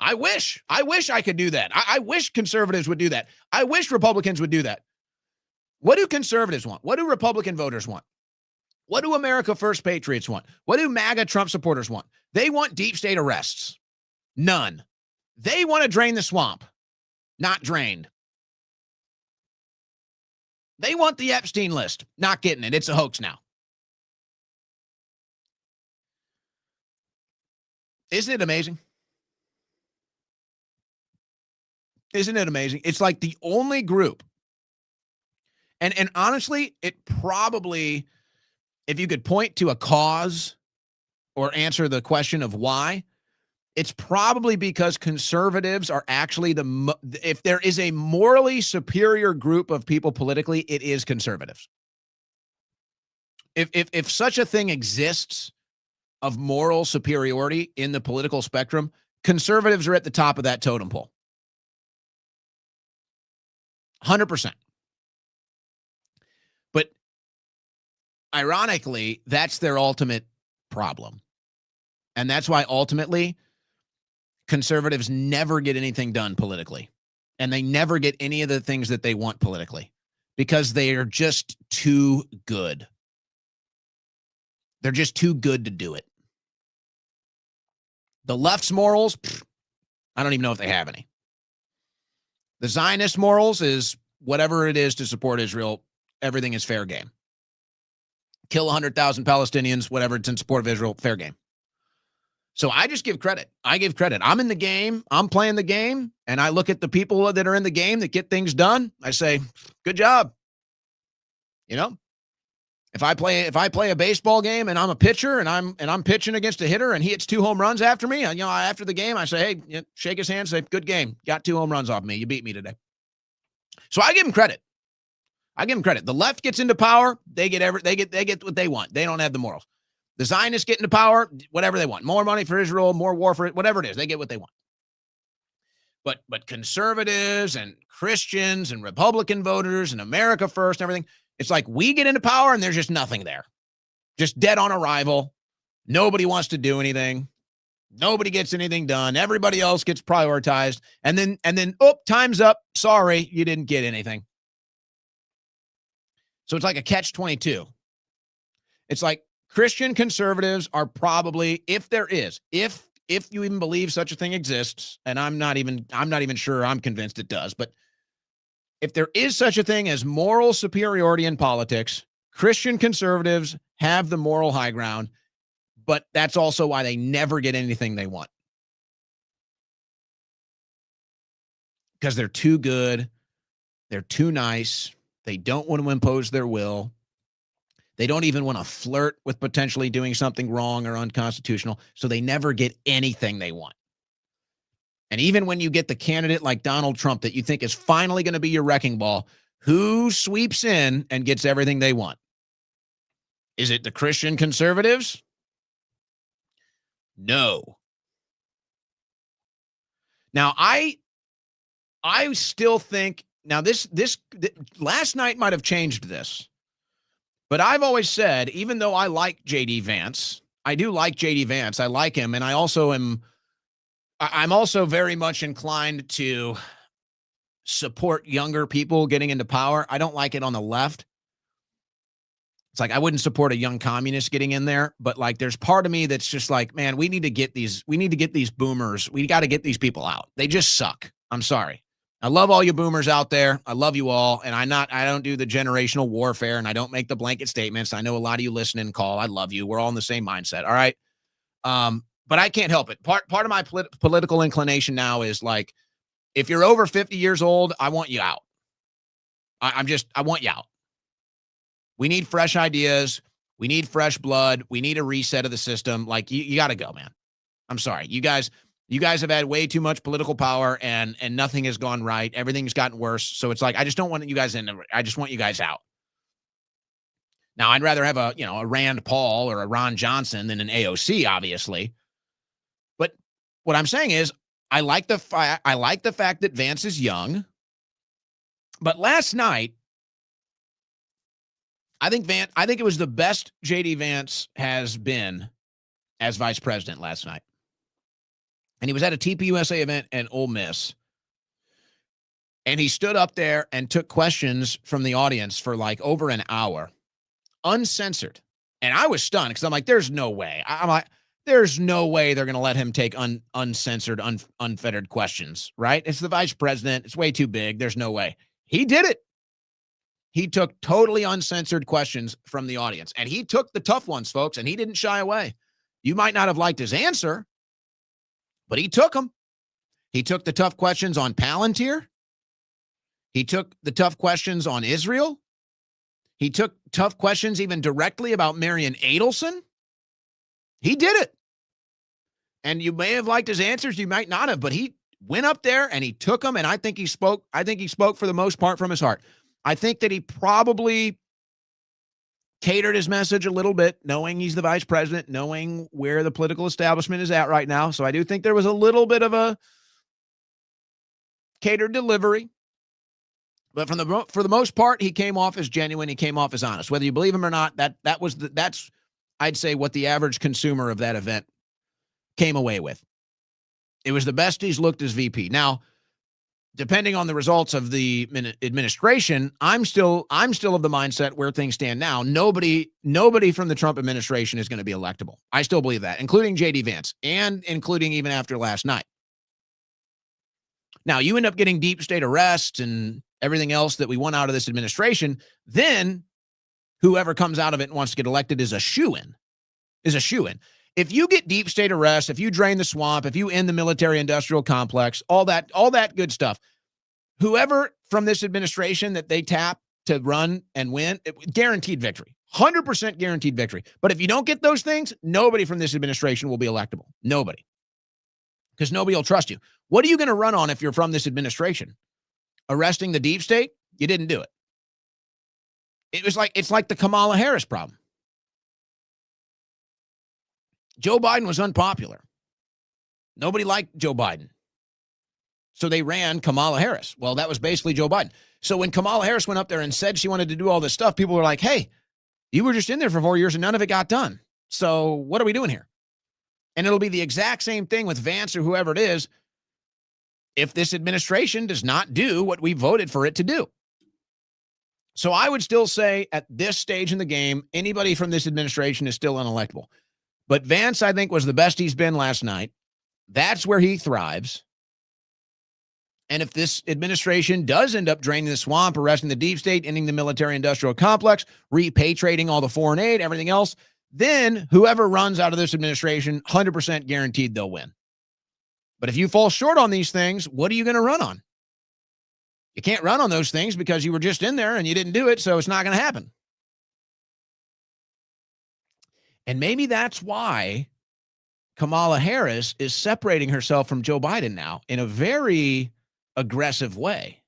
I wish I could do that. I wish conservatives would do that. I wish Republicans would do that. What do conservatives want? What do Republican voters want? What do America First patriots want? What do MAGA Trump supporters want? They want deep state arrests. None. They want to drain the swamp. Not drained. They want the Epstein list. Not getting it. It's a hoax now. Isn't it amazing? Isn't it amazing? It's like the only group. And honestly, it probably, if you could point to a cause or answer the question of why, it's probably because conservatives are actually if there is a morally superior group of people politically, it is conservatives. If such a thing exists of moral superiority in the political spectrum, conservatives are at the top of that totem pole. 100%. But ironically, that's their ultimate problem. And that's why ultimately conservatives never get anything done politically. And they never get any of the things that they want politically because they are just too good. They're just too good to do it. The left's morals, I don't even know if they have any. The Zionist morals is whatever it is to support Israel, everything is fair game. Kill 100,000 Palestinians, whatever, it's in support of Israel, fair game. So I just give credit. I give credit. I'm in the game. I'm playing the game. And I look at the people that are in the game that get things done. I say, good job. You know? If I play a baseball game and I'm a pitcher and I'm pitching against a hitter and he hits 2 home runs after me, and after the game I say, hey, shake his hand, say, good game, got 2 home runs off me, you beat me today. So I give him credit. The left gets into power, they get what they want. They don't have the morals. The Zionists get into power, whatever they want. More money for Israel, more war for it, whatever it is, they get what they want. But conservatives and Christians and Republican voters and America First and everything, it's like we get into power and there's just nothing there. Just dead on arrival. Nobody wants to do anything. Nobody gets anything done. Everybody else gets prioritized. And then, time's up. Sorry, you didn't get anything. So it's like a catch-22. It's like Christian conservatives are probably, if you even believe such a thing exists, and I'm not even sure I'm convinced it does, but if there is such a thing as moral superiority in politics, Christian conservatives have the moral high ground, but that's also why they never get anything they want. Because they're too good. They're too nice. They don't want to impose their will. They don't even want to flirt with potentially doing something wrong or unconstitutional, so they never get anything they want. And even when you get the candidate like Donald Trump that you think is finally going to be your wrecking ball, who sweeps in and gets everything they want? Is it the Christian conservatives? No. Now, I still think, now this last night might have changed this, but I've always said, even though I like J.D. Vance, I do like J.D. Vance. I like him, and I'm also very much inclined to support younger people getting into power. I don't like it on the left. It's like I wouldn't support a young communist getting in there, but like there's part of me that's just like, man, we need to get these boomers. We got to get these people out. They just suck. I'm sorry. I love all you boomers out there. I love you all. And I don't do the generational warfare and I don't make the blanket statements. I know a lot of you listen and call. I love you. We're all in the same mindset. All right. But I can't help it. Part of my political inclination now is like, if you're over 50 years old, I want you out. I want you out. We need fresh ideas. We need fresh blood. We need a reset of the system. Like you got to go, man. I'm sorry. You guys have had way too much political power and nothing has gone right. Everything's gotten worse. So it's like, I just don't want you guys in. I just want you guys out. Now, I'd rather have a Rand Paul or a Ron Johnson than an AOC, obviously. But what I'm saying is, I like the fact that Vance is young. But last night, I think it was the best J.D. Vance has been as vice president last night. And he was at a TPUSA event at Ole Miss. And he stood up there and took questions from the audience for like over an hour, uncensored. And I was stunned because I'm like, there's no way. I'm like, there's no way they're going to let him take uncensored, unfettered questions, right? It's the vice president. It's way too big. There's no way. He did it. He took totally uncensored questions from the audience. And he took the tough ones, folks, and he didn't shy away. You might not have liked his answer, but he took them. He took the tough questions on Palantir. He took the tough questions on Israel. He took tough questions even directly about Marian Adelson. He did it. And you may have liked his answers. You might not have, but he went up there and he took them. And I think he spoke for the most part from his heart. I think that he probably catered his message a little bit, knowing he's the vice president, knowing where the political establishment is at right now. So I do think there was a little bit of a catered delivery. But for the most part, he came off as genuine. He came off as honest. Whether you believe him or not, that's I'd say what the average consumer of that event came away with. It was the best he's looked as VP. Now, depending on the results of the administration, I'm still of the mindset where things stand now. Nobody from the Trump administration is going to be electable. I still believe that, including J.D. Vance and including even after last night. Now, you end up getting deep state arrests and everything else that we want out of this administration, then whoever comes out of it and wants to get elected is a shoo-in. If you get deep state arrests, if you drain the swamp, if you end the military-industrial complex, all that good stuff, whoever from this administration that they tap to run and win, guaranteed victory, 100% guaranteed victory. But if you don't get those things, nobody from this administration will be electable. Nobody. Because nobody will trust you. What are you going to run on if you're from this administration? Arresting the deep state? You didn't do it. It's like the Kamala Harris problem. Joe Biden was unpopular. Nobody liked Joe Biden. So they ran Kamala Harris. Well, that was basically Joe Biden. So when Kamala Harris went up there and said she wanted to do all this stuff, people were like, hey, you were just in there for 4 years and none of it got done. So what are we doing here? And it'll be the exact same thing with Vance or whoever it is if this administration does not do what we voted for it to do. So I would still say at this stage in the game, anybody from this administration is still unelectable. But Vance, I think, was the best he's been last night. That's where he thrives. And if this administration does end up draining the swamp, arresting the deep state, ending the military-industrial complex, repatriating all the foreign aid, everything else, then whoever runs out of this administration, 100% guaranteed they'll win. But if you fall short on these things, what are you going to run on? You can't run on those things because you were just in there and you didn't do it, so it's not going to happen. And maybe that's why Kamala Harris is separating herself from Joe Biden now in a very aggressive way.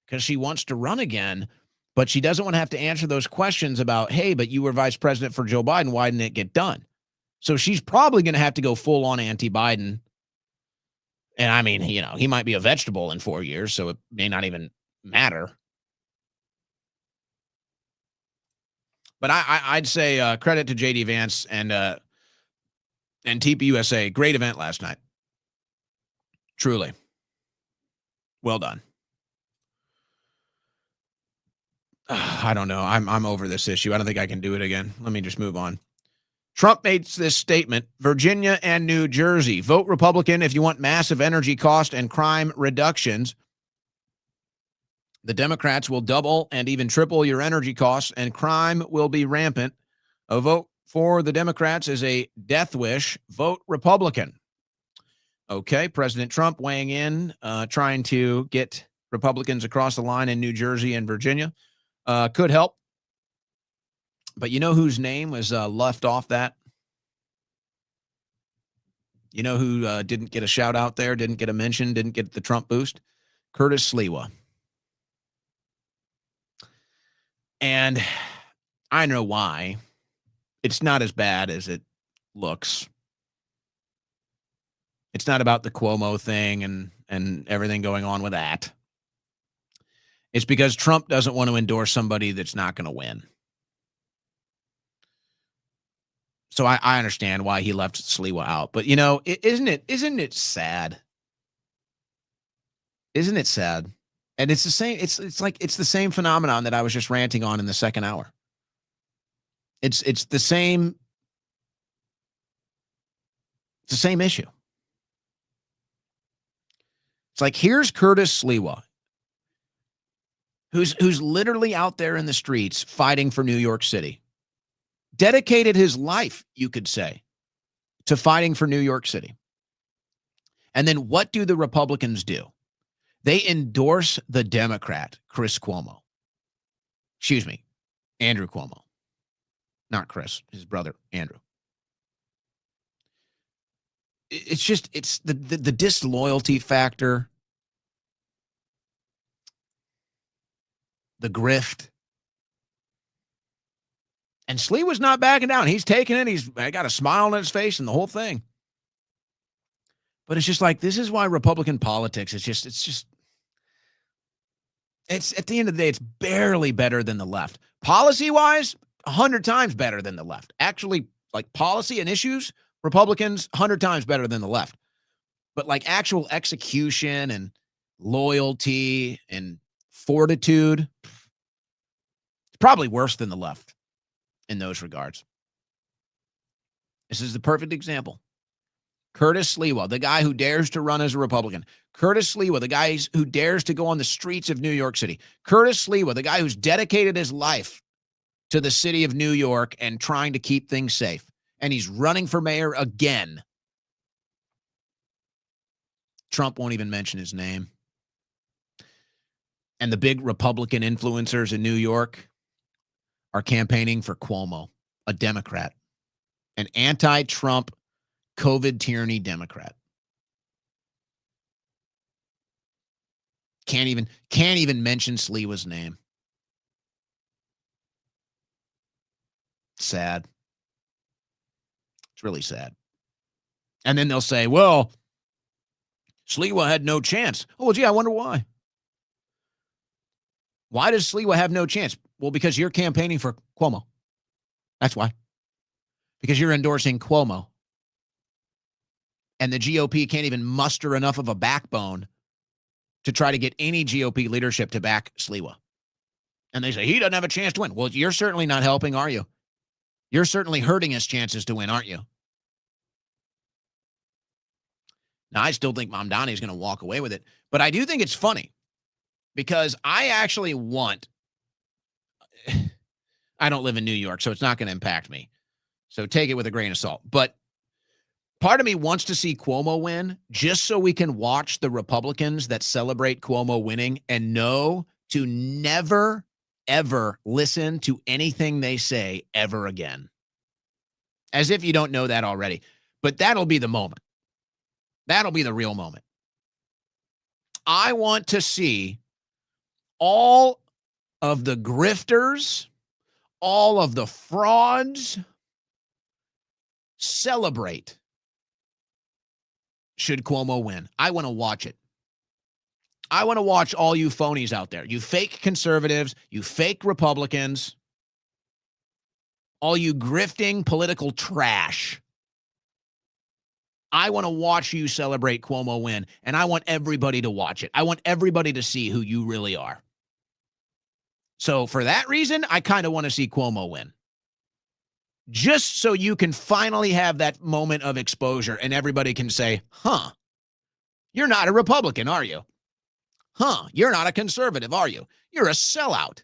Because she wants to run again, but she doesn't want to have to answer those questions about, hey, but you were vice president for Joe Biden. Why didn't it get done? So she's probably going to have to go full on anti-Biden. And I mean, you know, he might be a vegetable in 4 years, so it may not even matter. But I'd say credit to J.D. Vance and TPUSA. Great event last night. Truly. Well done. I don't know. I'm over this issue. I don't think I can do it again. Let me just move on. Trump made this statement, Virginia and New Jersey. Vote Republican if you want massive energy cost and crime reductions. The Democrats will double and even triple your energy costs, and crime will be rampant. A vote for the Democrats is a death wish. Vote Republican. Okay, President Trump weighing in, trying to get Republicans across the line in New Jersey and Virginia. Could help. But you know whose name was left off that? You know who didn't get a shout out there, didn't get a mention, didn't get the Trump boost? Curtis Sliwa. And I know why. It's not as bad as it looks. It's not about the Cuomo thing and everything going on with that. It's because Trump doesn't want to endorse somebody that's not going to win. So I understand why he left Sliwa out. But, you know, isn't it sad? Isn't it sad? And it's the same. It's like it's the same phenomenon that I was just ranting on in the second hour. It's the same. It's the same issue. It's like, here's Curtis Sliwa, who's literally out there in the streets fighting for New York City. Dedicated his life, you could say, to fighting for New York City. And then what do the Republicans do? They endorse the Democrat, Chris Cuomo. Excuse me, Andrew Cuomo. Not Chris, his brother, Andrew. It's just, it's the disloyalty factor, the grift. And Slee was not backing down. He's taking it. He's got a smile on his face and the whole thing. But it's just like, this is why Republican politics, it's at the end of the day, it's barely better than the left. Policy-wise, 100 times better than the left. Actually, like policy and issues, Republicans, 100 times better than the left. But like actual execution and loyalty and fortitude, it's probably worse than the left in those regards. This is the perfect example. Curtis Sliwa, the guy who dares to run as a Republican. Curtis Sliwa, the guy who dares to go on the streets of New York City. Curtis Sliwa, the guy who's dedicated his life to the city of New York and trying to keep things safe. And he's running for mayor again. Trump won't even mention his name. And the big Republican influencers in New York, are campaigning for Cuomo, a Democrat, an anti-Trump COVID tyranny Democrat. Can't even mention Sliwa's name. Sad. It's really sad. And then they'll say, well, Sliwa had no chance. Oh, well, gee, I wonder why. Why does Sliwa have no chance? Well, because you're campaigning for Cuomo. That's why. Because you're endorsing Cuomo. And the GOP can't even muster enough of a backbone to try to get any GOP leadership to back Sliwa. And they say, he doesn't have a chance to win. Well, you're certainly not helping, are you? You're certainly hurting his chances to win, aren't you? Now, I still think Mamdani is going to walk away with it. But I do think it's funny because I actually want, I don't live in New York, so it's not going to impact me. So take it with a grain of salt. But part of me wants to see Cuomo win just so we can watch the Republicans that celebrate Cuomo winning and know to never, ever listen to anything they say ever again. As if you don't know that already. But that'll be the moment. That'll be the real moment. I want to see all of the grifters, all of the frauds celebrate should Cuomo win. I want to watch it. I want to watch all you phonies out there, you fake conservatives, you fake Republicans, all you grifting political trash. I want to watch you celebrate Cuomo win, and I want everybody to watch it. I want everybody to see who you really are. So for that reason, I kind of want to see Cuomo win. Just so you can finally have that moment of exposure and everybody can say, huh, you're not a Republican, are you? Huh, you're not a conservative, are you? You're a sellout.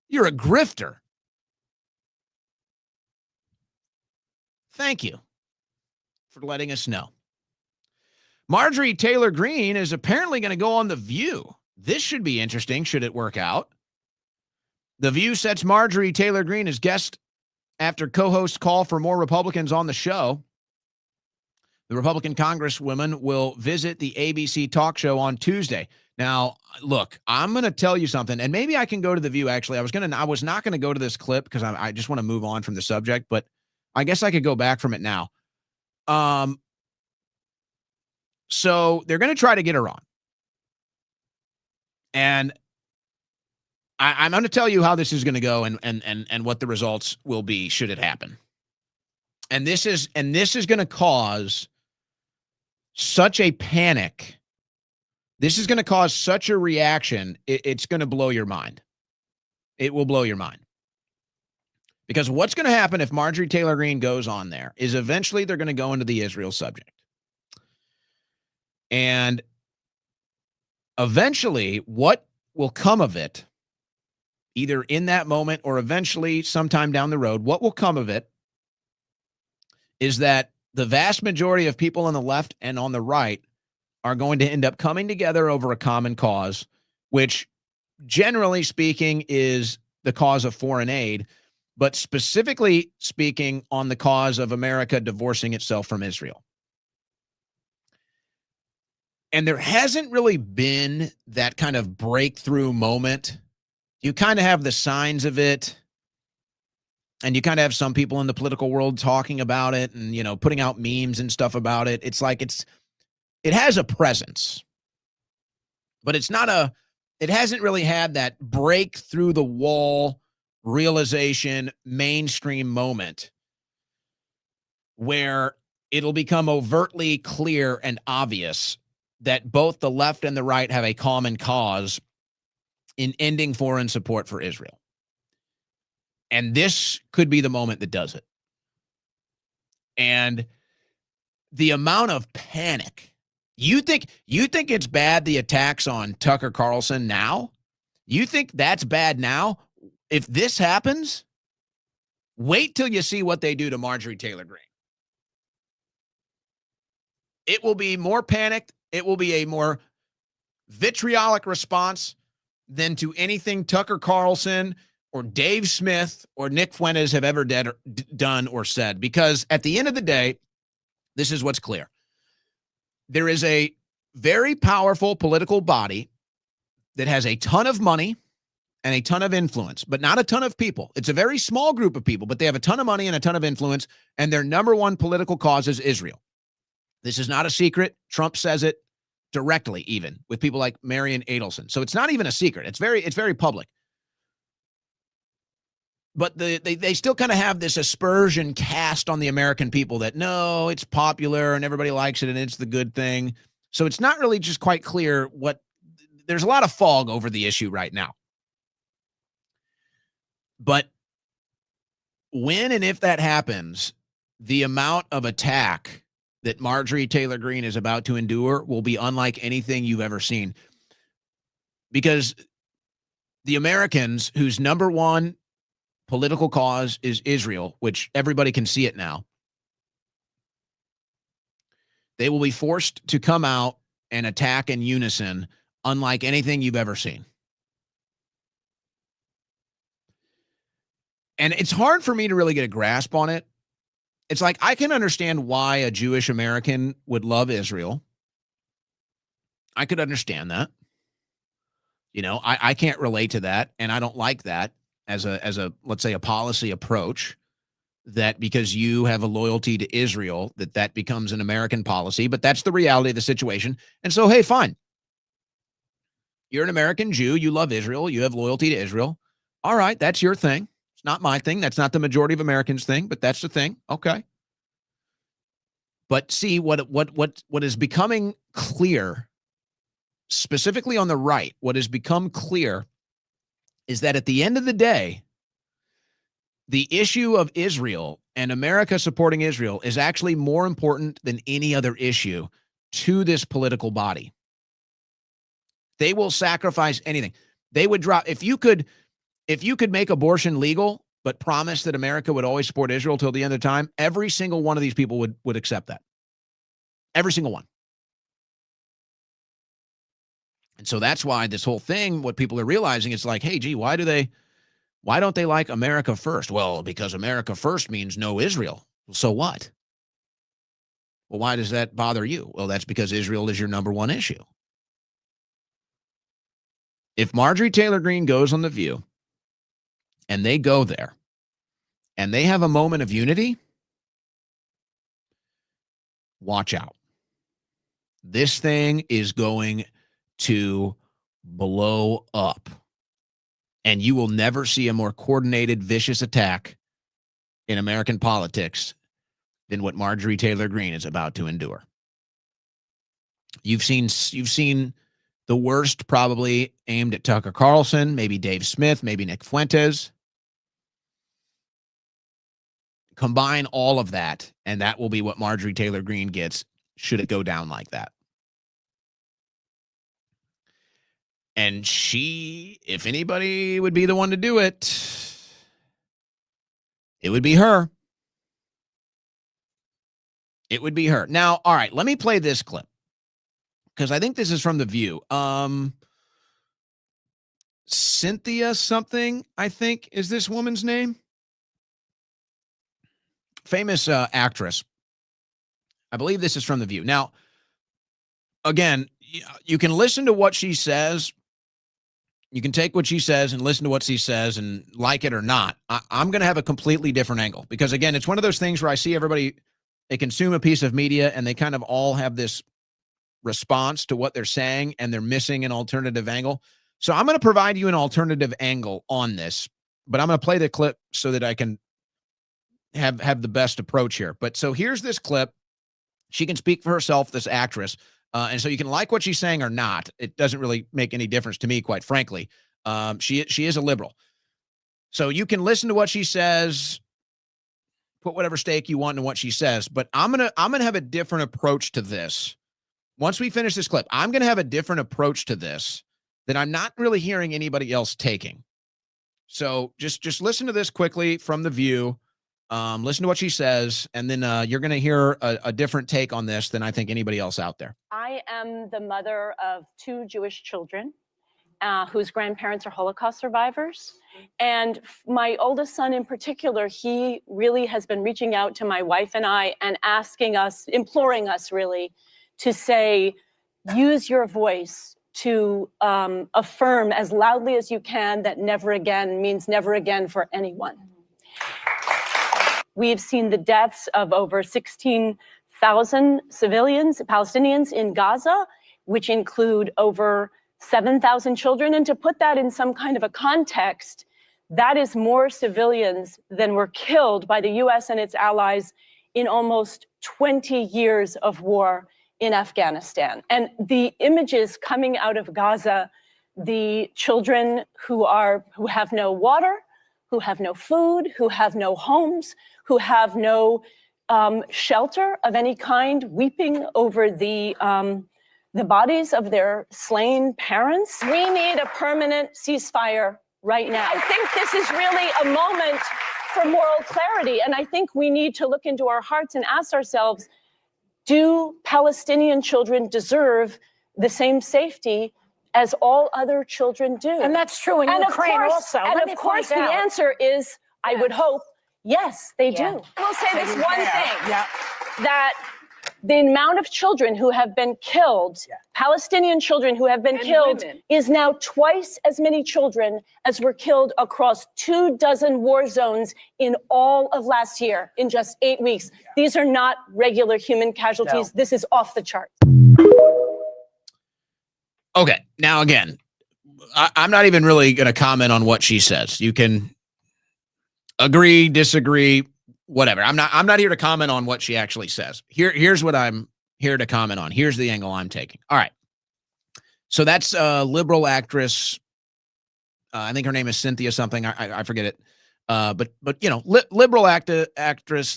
You're a grifter. Thank you for letting us know. Marjorie Taylor Greene is apparently going to go on The View. This should be interesting, should it work out. The View sets Marjorie Taylor Greene as guest after co-hosts call for more Republicans on the show. The Republican Congresswoman will visit the ABC talk show on Tuesday. Now, look, I'm going to tell you something, and maybe I can go to The View, actually. I was not going to go to this clip because I just want to move on from the subject, but I guess I could go back from it now. So they're going to try to get her on. And I'm going to tell you how this is going to go and what the results will be should it happen. And this is going to cause such a panic. This is going to cause such a reaction. It's going to blow your mind. It will blow your mind. Because what's going to happen if Marjorie Taylor Greene goes on there is eventually they're going to go into the Israel subject. And eventually what will come of it, either in that moment or eventually sometime down the road, what will come of it is that the vast majority of people on the left and on the right are going to end up coming together over a common cause, which generally speaking is the cause of foreign aid, but specifically speaking on the cause of America divorcing itself from Israel. And there hasn't really been that kind of breakthrough moment. You kind of have the signs of it, and you kind of have some people in the political world talking about it and, you know, putting out memes and stuff about it. It's like it has a presence, but it hasn't really had that break through the wall realization mainstream moment where it'll become overtly clear and obvious that both the left and the right have a common cause in ending foreign support for Israel. And this could be the moment that does it. And the amount of panic. You think it's bad, the attacks on Tucker Carlson now? You think that's bad now? If this happens, wait till you see what they do to Marjorie Taylor Greene. It will be more panicked. It will be a more vitriolic response than to anything Tucker Carlson or Dave Smith or Nick Fuentes have ever done or said, because at the end of the day, this is what's clear. There is a very powerful political body that has a ton of money and a ton of influence, but not a ton of people. It's a very small group of people, but they have a ton of money and a ton of influence, and their number one political cause is Israel. This is not a secret. Trump says it directly, even with people like Marion Adelson. So it's not even a secret. It's very public. But they still kind of have this aspersion cast on the American people that, no, it's popular and everybody likes it and it's the good thing. So it's not really just quite clear what – there's a lot of fog over the issue right now. But when and if that happens, the amount of attack that Marjorie Taylor Greene is about to endure will be unlike anything you've ever seen. Because the Americans, whose number one political cause is Israel, which everybody can see it now, they will be forced to come out and attack in unison unlike anything you've ever seen. And it's hard for me to really get a grasp on it. It's like, I can understand why a Jewish American would love Israel. I could understand that. You know, I can't relate to that, and I don't like that as a let's say a policy approach, that because you have a loyalty to Israel, that becomes an American policy, but that's the reality of the situation. And so, hey, fine. You're an American Jew, you love Israel, you have loyalty to Israel. All right, that's your thing. It's not my thing. That's not the majority of Americans' thing, but that's the thing. Okay. But see, what is becoming clear, specifically on the right, what has become clear is that at the end of the day, the issue of Israel and America supporting Israel is actually more important than any other issue to this political body. They will sacrifice anything. They would drop, if you could make abortion legal, but promise that America would always support Israel till the end of time, every single one of these people would accept that. Every single one. And so that's why this whole thing, what people are realizing, is like, hey, gee, why don't they like America first? Well, because America first means no Israel. So what? Well, why does that bother you? Well, that's because Israel is your number one issue. If Marjorie Taylor Greene goes on The View and they go there and they have a moment of unity, watch out. This thing is going to blow up. And you will never see a more coordinated, vicious attack in American politics than what Marjorie Taylor Greene is about to endure. You've seen the worst probably aimed at Tucker Carlson, maybe Dave Smith, maybe Nick Fuentes. Combine all of that, and that will be what Marjorie Taylor Greene gets should it go down like that. And she, if anybody would be the one to do it, it would be her. It would be her. Now, all right, let me play this clip, because I think this is from The View. Cynthia something, I think, is this woman's name. Famous actress. I believe this is from The View. Now, again, you can listen to what she says. You can take what she says and listen to what she says and like it or not. I'm going to have a completely different angle, because, again, it's one of those things where I see everybody, they consume a piece of media and they kind of all have this response to what they're saying, and they're missing an alternative angle. So I'm going to provide you an alternative angle on this, but I'm going to play the clip so that I can have the best approach here. But so here's this clip. She can speak for herself, this actress. And so you can like what she's saying or not. It doesn't really make any difference to me, quite frankly. She is a liberal. So you can listen to what she says, put whatever stake you want in what she says. But I'm gonna have a different approach to this. Once we finish this clip, I'm gonna have a different approach to this that I'm not really hearing anybody else taking. So just listen to this quickly from The View. Listen to what she says, and then you're going to hear a different take on this than I think anybody else out there. I am the mother of 2 Jewish children, whose grandparents are Holocaust survivors. And my oldest son in particular, he really has been reaching out to my wife and I and asking us, imploring us really, to say, use your voice to affirm as loudly as you can that never again means never again for anyone. We've seen the deaths of over 16,000 civilians, Palestinians in Gaza, which include over 7,000 children. And to put that in some kind of a context, that is more civilians than were killed by the US and its allies in almost 20 years of war in Afghanistan. And the images coming out of Gaza, the children who have no water, who have no food, who have no homes, who have no shelter of any kind, weeping over the bodies of their slain parents. We need a permanent ceasefire right now. I think this is really a moment for moral clarity. And I think we need to look into our hearts and ask ourselves, do Palestinian children deserve the same safety as all other children do? And that's true in Ukraine also. And of course, the answer is, I would hope, yes, they do. We'll say this one thing, that the amount of children who have been killed, Palestinian children who have been killed, is now twice as many children as were killed across 24 war zones in all of last year, in just 8 weeks. These are not regular human casualties. This is off the charts. Okay. Now, again, I'm not even really going to comment on what she says. You can agree, disagree, whatever. I'm not here to comment on what she actually says. Here's what I'm here to comment on. Here's the angle I'm taking. All right. So that's a liberal actress. I think her name is Cynthia something. I forget it. But you know, liberal actress,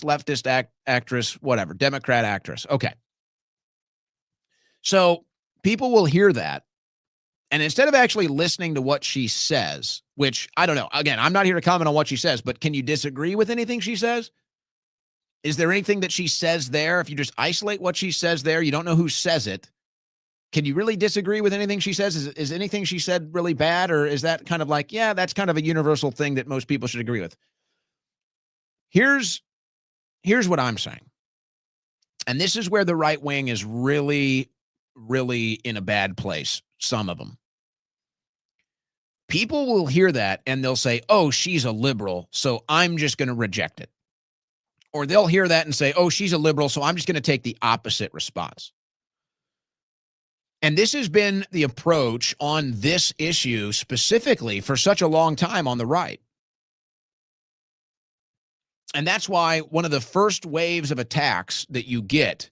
leftist actress, whatever, Democrat actress. Okay. So people will hear that, and instead of actually listening to what she says, which I don't know, again, I'm not here to comment on what she says, but can you disagree with anything she says? Is there anything that she says there? If you just isolate what she says there, you don't know who says it. Can you really disagree with anything she says? Is anything she said really bad? Or is that kind of like, yeah, that's kind of a universal thing that most people should agree with? Here's what I'm saying. And this is where the right wing is really, really in a bad place. Some of them. People will hear that and they'll say, oh, she's a liberal, so I'm just going to reject it. Or they'll hear that and say, oh, she's a liberal, so I'm just going to take the opposite response. And this has been the approach on this issue specifically for such a long time on the right. And that's why one of the first waves of attacks that you get,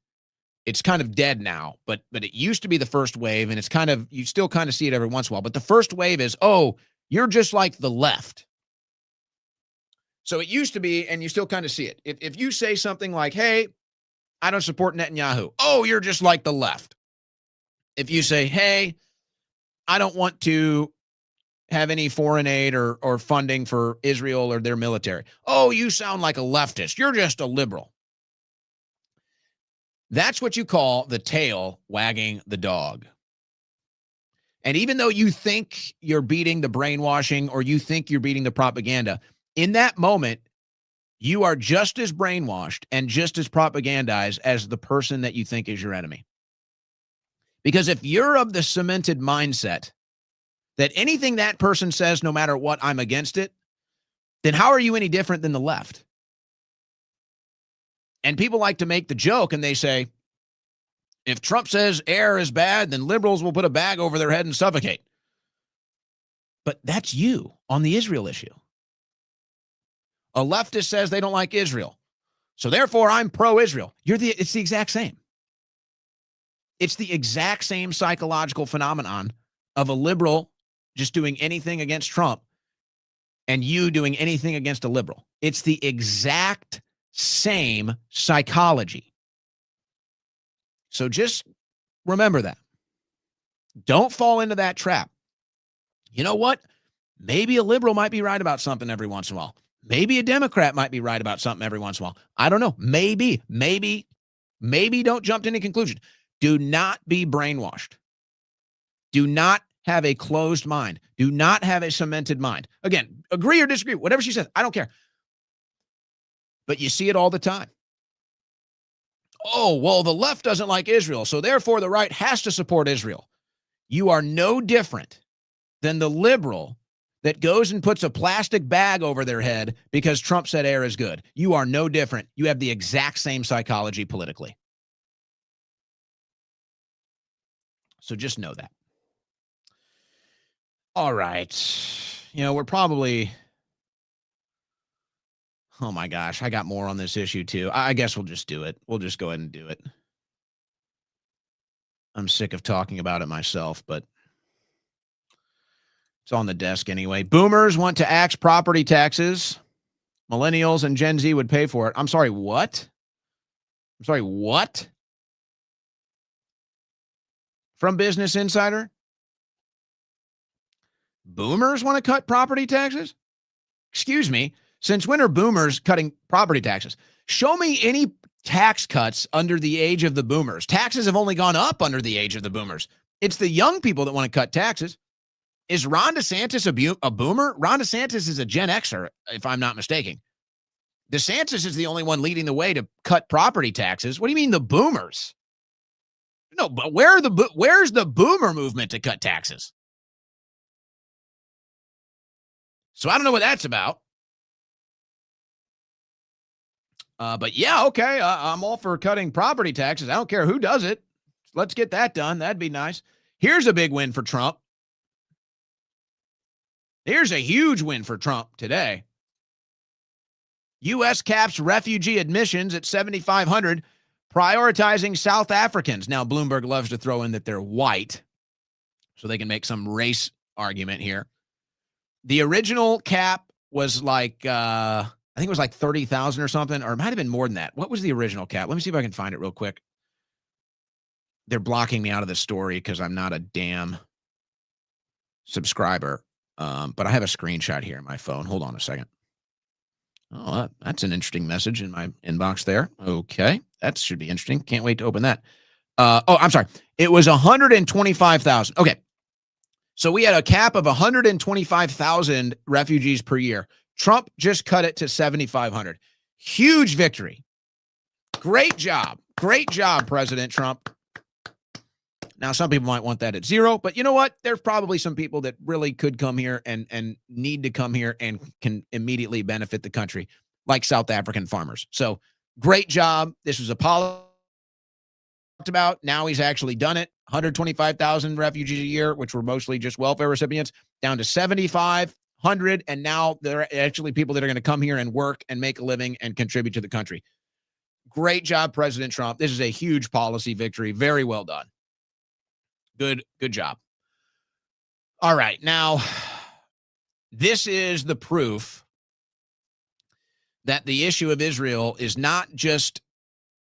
it's kind of dead now, but it used to be the first wave, and it's kind of, you still kind of see it every once in a while. But the first wave is, oh, you're just like the left. So it used to be, and you still kind of see it. If you say something like, hey, I don't support Netanyahu. Oh, you're just like the left. If you say, hey, I don't want to have any foreign aid or funding for Israel or their military. Oh, you sound like a leftist. You're just a liberal. That's what you call the tail wagging the dog. And even though you think you're beating the brainwashing or you think you're beating the propaganda, in that moment, you are just as brainwashed and just as propagandized as the person that you think is your enemy. Because if you're of the cemented mindset that anything that person says, no matter what, I'm against it, then how are you any different than the left? And people like to make the joke and they say, if Trump says air is bad, then liberals will put a bag over their head and suffocate. But that's you on the Israel issue. A leftist says they don't like Israel, so therefore I'm pro-Israel. It's the exact same. It's the exact same psychological phenomenon of a liberal just doing anything against Trump and you doing anything against a liberal. It's the exact same psychology. So just remember that. Don't fall into that trap. You know what? Maybe a liberal might be right about something every once in a while. Maybe a Democrat might be right about something every once in a while. I don't know. Maybe don't jump to any conclusion. Do not be brainwashed. Do not have a closed mind. Do not have a cemented mind. Again, agree or disagree, whatever she says, I don't care. But you see it all the time. Oh, well, the left doesn't like Israel, so therefore the right has to support Israel. You are no different than the liberal that goes and puts a plastic bag over their head because Trump said air is good. You are no different. You have the exact same psychology politically. So just know that. All right. You know, we're probably... Oh my gosh, I got more on this issue too. I guess we'll just do it. We'll just go ahead and do it. I'm sick of talking about it myself, but it's on the desk anyway. Boomers want to axe property taxes. Millennials and Gen Z would pay for it. I'm sorry, what? I'm sorry, what? From Business Insider? Boomers want to cut property taxes? Excuse me. Since when are boomers cutting property taxes? Show me any tax cuts under the age of the boomers. Taxes have only gone up under the age of the boomers. It's the young people that want to cut taxes. Is Ron DeSantis a boomer? Ron DeSantis is a Gen Xer, if I'm not mistaken. DeSantis is the only one leading the way to cut property taxes. What do you mean the boomers? No, but where's the boomer movement to cut taxes? So I don't know what that's about. But yeah, okay, I'm all for cutting property taxes. I don't care who does it. Let's get that done. That'd be nice. Here's a big win for Trump. Here's a huge win for Trump today. U.S. caps refugee admissions at 7,500, prioritizing South Africans. Now, Bloomberg loves to throw in that they're white, so they can make some race argument here. The original cap was like... I think it was like 30,000 or something, or it might have been more than that. What was the original cap? Let me see if I can find it real quick. They're blocking me out of the story because I'm not a damn subscriber. But I have a screenshot here on my phone. Hold on a second. Oh, that's an interesting message in my inbox there. Okay, that should be interesting. Can't wait to open that. I'm sorry. It was 125,000. Okay. So we had a cap of 125,000 refugees per year. Trump just cut it to 7,500. Huge victory. Great job. Great job, President Trump. Now, some people might want that at 0, but you know what? There's probably some people that really could come here and need to come here and can immediately benefit the country, like South African farmers. So great job. This was a policy talked about. Now he's actually done it. 125,000 refugees a year, which were mostly just welfare recipients, down to 7,500. And now there are actually people that are going to come here and work and make a living and contribute to the country. Great job, President Trump. This is a huge policy victory. Very well done. Good job. All right. Now, this is the proof that the issue of Israel is not just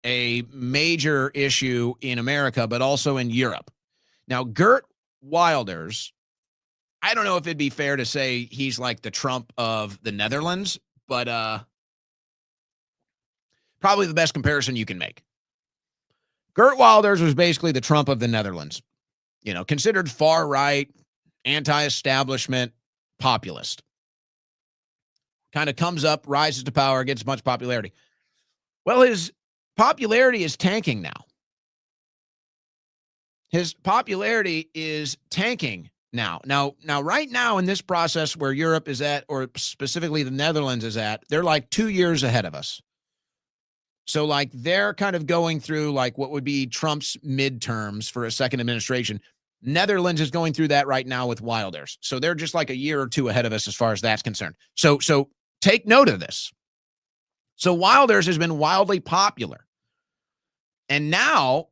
a major issue in America, but also in Europe. Now, Geert Wilders, I don't know if it'd be fair to say he's like the Trump of the Netherlands, but probably the best comparison you can make. Geert Wilders was basically the Trump of the Netherlands. You know, considered far right, anti-establishment, populist. Kind of comes up, rises to power, gets much popularity. Well, his popularity is tanking now. His popularity is tanking now. Now, right now in this process where Europe is at, or specifically the Netherlands is at, they're like 2 years ahead of us. So like they're kind of going through like what would be Trump's midterms for a second administration. Netherlands is going through that right now with Wilders. So they're just like a year or two ahead of us as far as that's concerned. So take note of this. So Wilders has been wildly popular. And now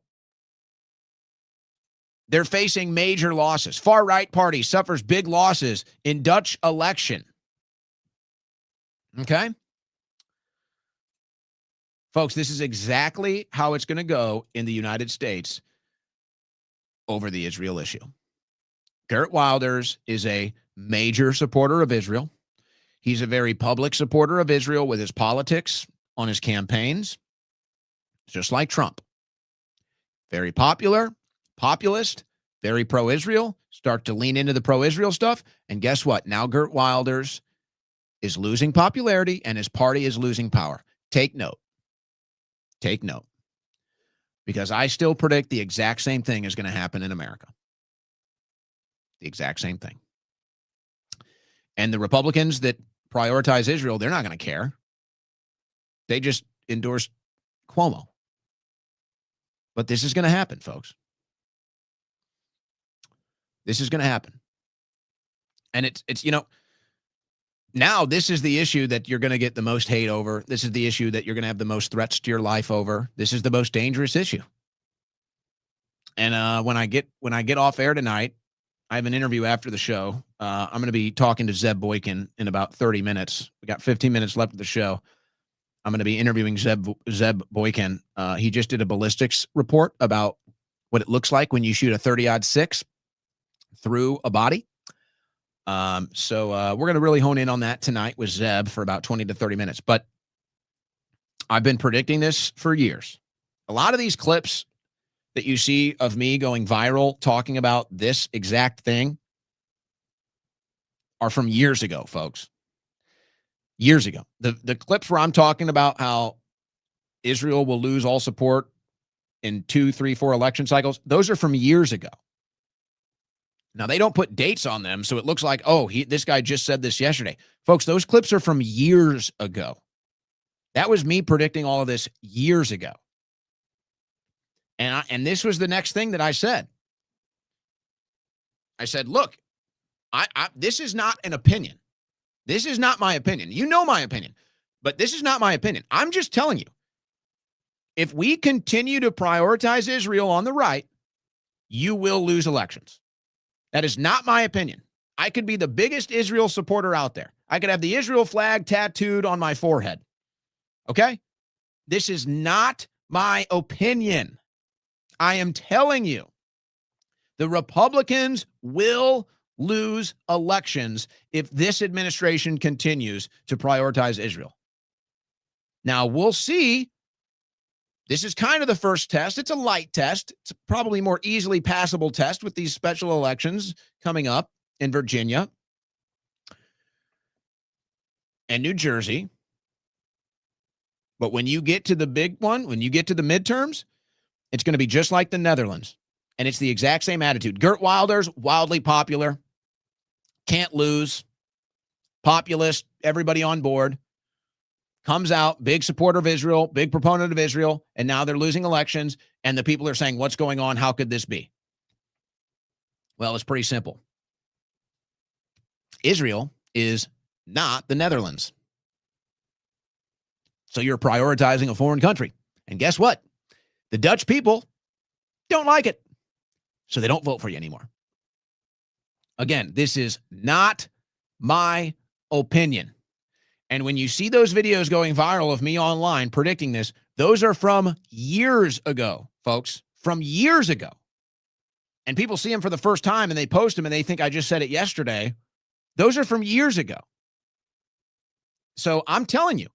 they're facing major losses. Far-right party suffers big losses in Dutch election. Okay? Folks, this is exactly how it's going to go in the United States over the Israel issue. Geert Wilders is a major supporter of Israel. He's a very public supporter of Israel with his politics on his campaigns, just like Trump. Very popular, populist, very pro-Israel, start to lean into the pro-Israel stuff. And guess what? Now Gert Wilders is losing popularity and his party is losing power. Take note. Take note. Because I still predict the exact same thing is going to happen in America. The exact same thing. And the Republicans that prioritize Israel, they're not going to care. They just endorsed Cuomo. But this is going to happen, folks. This is going to happen. And it's now this is the issue that you're going to get the most hate over. This is the issue that you're going to have the most threats to your life over. This is the most dangerous issue. And when I get off air tonight, I have an interview after the show. I'm going to be talking to Zeb Boykin in about 30 minutes. We got 15 minutes left of the show. I'm going to be interviewing Zeb Boykin. He just did a ballistics report about what it looks like when you shoot a 30-06 through a body. So we're going to really hone in on that tonight with Zeb for about 20 to 30 minutes. But I've been predicting this for years. A lot of these clips that you see of me going viral talking about this exact thing are from years ago, folks. Years ago. The clips where I'm talking about how Israel will lose all support in 2, 3, 4 election cycles, those are from years ago. Now, they don't put dates on them, so it looks like, this guy just said this yesterday. Folks, those clips are from years ago. That was me predicting all of this years ago. And this was the next thing that I said. I said, look, this is not an opinion. This is not my opinion. You know my opinion, but this is not my opinion. I'm just telling you, if we continue to prioritize Israel on the right, you will lose elections. That is not my opinion. I could be the biggest Israel supporter out there. I could have the Israel flag tattooed on my forehead. Okay? This is not my opinion. I am telling you, the Republicans will lose elections if this administration continues to prioritize Israel. Now, we'll see. This is kind of the first test. It's a light test. It's probably more easily passable test with these special elections coming up in Virginia and New Jersey. But when you get to the big one, when you get to the midterms, it's going to be just like the Netherlands. And it's the exact same attitude. Gert Wilders, wildly popular, can't lose, populist, everybody on board. Comes out, big supporter of Israel, big proponent of Israel, and now they're losing elections, and the people are saying, what's going on? How could this be? Well, it's pretty simple. Israel is not the Netherlands. So you're prioritizing a foreign country. And guess what? The Dutch people don't like it. So they don't vote for you anymore. Again, this is not my opinion. And when you see those videos going viral of me online predicting this, those are from years ago, folks, from years ago. And people see them for the first time and they post them and they think I just said it yesterday. Those are from years ago. So I'm telling you,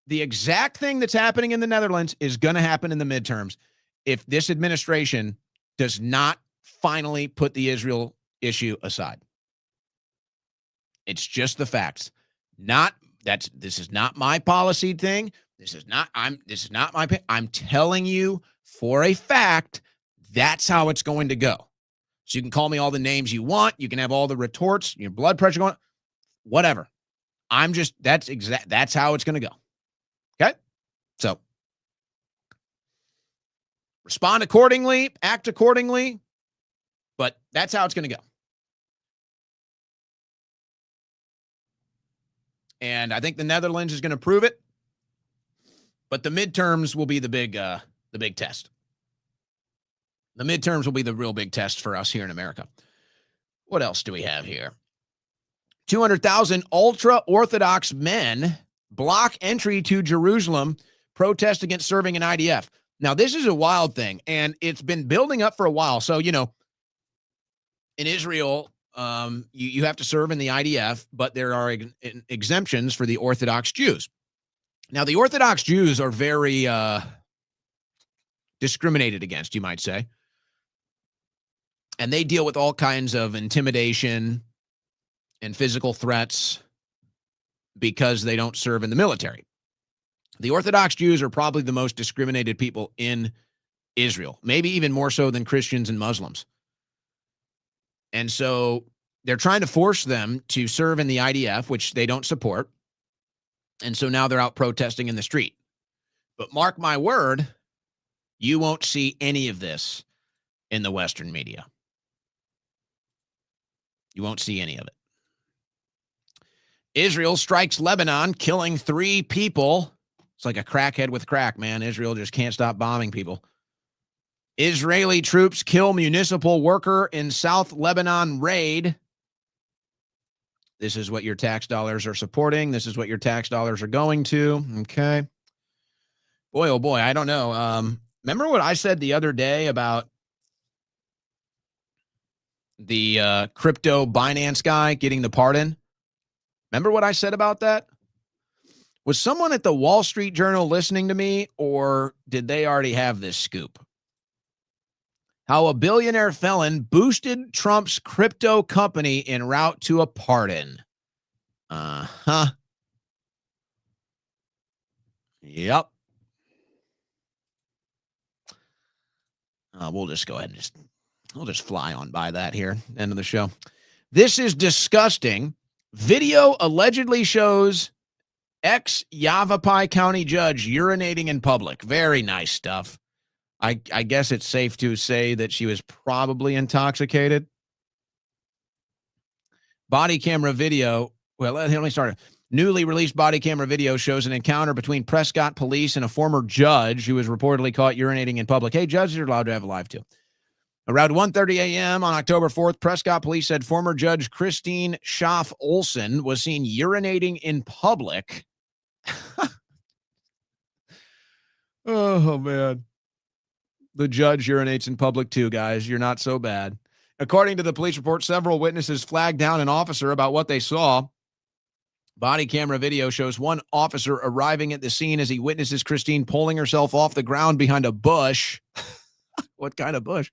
the exact thing that's happening in the Netherlands is going to happen in the midterms if this administration does not finally put the Israel issue aside. It's just the facts. This is not my policy thing. This is not my opinion. I'm telling you for a fact that's how it's going to go. So you can call me all the names you want. You can have all the retorts, your blood pressure going, whatever. That's how it's going to go. Okay? So respond accordingly, act accordingly, but that's how it's going to go. And I think the Netherlands is going to prove it, but the midterms will be the big test. The midterms will be the real big test for us here in America. What else do we have here? 200,000 ultra-Orthodox men block entry to Jerusalem, protest against serving in IDF. Now, this is a wild thing, and it's been building up for a while. So, in Israel, you have to serve in the IDF, but there are exemptions for the Orthodox Jews. Now, the Orthodox Jews are very discriminated against, you might say. And they deal with all kinds of intimidation and physical threats because they don't serve in the military. The Orthodox Jews are probably the most discriminated people in Israel, maybe even more so than Christians and Muslims. And so they're trying to force them to serve in the IDF, which they don't support. And so now they're out protesting in the street. But mark my word, you won't see any of this in the Western media. You won't see any of it. Israel strikes Lebanon, killing 3 people. It's like a crackhead with crack, man. Israel just can't stop bombing people. Israeli troops kill municipal worker in South Lebanon raid. This is what your tax dollars are supporting. This is what your tax dollars are going to. Okay. Boy, oh boy, I don't know. Remember what I said the other day about the crypto Binance guy getting the pardon? Remember what I said about that? Was someone at the Wall Street Journal listening to me, or did they already have this scoop? How a billionaire felon boosted Trump's crypto company en route to a pardon. Uh-huh. Yep. We'll just go ahead and we'll just fly on by that here. End of the show. This is disgusting. Video allegedly shows ex-Yavapai County judge urinating in public. Very nice stuff. I guess it's safe to say that she was probably intoxicated. Body camera video. Well, let me start. Newly released body camera video shows an encounter between Prescott police and a former judge who was reportedly caught urinating in public. Hey, judges are allowed to have a live too. Around 1:30 a.m. on October 4th, Prescott police said former Judge Christine Schaff Olson was seen urinating in public. Oh, man. The judge urinates in public too, guys. You're not so bad. According to the police report, several witnesses flagged down an officer about what they saw. Body camera video shows one officer arriving at the scene as he witnesses Christine pulling herself off the ground behind a bush. What kind of bush?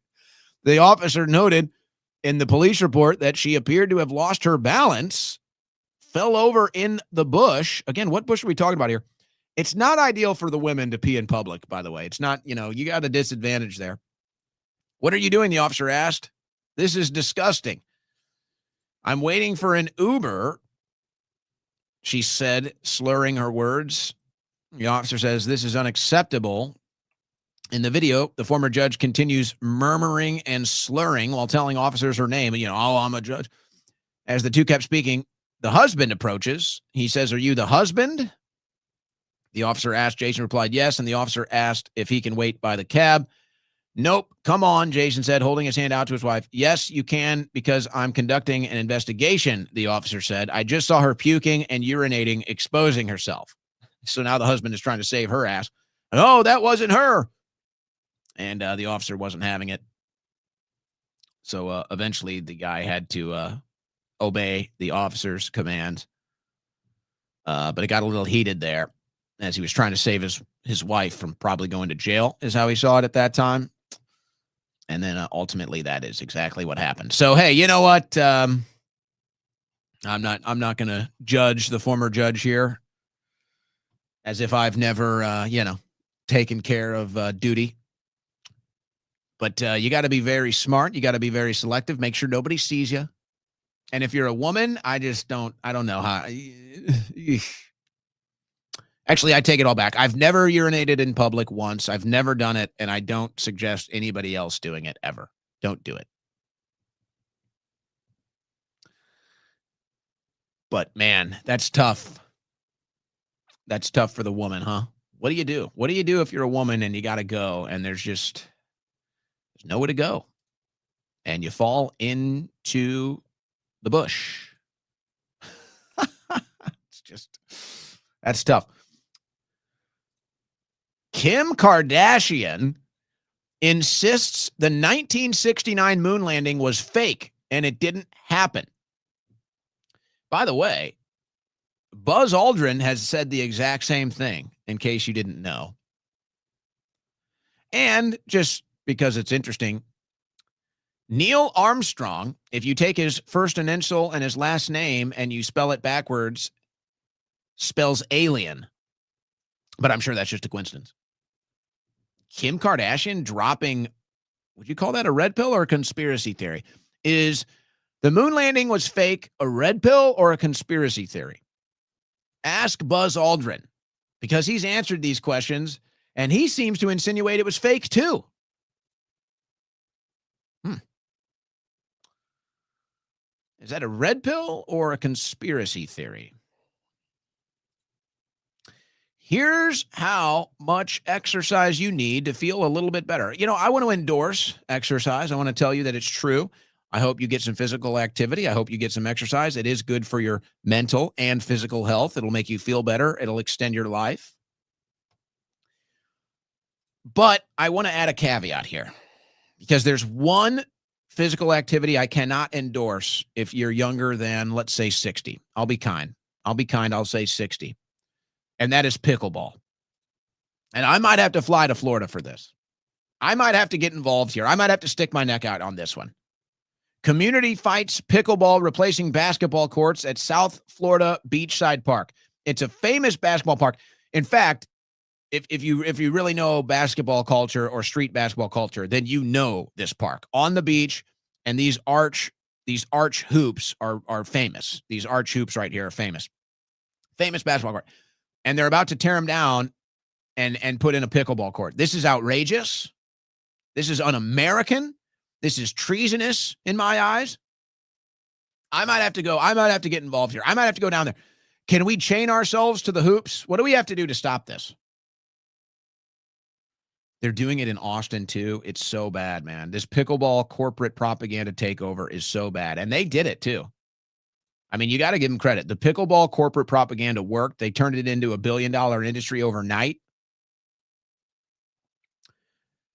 The officer noted in the police report that she appeared to have lost her balance, fell over in the bush. Again, what bush are we talking about here? It's not ideal for the women to pee in public, by the way. It's not, you got a disadvantage there. What are you doing? The officer asked. This is disgusting. I'm waiting for an Uber, she said, slurring her words. The officer says this is unacceptable. In the video, the former judge continues murmuring and slurring while telling officers her name. Oh, I'm a judge. As the two kept speaking, the husband approaches. He says, "Are you the husband?" The officer asked. Jason replied, yes. And the officer asked if he can wait by the cab. Nope. Come on, Jason said, holding his hand out to his wife. Yes, you can, because I'm conducting an investigation, the officer said. I just saw her puking and urinating, exposing herself. So now the husband is trying to save her ass. Oh, that wasn't her. And the officer wasn't having it. So eventually the guy had to obey the officer's commands. But it got a little heated there as he was trying to save his wife from probably going to jail, is how he saw it at that time. And then ultimately that is exactly what happened. So, hey, you know what? I'm not going to judge the former judge here as if I've never, taken care of duty. But you got to be very smart. You got to be very selective. Make sure nobody sees you. And if you're a woman, I don't know how. Actually, I take it all back. I've never urinated in public once. I've never done it, and I don't suggest anybody else doing it ever. Don't do it. But, man, that's tough. That's tough for the woman, huh? What do you do? What do you do if you're a woman and you got to go and there's nowhere to go and you fall into the bush? That's tough. Kim Kardashian insists the 1969 moon landing was fake and it didn't happen. By the way, Buzz Aldrin has said the exact same thing, in case you didn't know. And just because it's interesting, Neil Armstrong, if you take his first initial and his last name and you spell it backwards, spells alien. But I'm sure that's just a coincidence. Kim Kardashian dropping, would you call that a red pill or a conspiracy theory? Is the moon landing was fake a red pill or a conspiracy theory? Ask Buzz Aldrin, because he's answered these questions and he seems to insinuate it was fake too. Is that a red pill or a conspiracy theory? Here's how much exercise you need to feel a little bit better. You know, I want to endorse exercise. I want to tell you that it's true. I hope you get some physical activity. I hope you get some exercise. It is good for your mental and physical health. It'll make you feel better. It'll extend your life. But I want to add a caveat here, because there's one physical activity I cannot endorse if you're younger than, let's say, 60. I'll be kind. I'll say 60. And that is pickleball. And I might have to fly to Florida for this. I might have to get involved here. I might have to stick my neck out on this one. Community fights pickleball replacing basketball courts at South Florida Beachside Park. It's a famous basketball park. In fact, if you really know basketball culture or street basketball culture, then you know this park on the beach. And these arch hoops are famous. These arch hoops right here are famous. Famous basketball court. And they're about to tear them down and put in a pickleball court. This is outrageous. This is un-American. This is treasonous in my eyes. I might have to get involved here. I might have to go down there. Can we chain ourselves to the hoops? What do we have to do to stop this? They're doing it in Austin too. It's so bad, man. This pickleball corporate propaganda takeover is so bad. And they did it too. I mean, you got to give them credit. The pickleball corporate propaganda worked. They turned it into $1 billion industry overnight.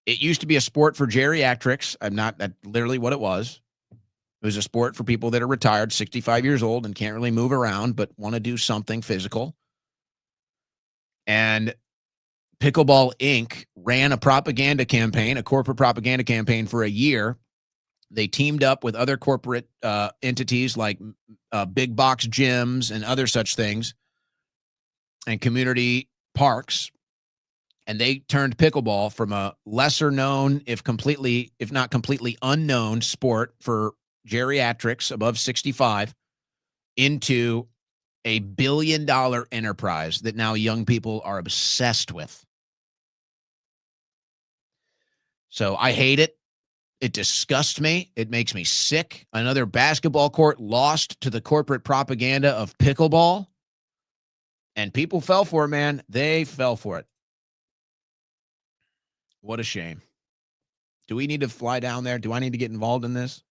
It used to be a sport for geriatrics. That's literally what it was. It was a sport for people that are retired, 65 years old, and can't really move around, but want to do something physical. And Pickleball Inc. ran a propaganda campaign, a corporate propaganda campaign for a year. They teamed up with other corporate entities like big box gyms and other such things and community parks. And they turned pickleball from a lesser known, if not completely unknown sport for geriatrics above 65 into a $1 billion enterprise that now young people are obsessed with. So I hate it. It disgusts me. It makes me sick. Another basketball court lost to the corporate propaganda of pickleball. And people fell for it, man. They fell for it. What a shame. Do we need to fly down there? Do I need to get involved in this?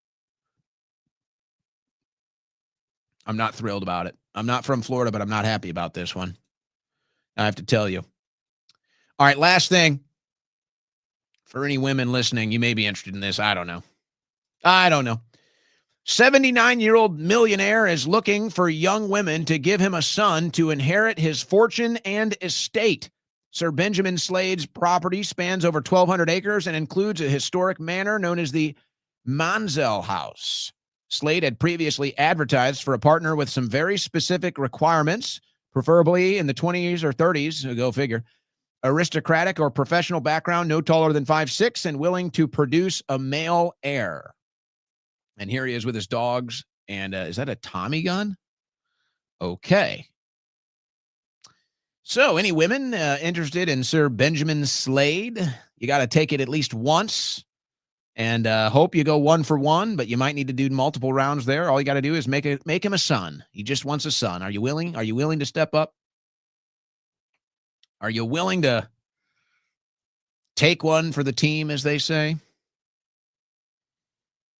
I'm not thrilled about it. I'm not from Florida, but I'm not happy about this one. I have to tell you. All right, last thing. For any women listening, you may be interested in this. I don't know. 79-year-old millionaire is looking for young women to give him a son to inherit his fortune and estate. Sir Benjamin Slade's property spans over 1,200 acres and includes a historic manor known as the Manzel House. Slade had previously advertised for a partner with some very specific requirements, preferably in the 20s or 30s, go figure. Aristocratic or professional background, no taller than 5'6", and willing to produce a male heir. And here he is with his dogs. And is that a Tommy gun? Okay. So any women interested in Sir Benjamin Slade, you got to take it at least once. And hope you go 1 for 1, but you might need to do multiple rounds there. All you got to do is make him a son. He just wants a son. Are you willing? Are you willing to step up? Are you willing to take one for the team, as they say?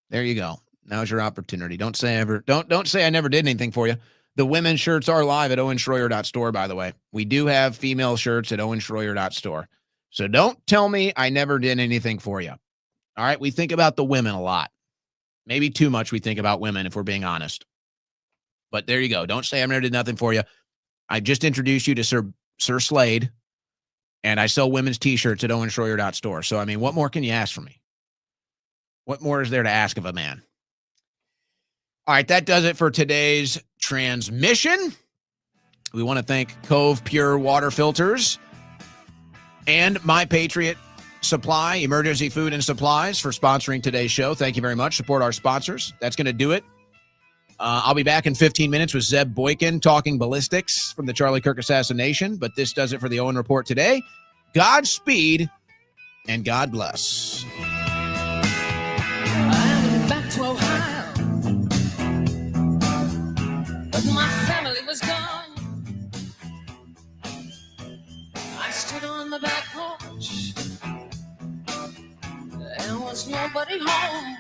There you go. Now's your opportunity. Don't say I never did anything for you. The women's shirts are live at owenschroyer.store, by the way. We do have female shirts at owenschroyer.store. So don't tell me I never did anything for you. All right, we think about the women a lot. Maybe too much we think about women, if we're being honest. But there you go. Don't say I never did nothing for you. I just introduced you to Sir Slade, and I sell women's T-shirts at owenschroyer.store. So, I mean, what more can you ask from me? What more is there to ask of a man? All right, that does it for today's transmission. We want to thank Cove Pure Water Filters and My Patriot Supply, Emergency Food and Supplies, for sponsoring today's show. Thank you very much. Support our sponsors. That's going to do it. I'll be back in 15 minutes with Zeb Boykin talking ballistics from the Charlie Kirk assassination. But this does it for the Owen Report today. Godspeed and God bless. I went back to Ohio, but my family was gone. I stood on the back porch. There was nobody home.